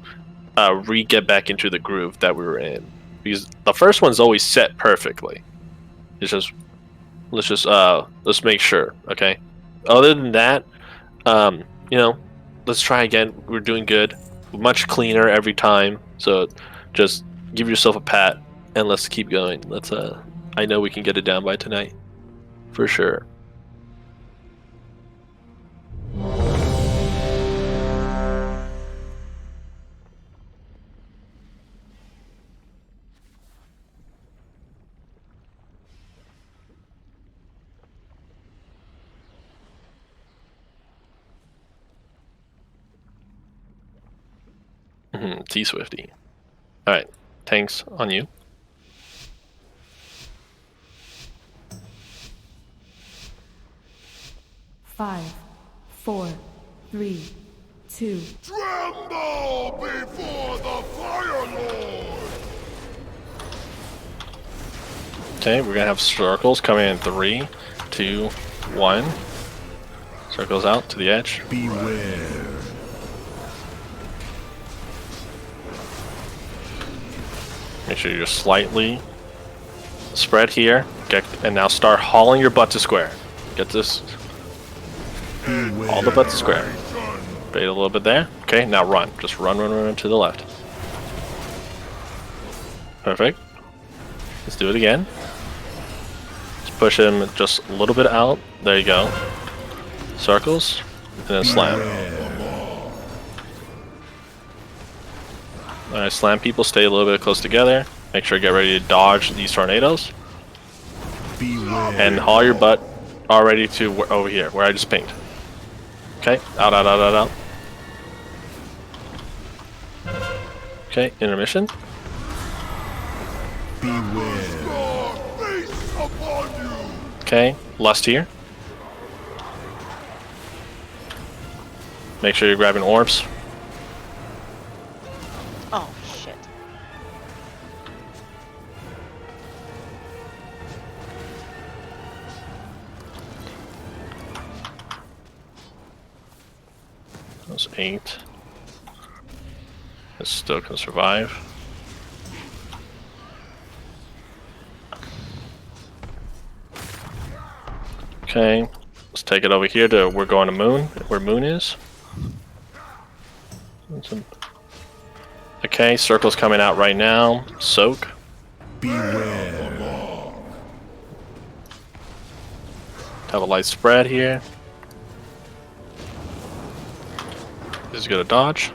get back into the groove that we were in, because the first one's always set perfectly. It's just let's make sure. Okay, other than that, you know, let's try again. We're doing good, much cleaner every time, so just give yourself a pat and let's keep going. Let's I know we can get it down by tonight for sure. T Swifty. Alright, tanks on you. Five, 4, 3, 2. Tremble before the Fire Lord! Okay, we're gonna have circles coming in 3, 2, 1. Circles out to the edge. Beware. Make sure you're slightly spread here. And now start hauling your butt to square. Get this. All the butt to square. Bait a little bit there. Okay, now run. Just run to the left. Perfect. Let's do it again. Let's push him just a little bit out. There you go. Circles. And then slam. Alright, slam people, stay a little bit close together. Make sure you get ready to dodge these tornadoes. And haul your butt already to over here, where I just pinged. Okay, out. Okay, intermission. Okay, lust here. Make sure you're grabbing orbs. Oh, shit. That's 8. It still can survive. Okay, let's take it over here to we're going to moon, where moon is. Okay, circle's coming out right now. Soak. Beware. Have a light spread here. Is gonna dodge.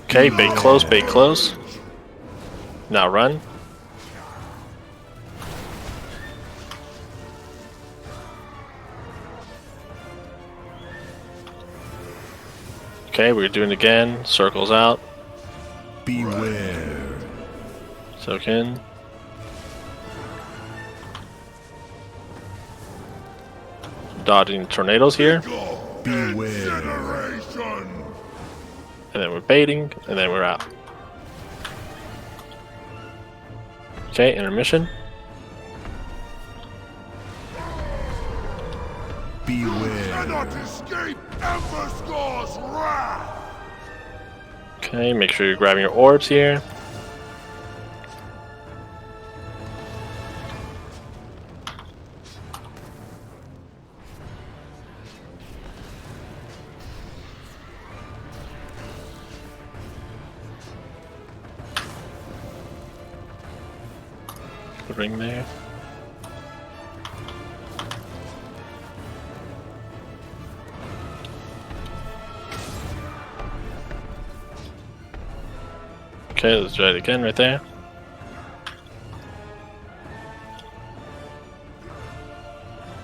Okay, bait close. Now run. Okay, we're doing it again. Circles out. Beware. Soak in. Dodging tornadoes here. Beware. And then we're baiting, and then we're out. Okay, intermission. Beware. Cannot escape Emberscar's wrath. Okay, make sure you're grabbing your orbs here. The ring there. Okay, let's try it again right there.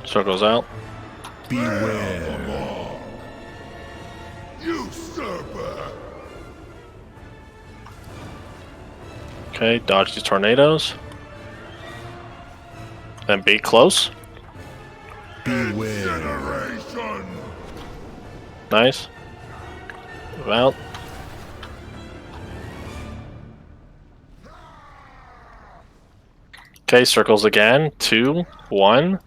Circles out. Beware. Usurper. Okay, dodge these tornadoes. And be close. Incineration. Nice. Move out. Okay, circles again. 2, 1.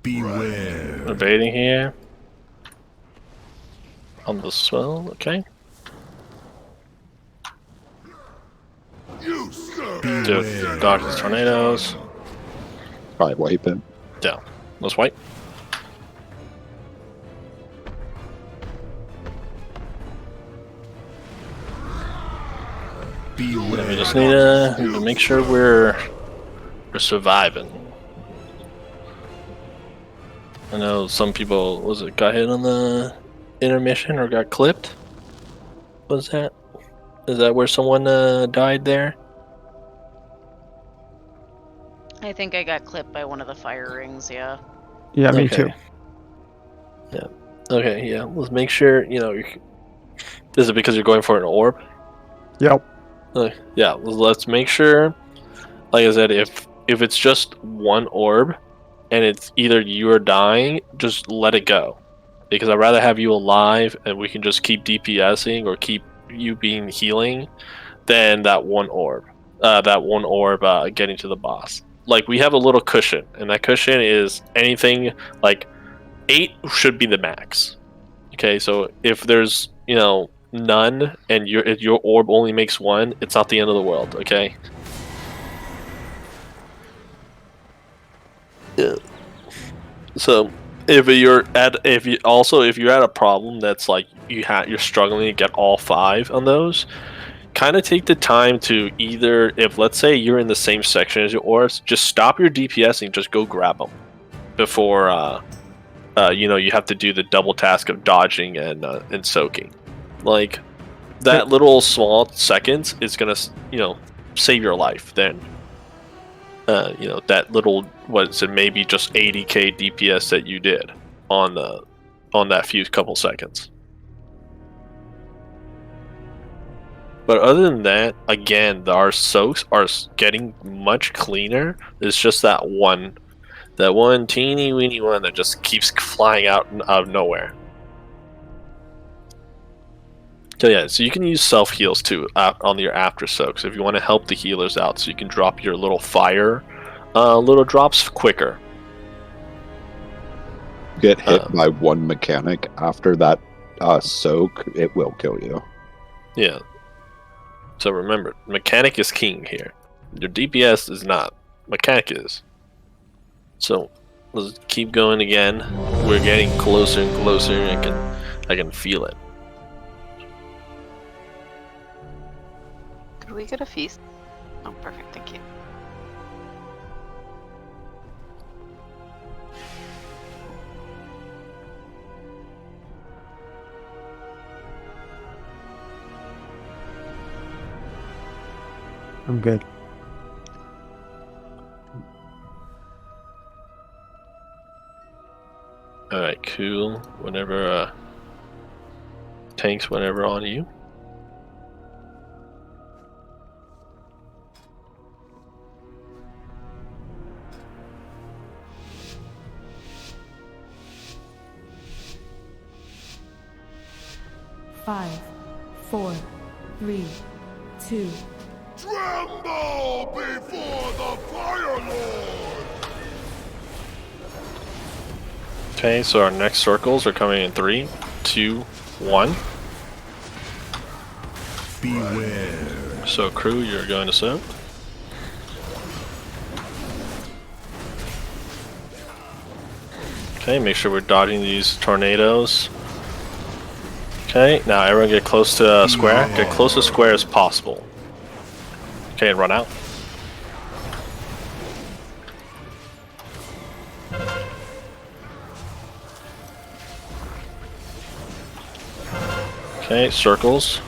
Beware. Evading here. On the swell, okay. Do dodge these tornadoes. Probably wipe it. Yeah, let's wipe. Beware. We just need to make sure we're surviving. I know some people got hit on the intermission or got clipped. Was that? Is that where someone died there? I think I got clipped by one of the fire rings, yeah. Yeah, me too. Yeah. Okay, yeah. Let's make sure, is it because you're going for an orb? Yep. Yeah, let's make sure, like I said, if it's just one orb and it's either you or dying, just let it go. Because I'd rather have you alive and we can just keep DPSing or keep you being healing than that one orb. Getting to the boss. Like, we have a little cushion, and that cushion is anything like 8 should be the max. Okay, so if there's, none and if your orb only makes 1, it's not the end of the world, okay? Yeah. So if you're at a problem that's like you're struggling to get all 5 on those, kind of take the time to either, if let's say you're in the same section as your orbs, just stop your DPS and just go grab them before you have to do the double task of dodging and soaking. Like, that little small seconds is gonna save your life. Then that little, maybe just 80k DPS that you did on that few couple seconds. But other than that, again, our soaks are getting much cleaner. It's just that one teeny weeny one that just keeps flying out of nowhere. So yeah, so you can use self heals too on your after soaks if you want to help the healers out. So you can drop your little fire, little drops quicker. Get hit by one mechanic after that soak, it will kill you. Yeah. So remember, mechanic is king here. Your DPS is not. Mechanic is. So let's keep going again. We're getting closer and closer. I can feel it. Could we get a feast? Oh, perfect. Thank you. I'm good. Alright, cool. Whenever, tanks whenever on you. Five, 4, 3, 2. Tremble before the Fire Lord! Okay, so our next circles are coming in 3, 2, 1. Beware. So crew, you're going to soak. Okay, make sure we're dodging these tornadoes. Okay, now everyone get close to square. Get close to square as possible. Okay, and run out. Okay, circles.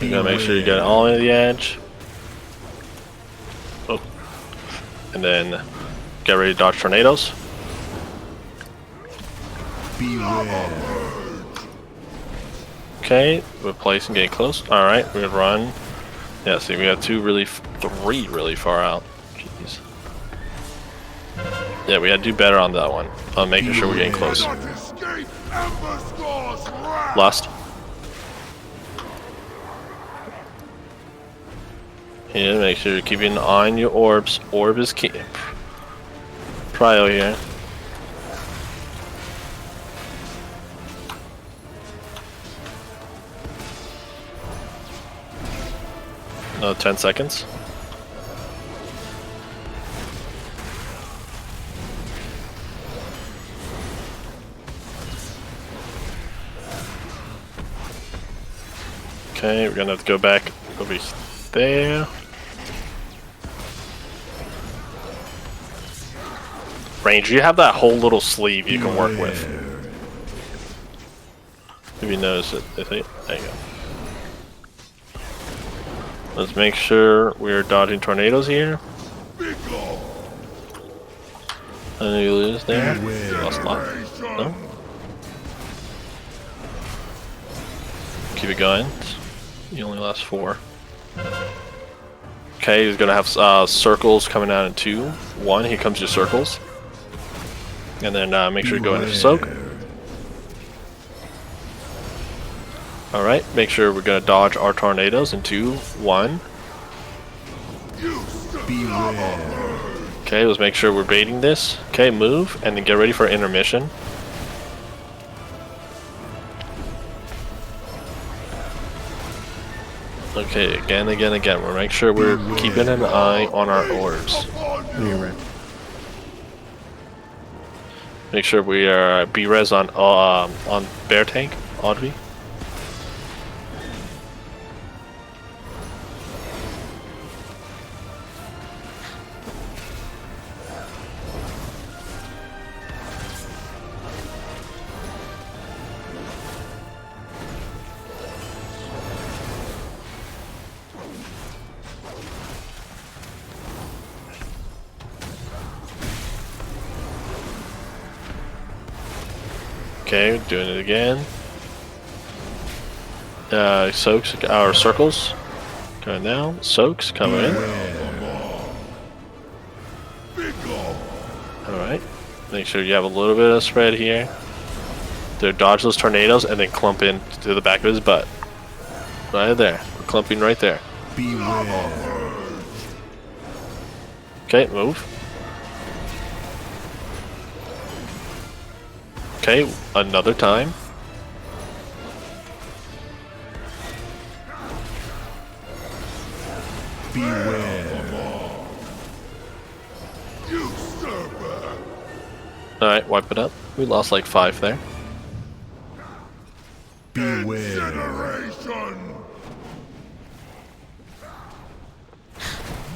You gotta make sure you get all into the edge. Oh. And then get ready to dodge tornadoes. Okay, we're placing, getting close. Alright, we're gonna run. Yeah, see, we have three really far out. Jeez. Yeah, we gotta do better on that one. On making sure we're getting close. Last. Yeah, make sure you're keeping an eye on your orbs. Orb is key. Prio here. Another 10 seconds. Okay, we're gonna have to go back over there. Ranger, you have that whole little sleeve you can work with. If you notice it, there you go. Let's make sure we're dodging tornadoes here. And you lose there. Lost a lot. No? Keep it going. You only lost 4. Okay, he's gonna have circles coming out in 2. 1, here comes your circles. And then make sure you go into soak. Alright, make sure we're gonna dodge our tornadoes in 2, 1. Okay, let's make sure we're baiting this. Okay, move, and then get ready for intermission. Okay, again. We'll make sure we're keeping an eye on our orbs. You're right. Make sure we are B-res on bear tank, Audrey. Okay, doing it again. Soaks, our circles. Going now. Soaks, coming in. Alright. Make sure you have a little bit of spread here. To dodge those tornadoes and then clump in to the back of his butt. Right there. We're clumping right there. Okay, move. Okay, another time. Alright, wipe it up. We lost like 5 there.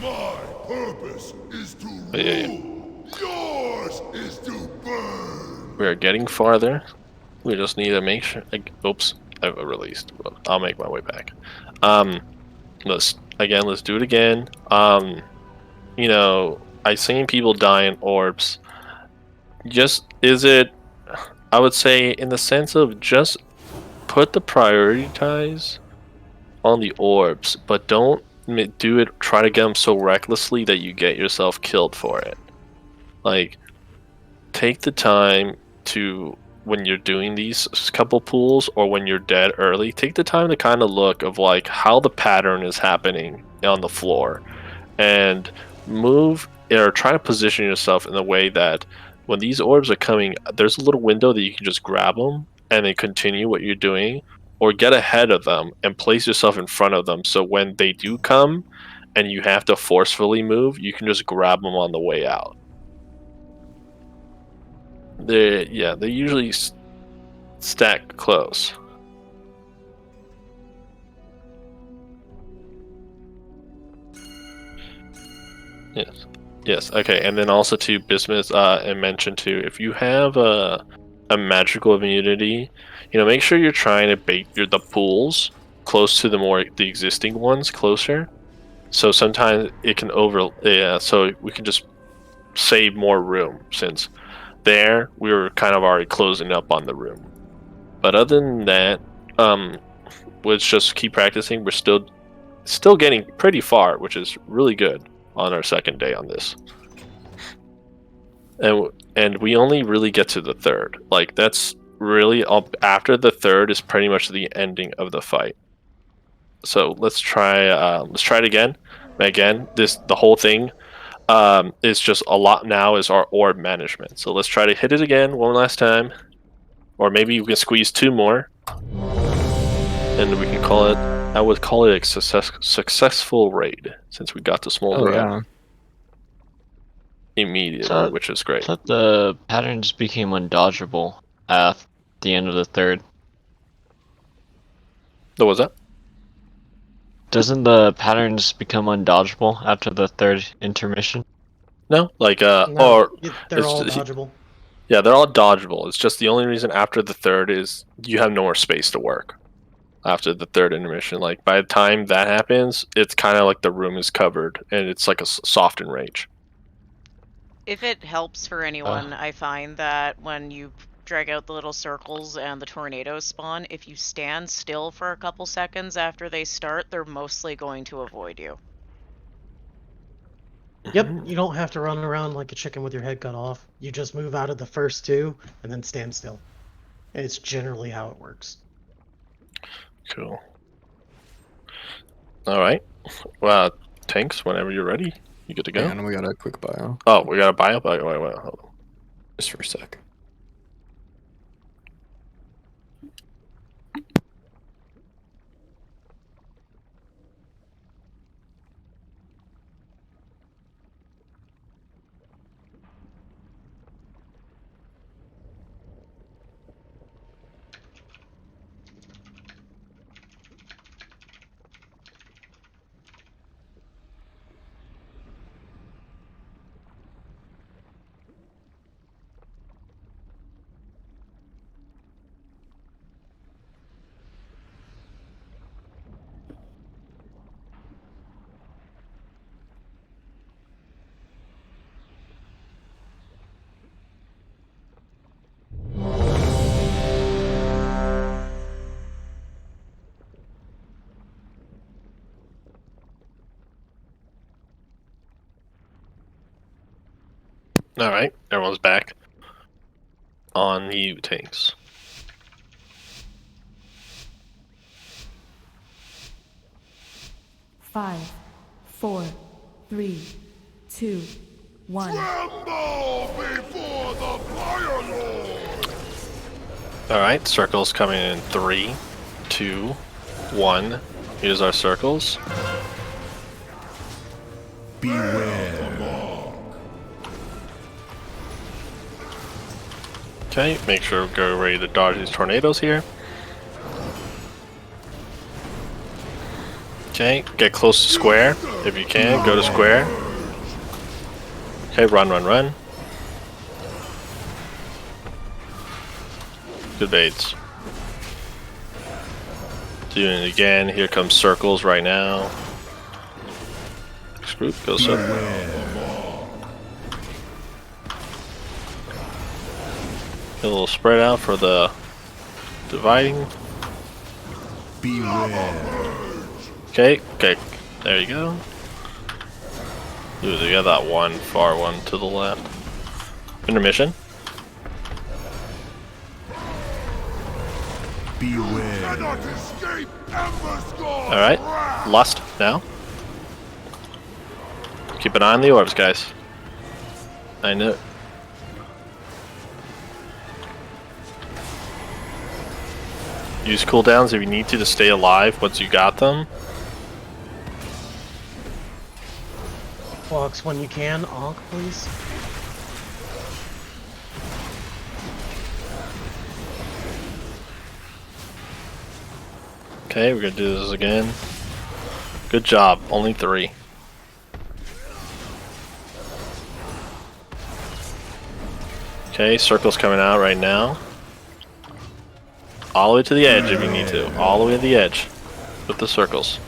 My purpose is to rule. Yours is to burn. We are getting farther. We just need to make sure. Oops, I released. I'll make my way back. Let's do it again. You know, I've seen people die in orbs. I would say in the sense of just put the prioritize on the orbs, but don't try to get them so recklessly that you get yourself killed for it. Like, take the time to, when you're doing these couple pools or when you're dead early, take the time to kind of look of like how the pattern is happening on the floor and move or try to position yourself in a way that when these orbs are coming, there's a little window that you can just grab them and then continue what you're doing, or get ahead of them and place yourself in front of them so when they do come and you have to forcefully move, you can just grab them on the way out. They usually stack close. Yes, okay, and then also to Bismuth and mention too, if you have a magical immunity, make sure you're trying to bait the pools close to the existing ones closer. So sometimes it can so we can just save more room, since there we were kind of already closing up on the room. But other than that, let's just keep practicing. We're still getting pretty far, which is really good on our second day on this. And we only really get to the third. Like, that's really after the third is pretty much the ending of the fight. So let's try it again. Again, the whole thing is just a lot now is our orb management. So let's try to hit it again one last time, or maybe we can squeeze 2 more, and we can call it. I would call it a successful raid, since we got the smolder out immediately, which is great. I thought the patterns became undodgeable at the end of the third. What was that? Doesn't the patterns become undodgeable after the third intermission? No, like No, or they're all dodgeable. Yeah, they're all dodgeable. It's just the only reason after the third is you have no more space to work. After the third intermission, like by the time that happens, it's kind of like the room is covered and it's like a soft enrage. If it helps for anyone, I find that when you drag out the little circles and the tornadoes spawn, if you stand still for a couple seconds after they start, they're mostly going to avoid you. Yep, you don't have to run around like a chicken with your head cut off. You just move out of the first 2 and then stand still. And it's generally how it works. Cool. All right. Well, Tanks, whenever you're ready, you good to go. And we got a quick bio. Oh, we got a bio. Wait, hold on. Just for a sec. All right, everyone's back. On you, Tanks. Five, 4, 3, 2, 1. Tremble before the Fire Lord! All right, circles coming in 3, 2, 1. Here's our circles. Beware. Okay, make sure we're ready to dodge these tornadoes here. Okay, get close to square. If you can, go to square. Okay, run, run, run. Good baits. Doing it again. Here comes circles right now. Next group goes up. Get a little spread out for the dividing. Okay, okay. There you go. Ooh, they got that one far one to the left. Intermission. Alright, Lust now. Keep an eye on the orbs, guys. I know. Use cooldowns if you need to stay alive once you got them. Fox, when you can, Onk, please. Okay, we're gonna do this again. Good job, only 3. Okay, circle's coming out right now. All the way to the edge if you need to. All the way to the edge with the circles.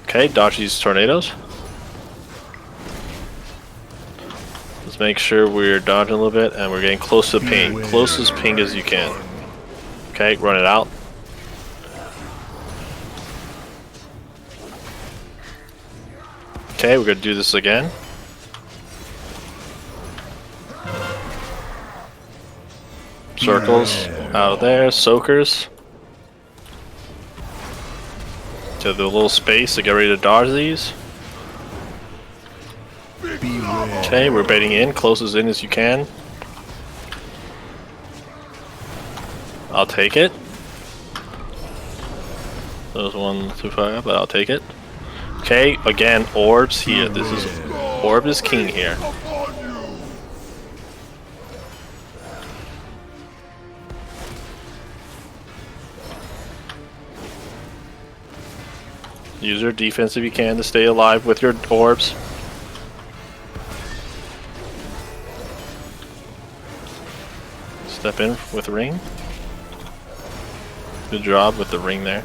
Okay, dodge these tornadoes. Let's make sure we're dodging a little bit and we're getting close to the ping. Close as ping as you can. Okay, run it out. Okay, we're gonna do this again. Circles out of there, soakers. To the little space to get ready to dodge these. Okay, we're baiting in, close as in as you can. I'll take it. There's 1 through 5, but I'll take it. Okay, again, orbs here. This is orb is king here. Use your defense if you can to stay alive with your orbs. Step in with ring. Good job with the ring there.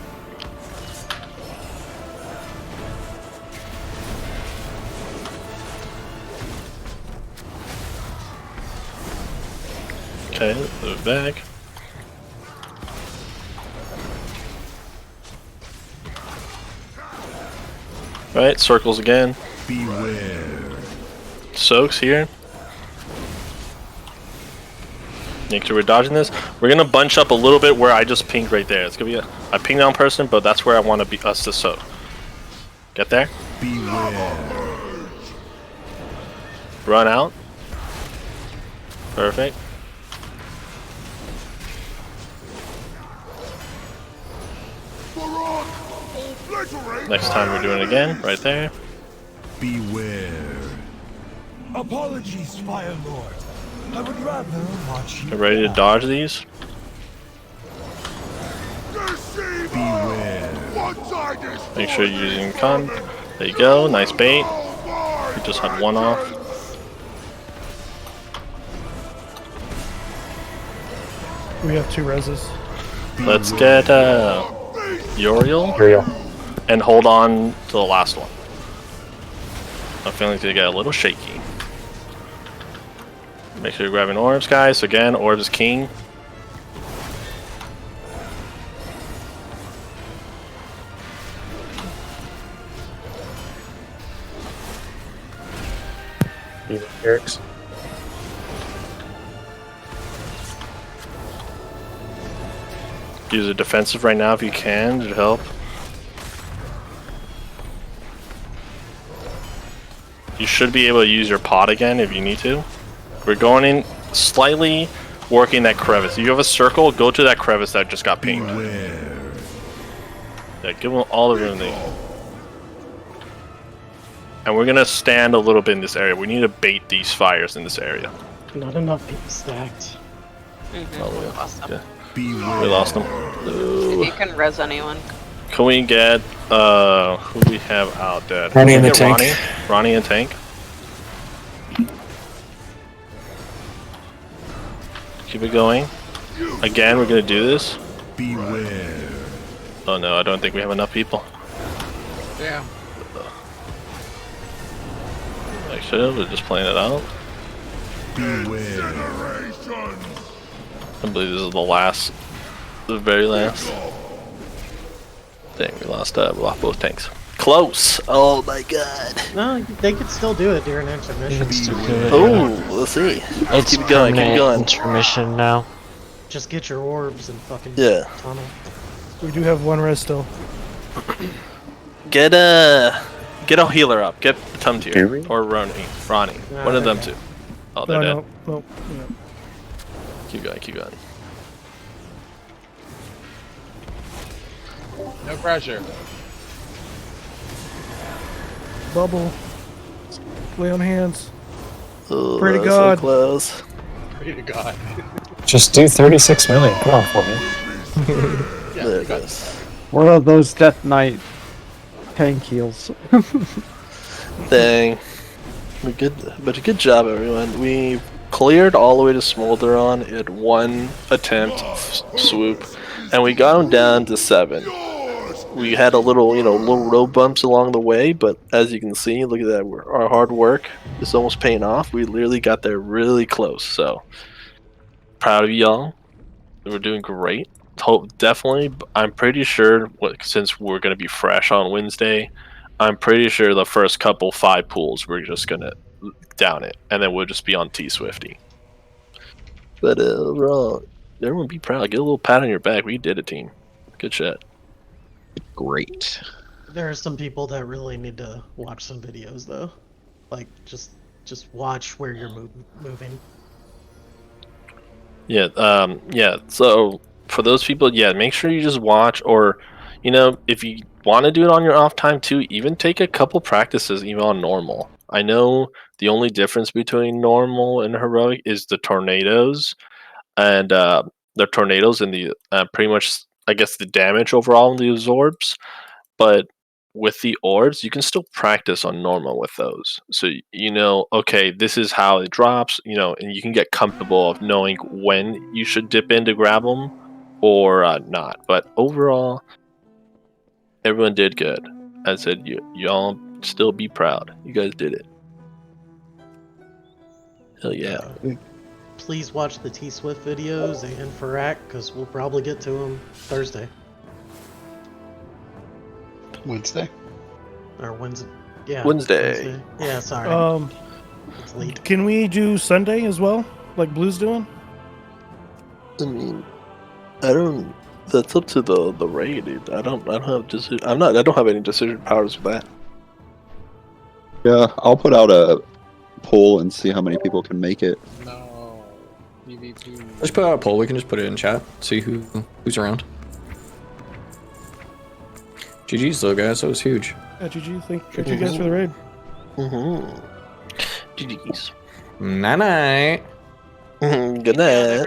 Okay, move back. Right, circles again. Beware. Soaks here. Make sure we're dodging this. We're gonna bunch up a little bit where I just pinged right there. It's gonna be I pinged down person, but that's where I want to be us to soak. Get there. Beware. Run out. Perfect. Next time we're doing it again, right there. Beware. Apologies, Fire Lord. I would rather watch you. Get ready to dodge these. Beware. Make sure you're using con. There you go. Nice bait. We just had one off. We have 2 reses. Let's get Uriel and hold on to the last one. I'm feeling to get a little shaky. Make sure you're grabbing orbs, guys. Again, orbs is king. Eric's. Use a defensive right now if you can to help. You should be able to use your pod again if you need to. We're going in slightly, working that crevice. If you have a circle, go to that crevice that just got pinged. Yeah, give them all the room they need. And we're gonna stand a little bit in this area. We need to bait these fires in this area. Not enough people stacked. Oh, We lost them. We lost them. If you can res anyone. Can we get who we have out dead? Ronnie in the Get tank. Ronnie and tank. Keep it going. Again, we're gonna do this. Beware. Oh no, I don't think we have enough people. Damn. Actually, we're just playing it out. Beware. I believe this is the very last. Dang, we lost both tanks. Close! Oh my god. No, they could still do it during intermission. Oh, let's see. It's keep going, keep going. Intermission now. Just get your orbs and fucking tunnel. We do have 1 res still. Get a healer up. Get the Tum Tier. Or Ronnie. One of them two. Oh, they're dead. No. Keep going, keep going. No pressure. Bubble. Lay on hands. Oh, Pray to that was God. So close. Pray to God. Just do 36 million. Come on for me. Yeah, There it goes. What are those Death Knight tank heals? Dang. Good job, everyone. We cleared all the way to Smolderon in one attempt swoop, and we got him down to 7. We had a little, little road bumps along the way, but as you can see, look at that, our hard work is almost paying off. We literally got there really close, so proud of y'all. We're doing great. Definitely, I'm pretty sure, since we're going to be fresh on Wednesday, I'm pretty sure the first couple 5 pools we're just going to down it, and then we'll just be on T-Swifty. But overall, everyone be proud. Get a little pat on your back. We did it, team. Good shit. Great. There are some people that really need to watch some videos, though. Like, just watch where you're moving. Yeah. So for those people, make sure you just watch, or if you want to do it on your off time too, even take a couple practices even on normal. I know the only difference between normal and heroic is the tornadoes, and the tornadoes and the pretty much, I guess, the damage overall in the absorbs. But with the orbs, you can still practice on normal with those. So okay, this is how it drops, and you can get comfortable of knowing when you should dip in to grab them or not. But overall, everyone did good. I said, y'all still be proud. You guys did it. Hell yeah. Please watch the T-Swift videos and Farak, because we'll probably get to them Thursday. Wednesday? Or Wednesday. Yeah. Wednesday. Yeah, sorry. It's late. Can we do Sunday as well, like Blue's doing? I mean, I don't. That's up to the raid, dude. I don't have decision. I don't have any decision powers with that. Yeah, I'll put out a poll and see how many people can make it. No. PvP. Let's put out a poll. We can just put it in chat. See who's around. GG's though, guys. That was huge. Yeah, GG. Thank you guys for the raid. GG's. Night night. Good night.